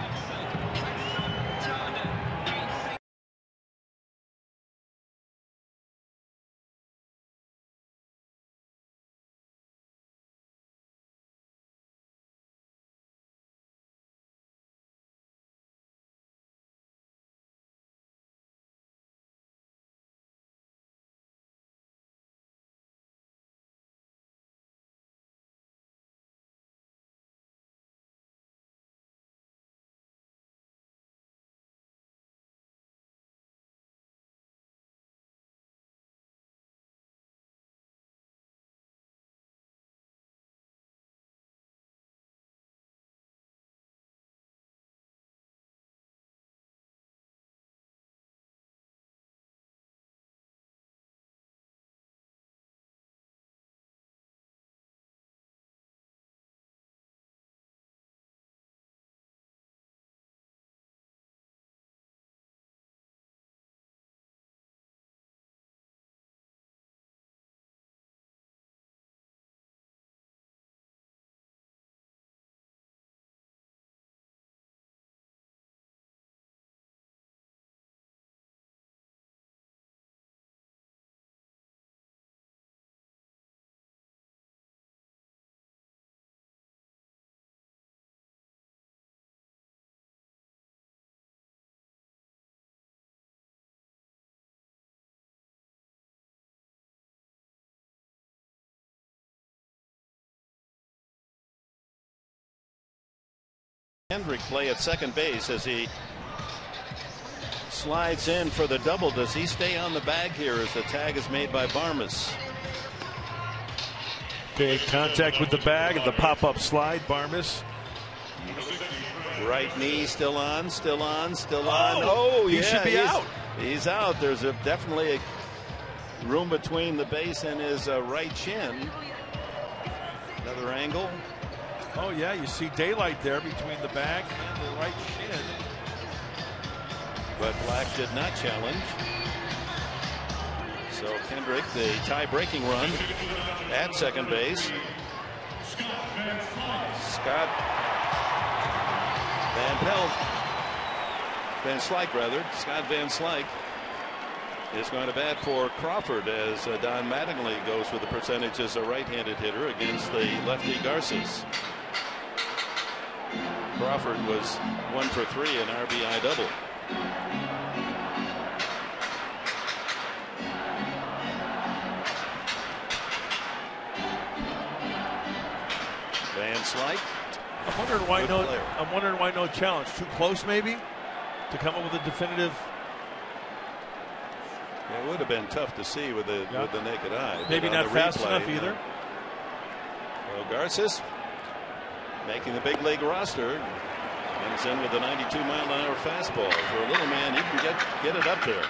Kendrick play at second base as he slides in for the double. Does he stay on the bag here as the tag is made by Barmes? Okay, contact with the bag and the pop-up slide. Barmes. Right knee still on, still on, still on. Oh, he yeah, should be out. He's out. There's definitely a room between the base and his right shin. Another angle. Oh, yeah, you see daylight there between the bag and the right shin. But Black did not challenge. So Kendrick, the tie-breaking run at second base. Scott Van Slyke is going to bat for Crawford as Don Mattingly goes with the percentage as a right-handed hitter against the lefty Garces. Crawford was 1 for 3, an RBI double. Van Slyke. I'm wondering why no challenge. Too close, maybe, to come up with a definitive. Yeah, it would have been tough to see with the naked eye. Maybe not fast enough either. Well, Garces making the big league roster. Comes in with a 92-mile-an-hour fastball. For a little man, he can get it up there.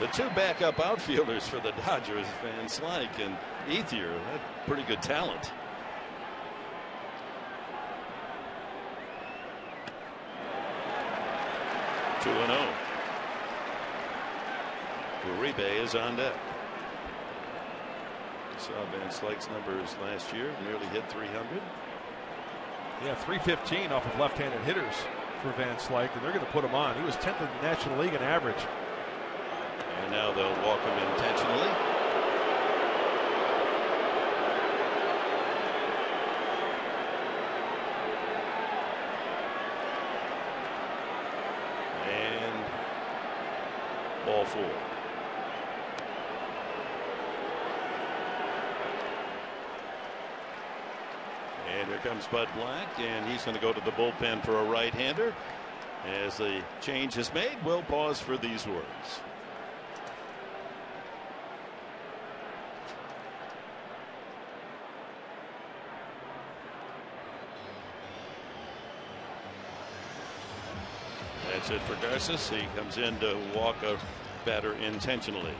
The two backup outfielders for the Dodgers, Van Slyke and Ethier, that's pretty good talent. Two 2-0. Uribe is on deck. Saw Van Slyke's numbers last year, nearly hit 300. Yeah, 315 off of left-handed hitters for Van Slyke, and they're going to put him on. He was 10th in the National League in average. And now they'll walk him intentionally. And ball 4. And here comes Bud Black, and he's going to go to the bullpen for a right-hander. As the change is made, we'll pause for these words. That's it for Garces. He comes in to walk a batter intentionally.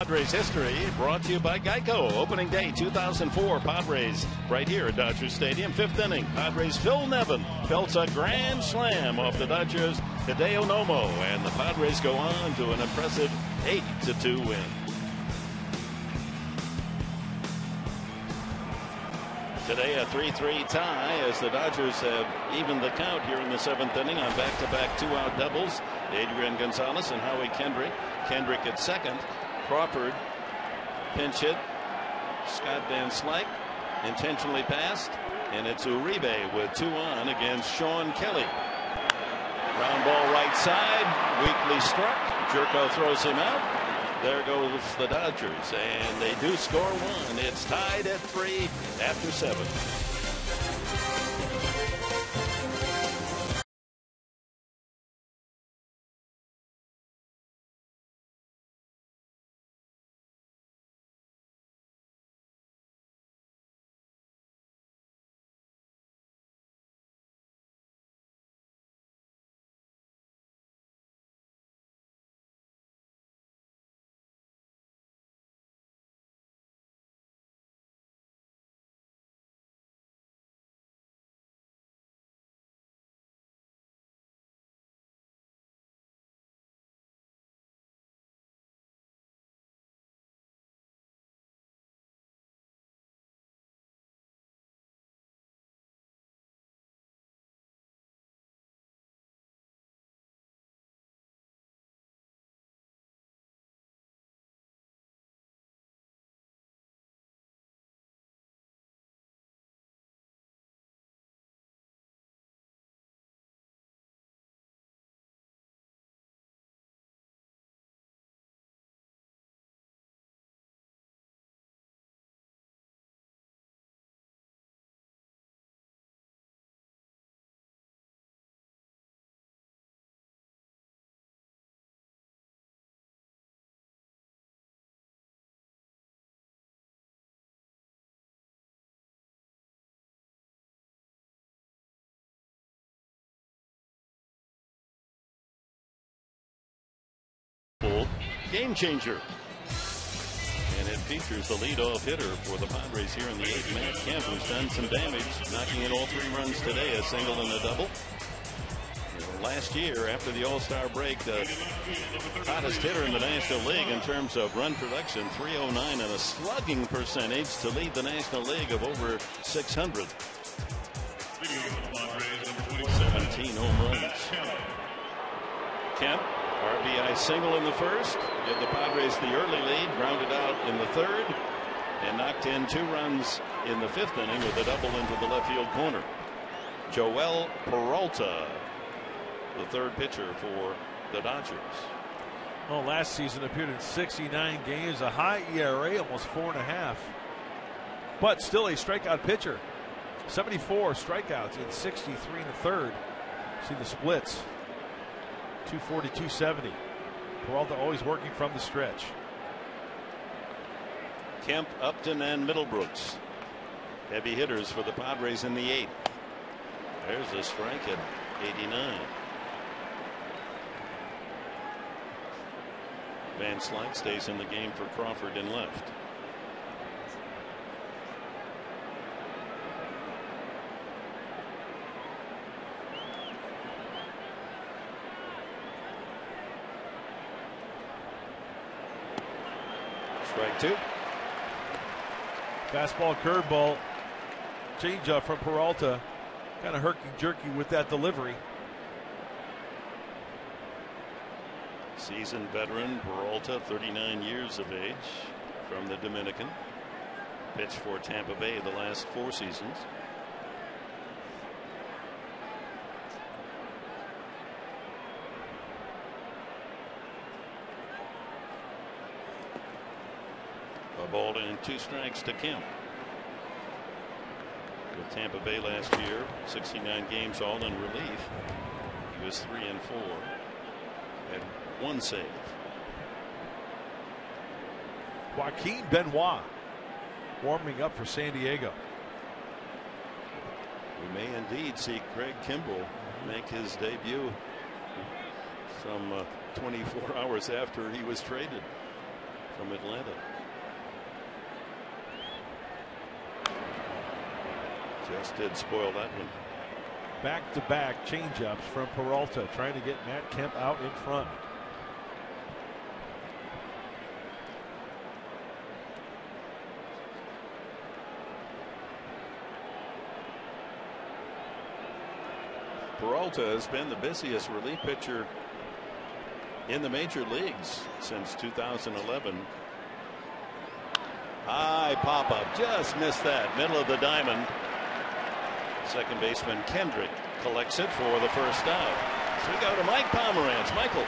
Padres history brought to you by Geico. Opening day 2004 Padres right here at Dodger Stadium. 5th inning. Padres Phil Nevin belts a grand slam off the Dodgers Hideo Nomo, and the Padres go on to an impressive 8-2 win. Today a 3-3 tie as the Dodgers have evened the count here in the 7th inning on back-to-back 2-out doubles. Adrian Gonzalez and Howie Kendrick. Kendrick at second. Crawford pinch hit. Scott Van Slyke intentionally passed, and it's Uribe with 2 on against Sean Kelly. Ground ball right side, weakly struck. Jerko throws him out. There goes the Dodgers, and they do score 1. It's tied at 3 after 7. game changer. And it features the leadoff hitter for the Padres here in the 8th, Matt Kemp, who's done some damage, knocking in all 3 runs today, a single and a double. Last year, after the All-Star break, the hottest hitter in the National League in terms of run production, 309, and a slugging percentage to lead the National League of over 600. 17 home runs. Kemp, RBI single in the first, give the Padres the early lead, grounded out in the 3rd, and knocked in 2 runs in the 5th inning with a double into the left field corner. Joel Peralta, the 3rd pitcher for the Dodgers. Well, last season appeared in 69 games, a high ERA, almost 4.5, but still a strikeout pitcher. 74 strikeouts in 63 in the 3rd. See the splits. 240, 270. Peralta always working from the stretch. Kemp, Upton, and Middlebrooks, heavy hitters for the Padres in the 8th. There's a strike at 89. Van Slyke stays in the game for Crawford in left. Strike 2. Fastball, curveball, changeup from Peralta. Kind of herky-jerky with that delivery. Seasoned veteran Peralta, 39 years of age, from the Dominican. Pitched for Tampa Bay the last 4 seasons. A ball and 2 strikes to Kemp. With Tampa Bay last year, 69 games all in relief. He was 3-4. Had 1 save. Joaquin Benoit warming up for San Diego. We may indeed see Craig Kimbrell make his debut some 24 hours after he was traded from Atlanta. Just did spoil that one. Back-to-back changeups from Peralta, trying to get Matt Kemp out in front. Peralta has been the busiest relief pitcher in the major leagues since 2011. High pop-up, just missed that, middle of the diamond. Second baseman Kendrick collects it for the first out. So we go to Mike Pomerantz. Michael.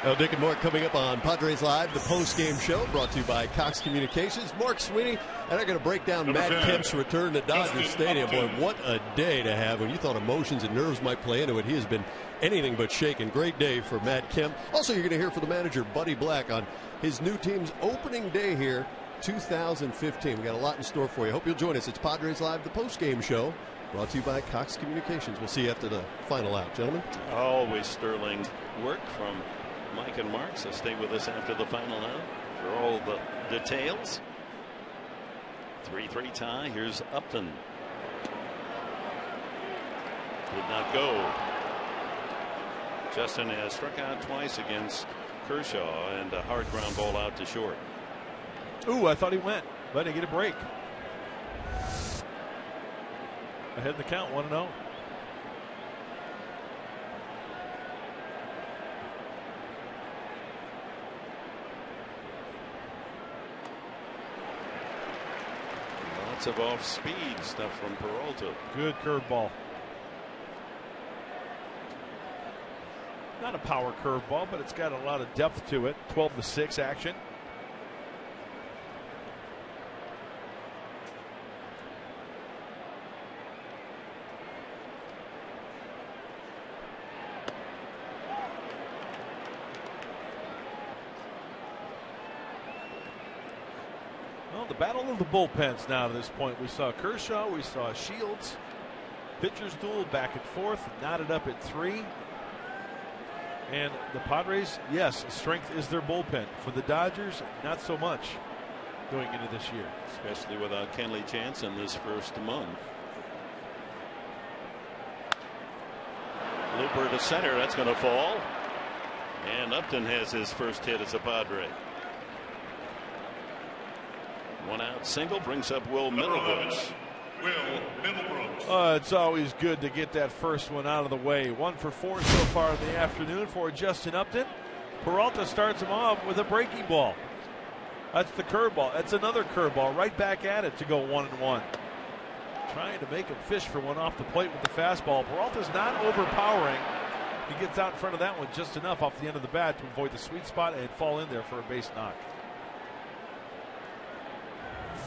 Well, Dick and Mark coming up on Padres Live, the post-game show brought to you by Cox Communications. Mark Sweeney, and I'm going to break down Matt Kemp's return to Dodger Stadium. Boy, what a day to have. When you thought emotions and nerves might play into it, he has been anything but shaken. Great day for Matt Kemp. Also, you're going to hear from the manager, Buddy Black, on his new team's opening day here, 2015. We got a lot in store for you. Hope you'll join us. It's Padres Live, the post-game show, brought to you by Cox Communications. We'll see you after the final out, gentlemen. Always sterling work from Mike and Mark, so stay with us after the final out for all the details. 3-3 tie. Here's Upton. Did not go. Justin has struck out twice against Kershaw, and a hard ground ball out to short. Ooh, I thought he went, but he get a break. Ahead in the count, 1-0. Lots of off-speed stuff from Peralta. Good curveball. Not a power curveball, but it's got a lot of depth to it. 12-6 action. The battle of the bullpens now to this point. We saw Kershaw, we saw Shields. Pitchers duel back and forth, knotted up at 3. And the Padres, yes, strength is their bullpen. For the Dodgers, not so much going into this year. Especially without Kenley Jansen this first month. Looper to center, that's going to fall. And Upton has his first hit as a Padre. One out single brings up Will Middlebrooks. It's always good to get that first one out of the way. 1 for 4 so far in the afternoon for Justin Upton. Peralta starts him off with a breaking ball. That's the curveball. That's another curveball right back at it to go 1-1. Trying to make him fish for one off the plate with the fastball. Peralta's not overpowering. He gets out in front of that one just enough off the end of the bat to avoid the sweet spot and fall in there for a base knock.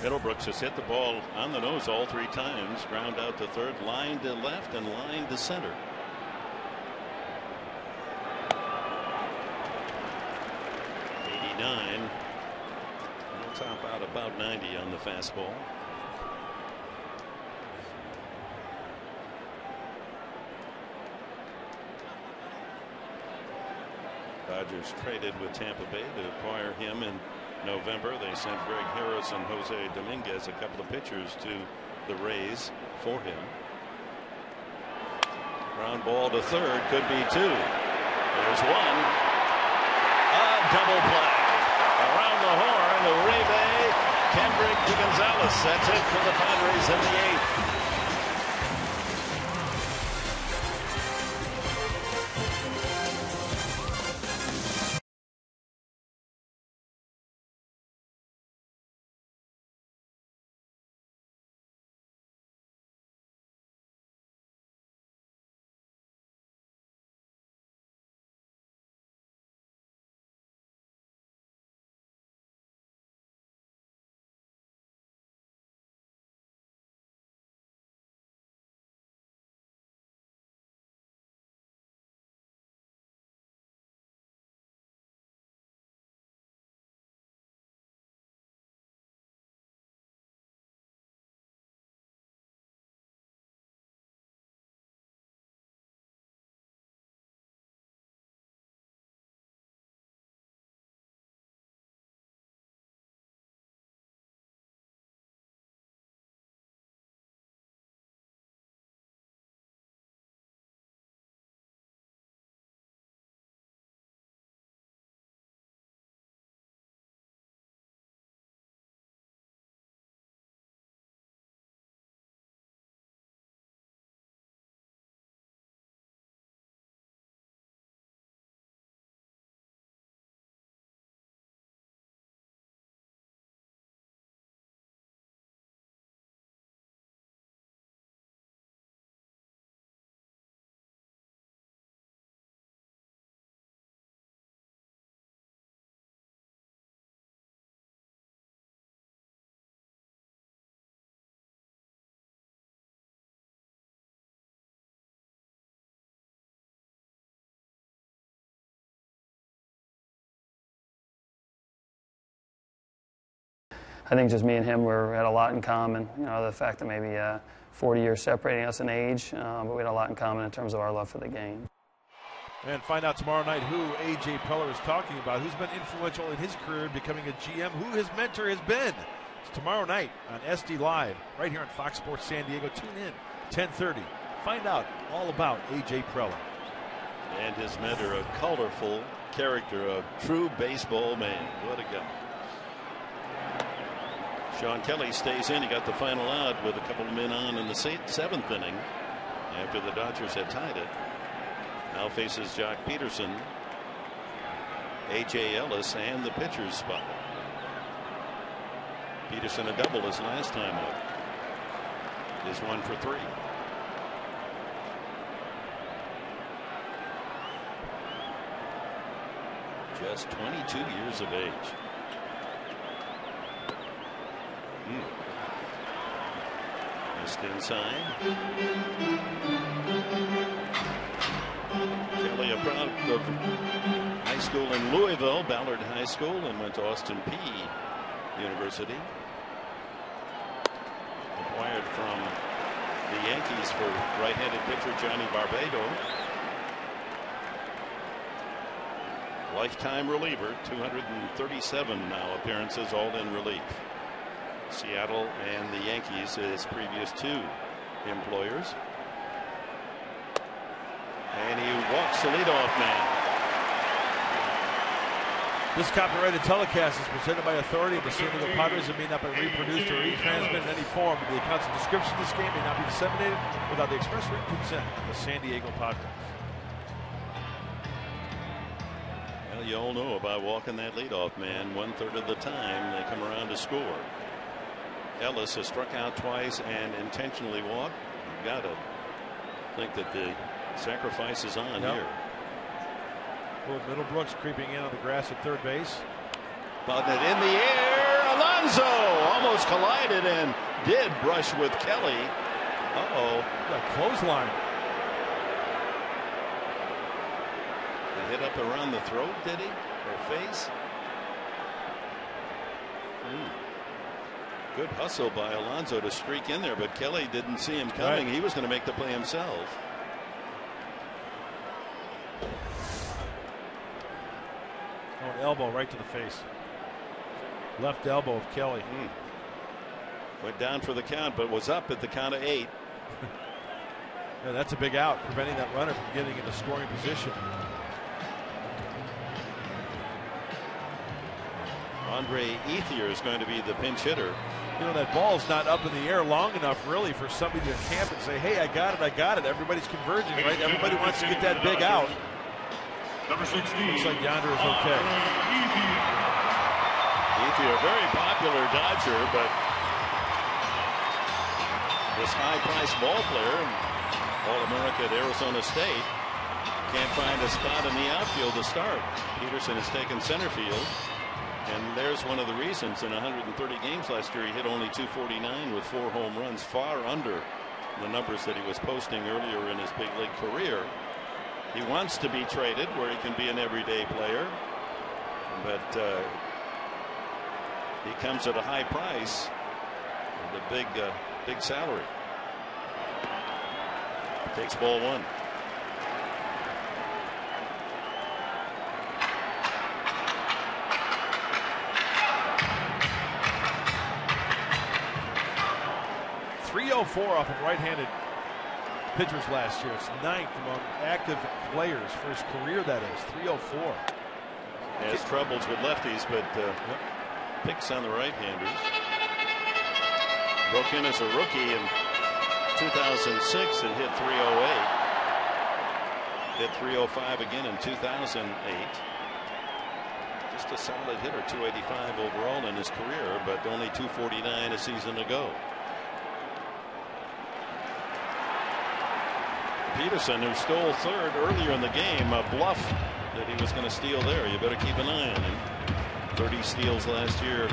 Middlebrooks has hit the ball on the nose all 3 times. Ground out to third, line to left, and line to center. .89. We'll top out about 90 on the fastball. Dodgers traded with Tampa Bay to acquire him in November. They sent Greg Harris and Jose Dominguez, a couple of pitchers, to the Rays for him. Ground ball to third, could be 2. There's 1. A double play. Around the horn, Uribe, Kendrick to Gonzalez. That's it for the Padres in the 8th. I think just me and him had a lot in common. You know, the fact that maybe 40 years separating us in age, but we had a lot in common in terms of our love for the game. And find out tomorrow night who A.J. Preller is talking about, who's been influential in his career becoming a GM, who his mentor has been. It's tomorrow night on SD Live, right here on Fox Sports San Diego. Tune in, 10:30. Find out all about A.J. Preller. And his mentor, a colorful character, a true baseball man. What a guy. Sean Kelly stays in. He got the final out with a couple of men on in the 7th inning after the Dodgers had tied it. Now faces Jock Peterson, A.J. Ellis, and the pitcher's spot. Peterson a double his last time up. Is 1 for 3. Just 22 years of age. Just inside. Kelly, a product of high school in Louisville, Ballard High School, and went to Austin Peay University. Acquired from the Yankees for right-handed pitcher Johnny Barbado. Lifetime reliever, 237 now appearances, all in relief. Seattle and the Yankees, his previous 2 employers. And he walks the leadoff man. This copyrighted telecast is presented by authority of the San Diego Padres and may not be reproduced or retransmitted in any form. The accounts and description of this game may not be disseminated without the express written consent of the San Diego Padres. Well, you all know about walking that leadoff man. 1/3 of the time they come around to score. Ellis has struck out twice and intentionally walked. You've got to think that the sacrifice is on here. Will Middlebrooks creeping in on the grass at third base. Button it in the air. Alonso almost collided and did brush with Kelly. A clothesline. He hit up around the throat, did he? Or face? Good hustle by Alonso to streak in there, but Kelly didn't see him coming. Right. He was going to make the play himself. An elbow right to the face. Left elbow of Kelly. Went down for the count, but was up at the count of 8. Yeah, that's a big out, preventing that runner from getting into scoring position. Andre Ethier is going to be the pinch hitter. You know, that ball's not up in the air long enough, really, for somebody to camp and say, hey, I got it, I got it. Everybody's converging, right? Everybody wants to get that big out. Number 16. Looks like yonder is okay. Ethier, a very popular Dodger, but this high-priced ball player, All-America at Arizona State, can't find a spot in the outfield to start. Peterson has taken center field, and there's one of the reasons. In 130 games last year, he hit only .249 with 4 home runs, far under the numbers that he was posting earlier in his big league career. He wants to be traded where he can be an everyday player, but he comes at a high price with a big salary. Takes ball 1. .304 off of right-handed pitchers last year. It's 9th among active players for his career, that is. .304. Has troubles with lefties, but picks on the right-handers. Broke in as a rookie in 2006 and hit .308. Hit .305 again in 2008. Just a solid hitter, .285 overall in his career, but only .249 a season ago. Peterson, who stole third earlier in the game, a bluff that he was going to steal there. You better keep an eye on him. 30 steals last year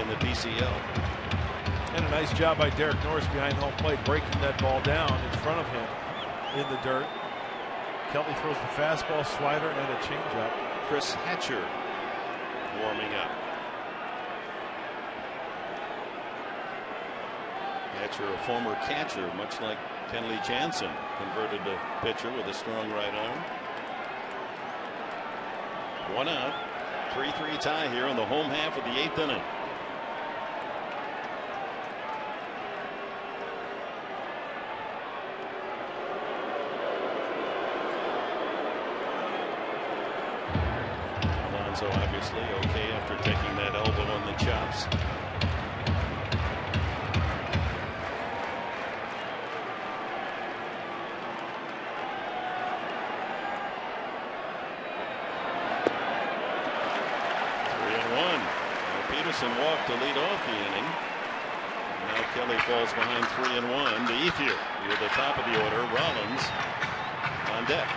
in the PCL. And a nice job by Derek Norris behind home plate, breaking that ball down in front of him in the dirt. Kelly throws the fastball, slider, and a changeup. Chris Hatcher warming up. Hatcher, a former catcher, much like Kenley Jansen, converted to pitcher with a strong right arm. 1 out, 3-3 tie here in the home half of the 8th inning. Alonso obviously okay after taking that elbow on the chops. Walked to lead off the inning. Now Kelly falls behind 3-1 to Ethier. Near the top of the order, Rollins on deck.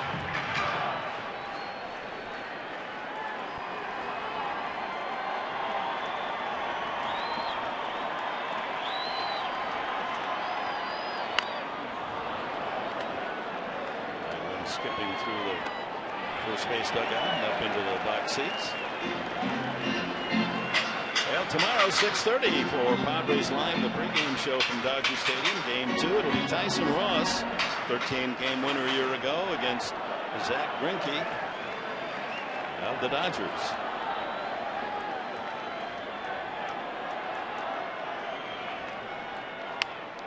And skipping through the first base dugout and up into the box seats. Well, tomorrow, 6:30 for Padres Live, the pregame show from Dodger Stadium. Game 2, it'll be Tyson Ross, 13-game winner a year ago against Zach Greinke. of the Dodgers.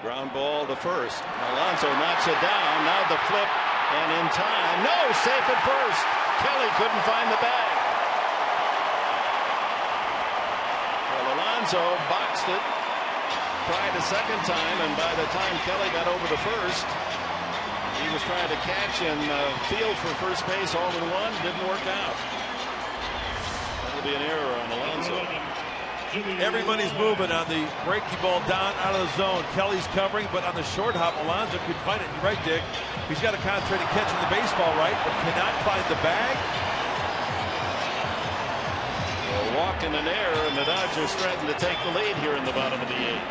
Ground ball to first. Alonso knocks it down. Now the flip, and in time. No, safe at first. Kelly couldn't find the bag. Well, Alonso boxed it. Tried a second time, and by the time Kelly got over to first, he was trying to catch and field for first base all in one. Didn't work out. That'll be an error on Alonso. Everybody's moving on the breaking ball down out of the zone. Kelly's covering, but on the short hop, Alonso could find it. You're right, Dick. He's got to concentrate on catching the baseball right, but cannot find the bag. A walk and an error, and the Dodgers threaten to take the lead here in the bottom of the eighth.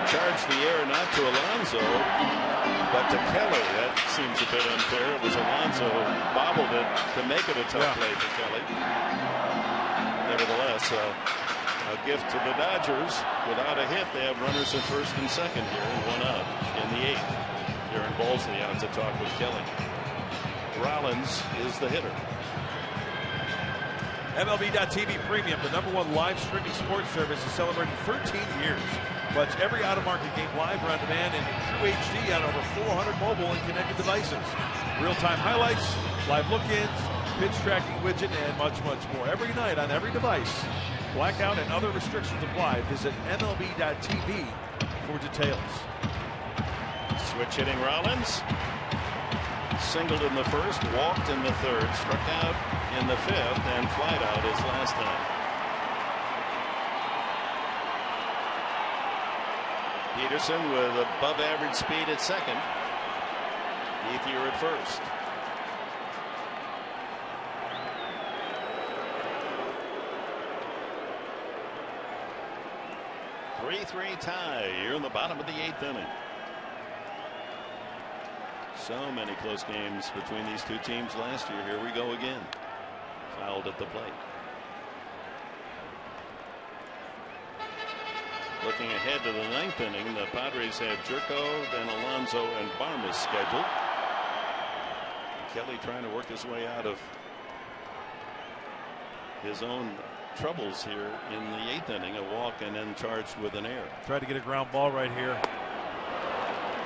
Charge the error not to Alonso, but to Kelly. That seems a bit unfair. It was Alonso who bobbled it to make it a tough play for Kelly. Nevertheless, a gift to the Dodgers. Without a hit, they have runners at first and second here, and one out in the eighth. Aaron Bolsley on to talk with Kelly. Rollins is the hitter. MLB.TV Premium, the #1 live streaming sports service, is celebrating 13 years. Watch every out-of-market game live or on demand in True HD on over 400 mobile and connected devices. Real-time highlights, live look-ins, pitch tracking widget, and much, much more. Every night on every device. Blackout and other restrictions apply. Visit MLB.TV for details. Switch hitting Rollins. Singled in the first, walked in the third, struck out in the fifth, and flied out his last time. Peterson with above average speed at second. Ethier at first. Three tie here in the bottom of the eighth inning. So many close games between these two teams last year. Here we go again. Fouled at the plate. Looking ahead to the ninth inning, the Padres have Jerko, then Alonso, and Barmas scheduled. Kelly trying to work his way out of his own troubles here in the eighth inning. A walk and then charged with an error. Tried to get a ground ball right here.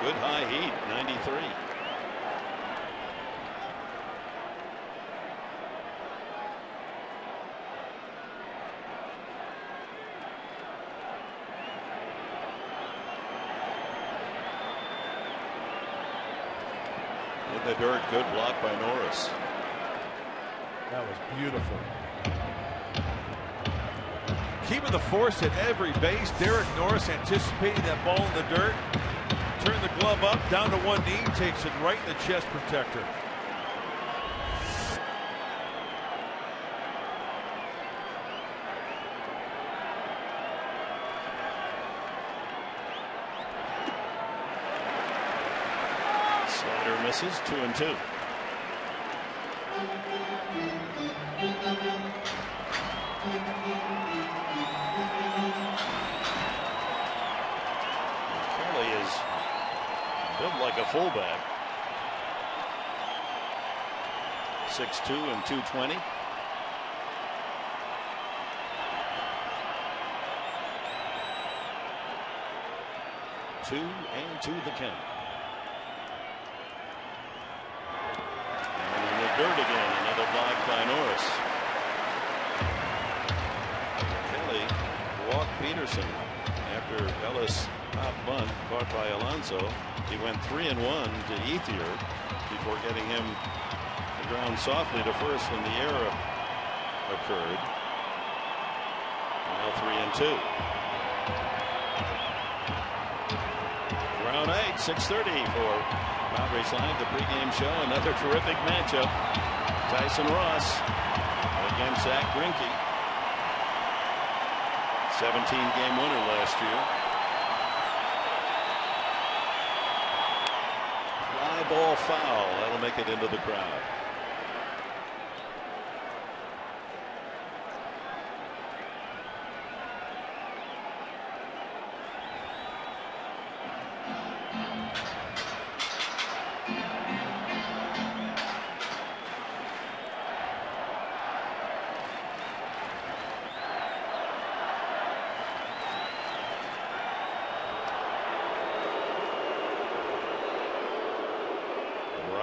Good high heat, 93. In the dirt, good block by Norris. That was beautiful. Keeping the force at every base. Derek Norris anticipating that ball in the dirt. Turn the glove up, down to one knee, takes it right in the chest protector. Slider misses, 2-2. Kelly is built like a fullback. 6'2" and 220. Two and two the count. And in the dirt again, another block by Norris. Kelly walked Peterson after Ellis top bunt caught by Alonso. He went 3-1 to Ethier before getting him the ground softly to first when the error occurred. Now 3-2. Round 8, 6:30 for Padres Live, the pregame show. Another terrific matchup. Tyson Ross against Zach Greinke. 17-game winner last year. Fly ball foul. That'll make it into the crowd.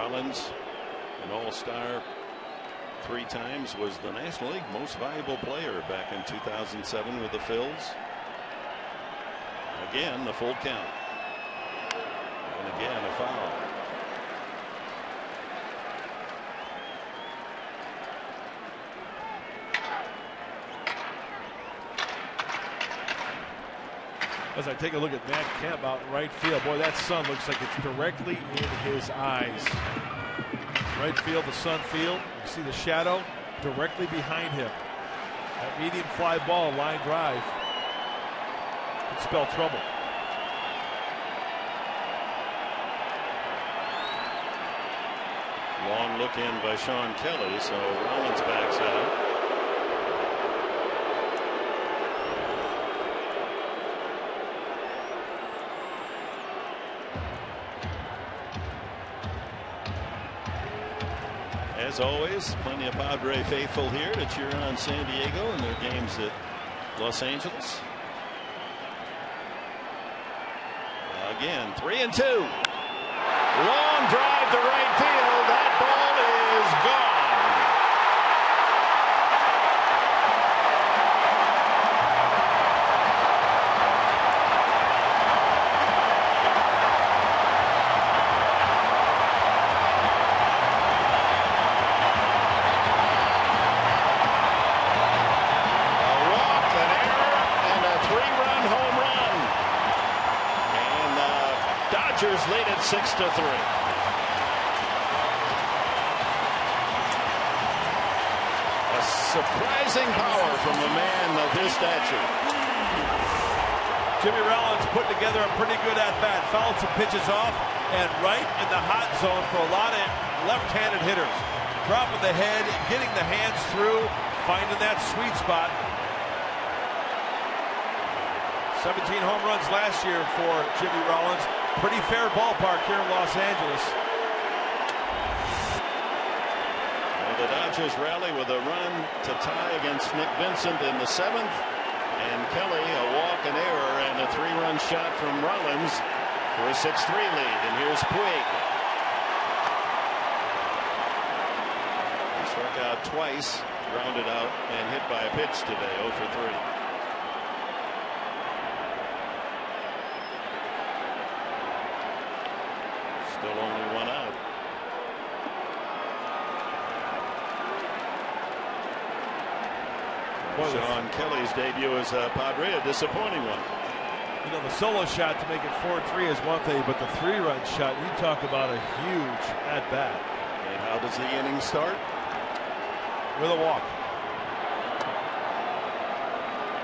Rollins, an all-star 3 times, was the National League most valuable player back in 2007 with the Phillies. Again, the full count. And again, a foul. As I take a look at Matt Kemp out in right field, boy, that sun looks like it's directly in his eyes. Right field, the sun field. You see the shadow directly behind him. That medium fly ball, line drive, could spell trouble. Long look in by Sean Kelly, so Rollins backs out. As always, plenty of Padre faithful here to cheer on San Diego in their games at Los Angeles. Again, 3-2. Long drive to right field. That ball is gone. Dodgers lead it 6-3. A surprising power from a man of his stature. Jimmy Rollins put together a pretty good at-bat, fouled some pitches off, and right in the hot zone for a lot of left-handed hitters. Dropping the head, getting the hands through, finding that sweet spot. 17 home runs last year for Jimmy Rollins. Pretty fair ballpark here in Los Angeles. Well, the Dodgers rally with a run to tie against Nick Vincent in the 7th. And Kelly, a walk, an error, and a 3-run shot from Rollins for a 6-3 lead. And here's Puig. He struck out twice, grounded out, and hit by a pitch today, 0 for 3. Still only 1 out. Sean Kelly's debut as a Padre, a disappointing one. You know, the solo shot to make it 4-3 is one thing, but the 3-run shot, you talk about a huge at-bat. And how does the inning start? With a walk.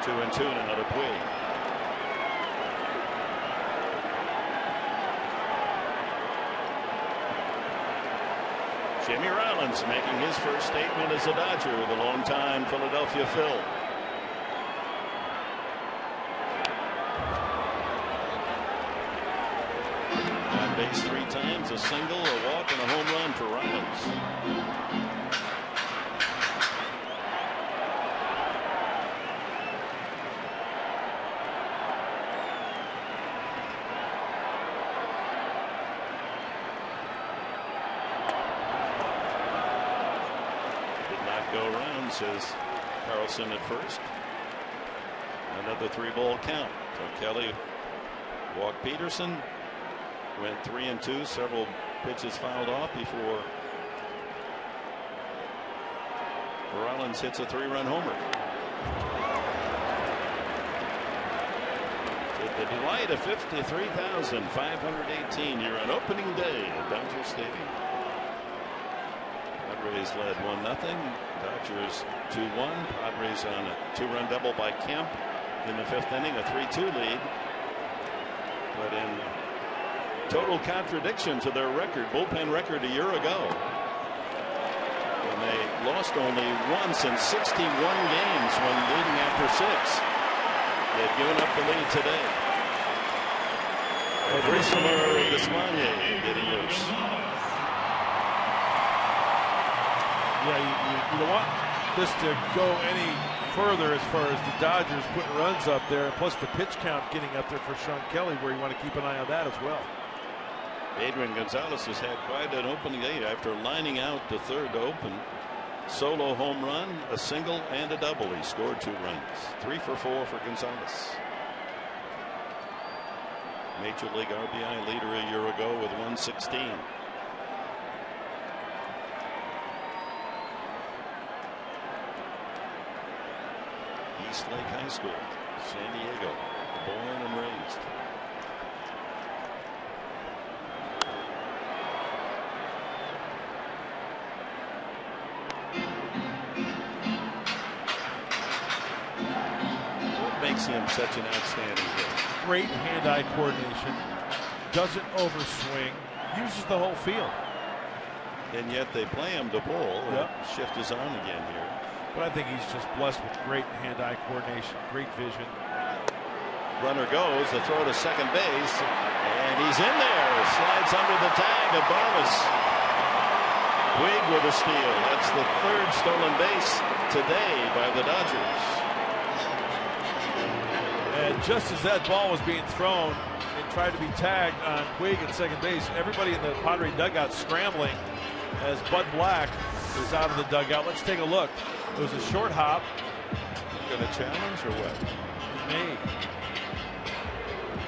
2-2 and another Puig. Jimmy Rollins making his first statement as a Dodger, the longtime Philadelphia Phil. On base 3 times, a single, a walk, and a home run for Rollins. Says Carlson at first. Another 3-ball count. So Kelly walked Peterson. Went 3-2. Several pitches fouled off before Rollins hits a 3-run homer. With the delight of 53,518 here on opening day at Dodger Stadium. Padres led 1-0. Dodgers 2-1. Padres on a 2-run double by Kemp in the 5th inning, a 3-2 lead. But in total contradiction to their record, bullpen record a year ago, when they lost only once in 61 games when leading after 6. They've given up the lead today. Brisemer Desmanier getting loose. Yeah, you don't want this to go any further as far as the Dodgers putting runs up there, and plus the pitch count getting up there for Sean Kelly, where you want to keep an eye on that as well. Adrian Gonzalez has had quite an opening day after lining out the third to open. Solo home run, a single, and a double. He scored 2 runs. 3 for 4 for Gonzalez. Major League RBI leader a year ago with 116. East Lake High School, San Diego, born and raised. What makes him such an outstanding hitter? Great hand-eye coordination, doesn't overswing, uses the whole field. And yet they play him to pull. Yep. Shift is on again here. But I think he's just blessed with great hand-eye coordination, great vision. Runner goes, the throw to second base, and he's in there. Slides under the tag of Barnes. Puig with a steal. That's the 3rd stolen base today by the Dodgers. And just as that ball was being thrown and tried to be tagged on Puig at second base, everybody in the Padre dugout scrambling as Bud Black is out of the dugout. Let's take a look. It was a short hop. Going to challenge or what? He may.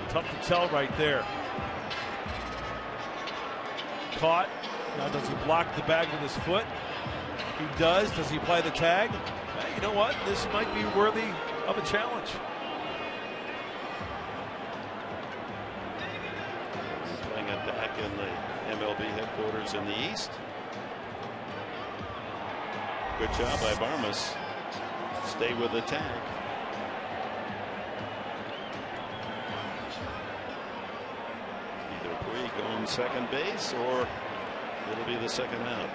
Tough to tell right there. Caught. Now does he block the bag with his foot? He does. Does he apply the tag? You know what? This might be worthy of a challenge. Playing it back in the MLB headquarters in the East. Good job by Barmes. Stay with the tag. Either Puig on second base or it'll be the second out.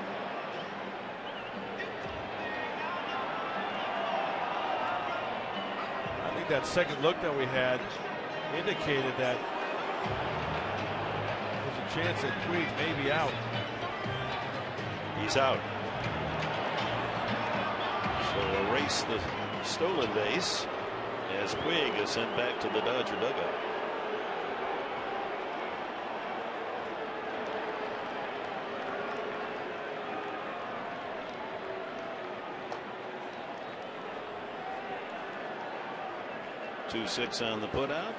I think that second look that we had indicated that there's a chance that Puig may be out. He's out. So erase the stolen base as Puig is sent back to the Dodger dugout. Two 6 on the putout.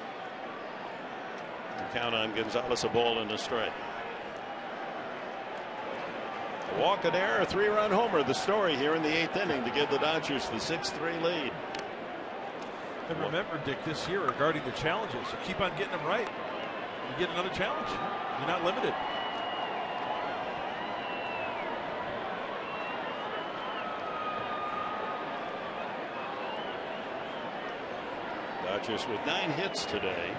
Count on Gonzalez, a ball and a strike. A walk, an error, a 3-run homer. The story here in the 8th inning to give the Dodgers the 6-3 lead. And remember, Dick, this year regarding the challenges, you keep on getting them right, you get another challenge. You're not limited. Dodgers with 9 hits today.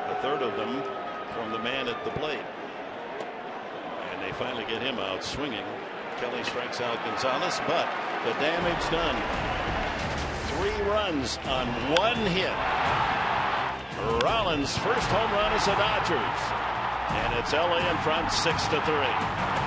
A third of them from the man at the plate. And they finally get him out swinging. Kelly strikes out Gonzalez, but the damage done. 3 runs on 1 hit. Rollins' first home run as the Dodgers. And it's LA in front 6-3.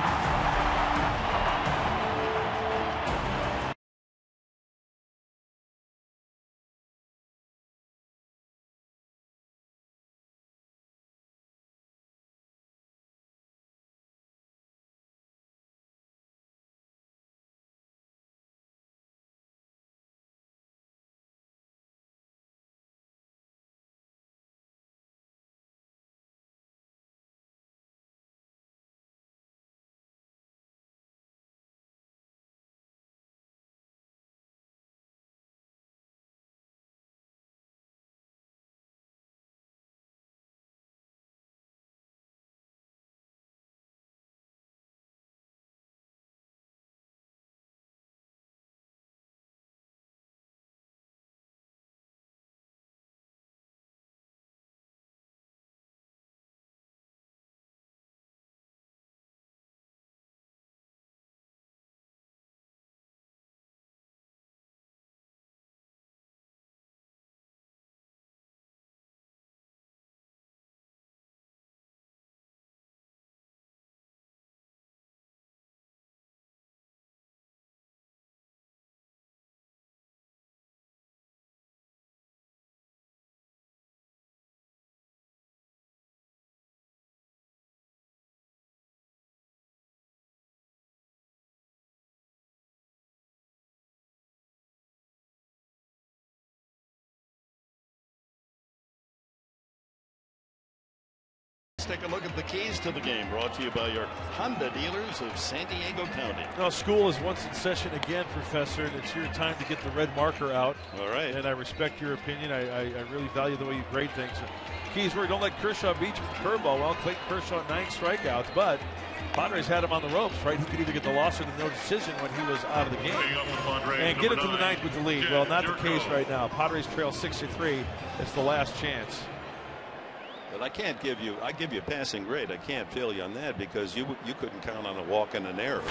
take a look at the keys to the game, brought to you by your Honda dealers of San Diego County. Well, school is once in session again, Professor, and it's your time to get the red marker out. All right. And I respect your opinion. I really value the way you grade things. Keys were don't let Kershaw beat you with the curveball. Well, Clayton Kershaw 9 strikeouts, but Padres had him on the ropes, right? He could either get the loss or the no decision when he was out of the game. And get it to the 9th with the lead. Well, not the case right now. Padres trail 6-3. It's the last chance. But I can't give you. I give you a passing grade. I can't fail you on that because you couldn't count on a walk and an error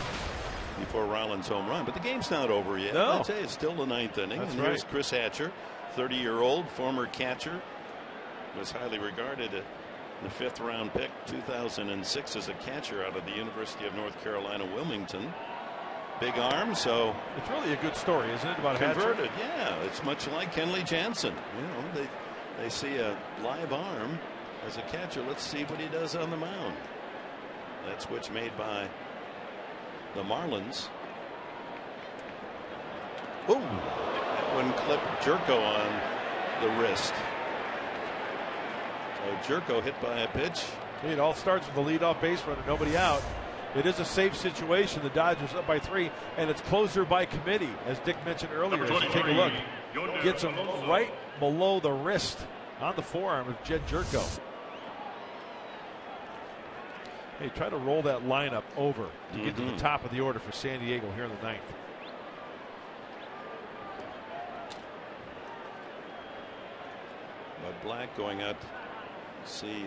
before Rollins' home run. But the game's not over yet. No. I'd say it's still the 9th inning. That's and right. Here's Chris Hatcher, 30-year-old former catcher, was highly regarded in the 5th round pick 2006 as a catcher out of the University of North Carolina, Wilmington. Big arm, so it's really a good story, isn't it? About converted. Hatcher? Yeah, it's much like Kenley Jansen. They see a live arm as a catcher. Let's see what he does on the mound. That switch made by the Marlins. Ooh, that one clipped Jerko on the wrist. So Jerko hit by a pitch. It all starts with the leadoff base runner, nobody out. It is a safe situation. The Dodgers up by 3, and it's closer by committee, as Dick mentioned earlier. As you take a look, gets him right below the wrist on the forearm of Jed Jerko. Hey, try to roll that lineup over to get to the top of the order for San Diego here in the 9th. But Black going out to see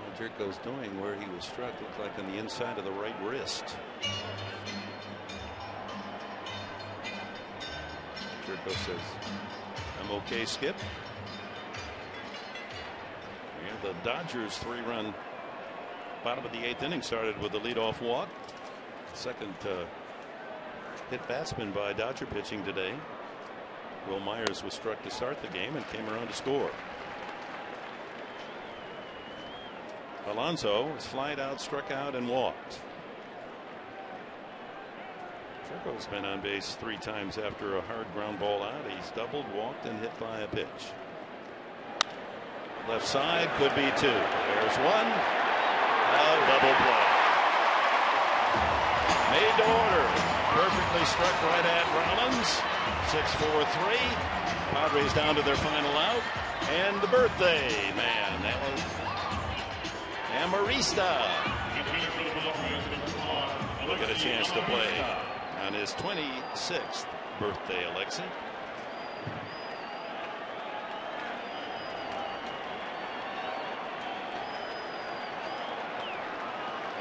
what Jerko's doing. Where he was struck looked like on the inside of the right wrist. Jerko says, "I'm okay, Skip." And the Dodgers 3-run bottom of the 8th inning started with a leadoff walk. Second hit batsman by Dodger pitching today. Will Myers was struck to start the game and came around to score. Alonso was flied out, struck out, and walked. Jerko's been on base 3 times after a hard ground ball out. He's doubled, walked, and hit by a pitch. Left side could be 2. There's one. A double play. Made to order. Perfectly struck right at Rollins. 6-4-3. Padres down to their final out. And the birthday man. That was Amarista. We'll get a chance to play on his 26th birthday, Alexi.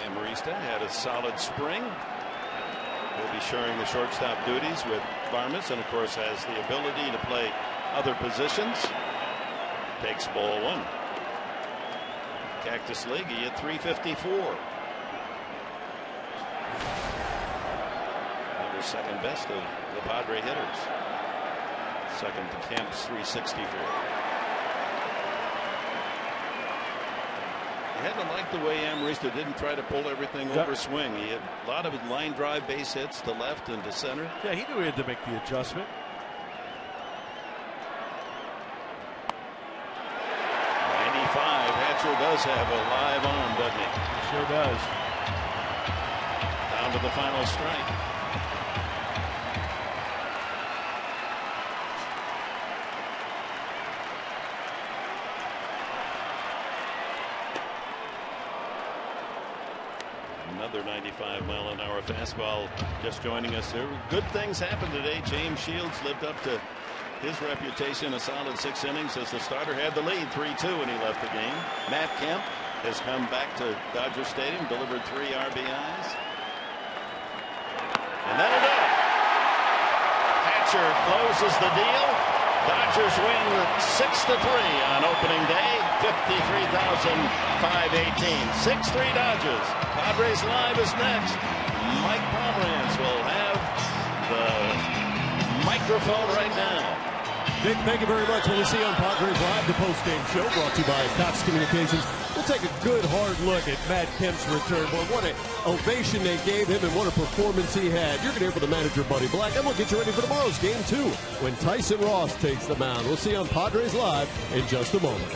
Amarista had a solid spring. Will be sharing the shortstop duties with Barnes, and of course has the ability to play other positions. Takes ball 1. Cactus League, he hit .354. That was second best of the Padre hitters. Second to Kemp's .364. I had to like the way Amarista didn't try to pull everything over swing. He had a lot of line drive base hits to left and to center. Yeah, he knew he had to make the adjustment. Hatcher does have a live arm, doesn't he? Sure does. Down to the final strike. Another 95-mile-an-hour fastball just joining us here. Good things happened today. James Shields lived up to his reputation, a solid 6 innings as the starter, had the lead 3-2 when he left the game. Matt Kemp has come back to Dodger Stadium, delivered 3 RBIs. And that'll do it. Hatcher closes the deal. Dodgers win 6-3 on opening day. 53,518. 6-3 Dodgers. Padres Live is next. Mike Pomerantz will have the microphone right now. Dick, thank you very much. We'll see you on Padres Live, the post-game show brought to you by Cox Communications. We'll take a good hard look at Matt Kemp's return. Boy, what an ovation they gave him and what a performance he had. You're going to hear from the manager, Buddy Black, and we'll get you ready for tomorrow's game, too, when Tyson Ross takes the mound. We'll see you on Padres Live in just a moment.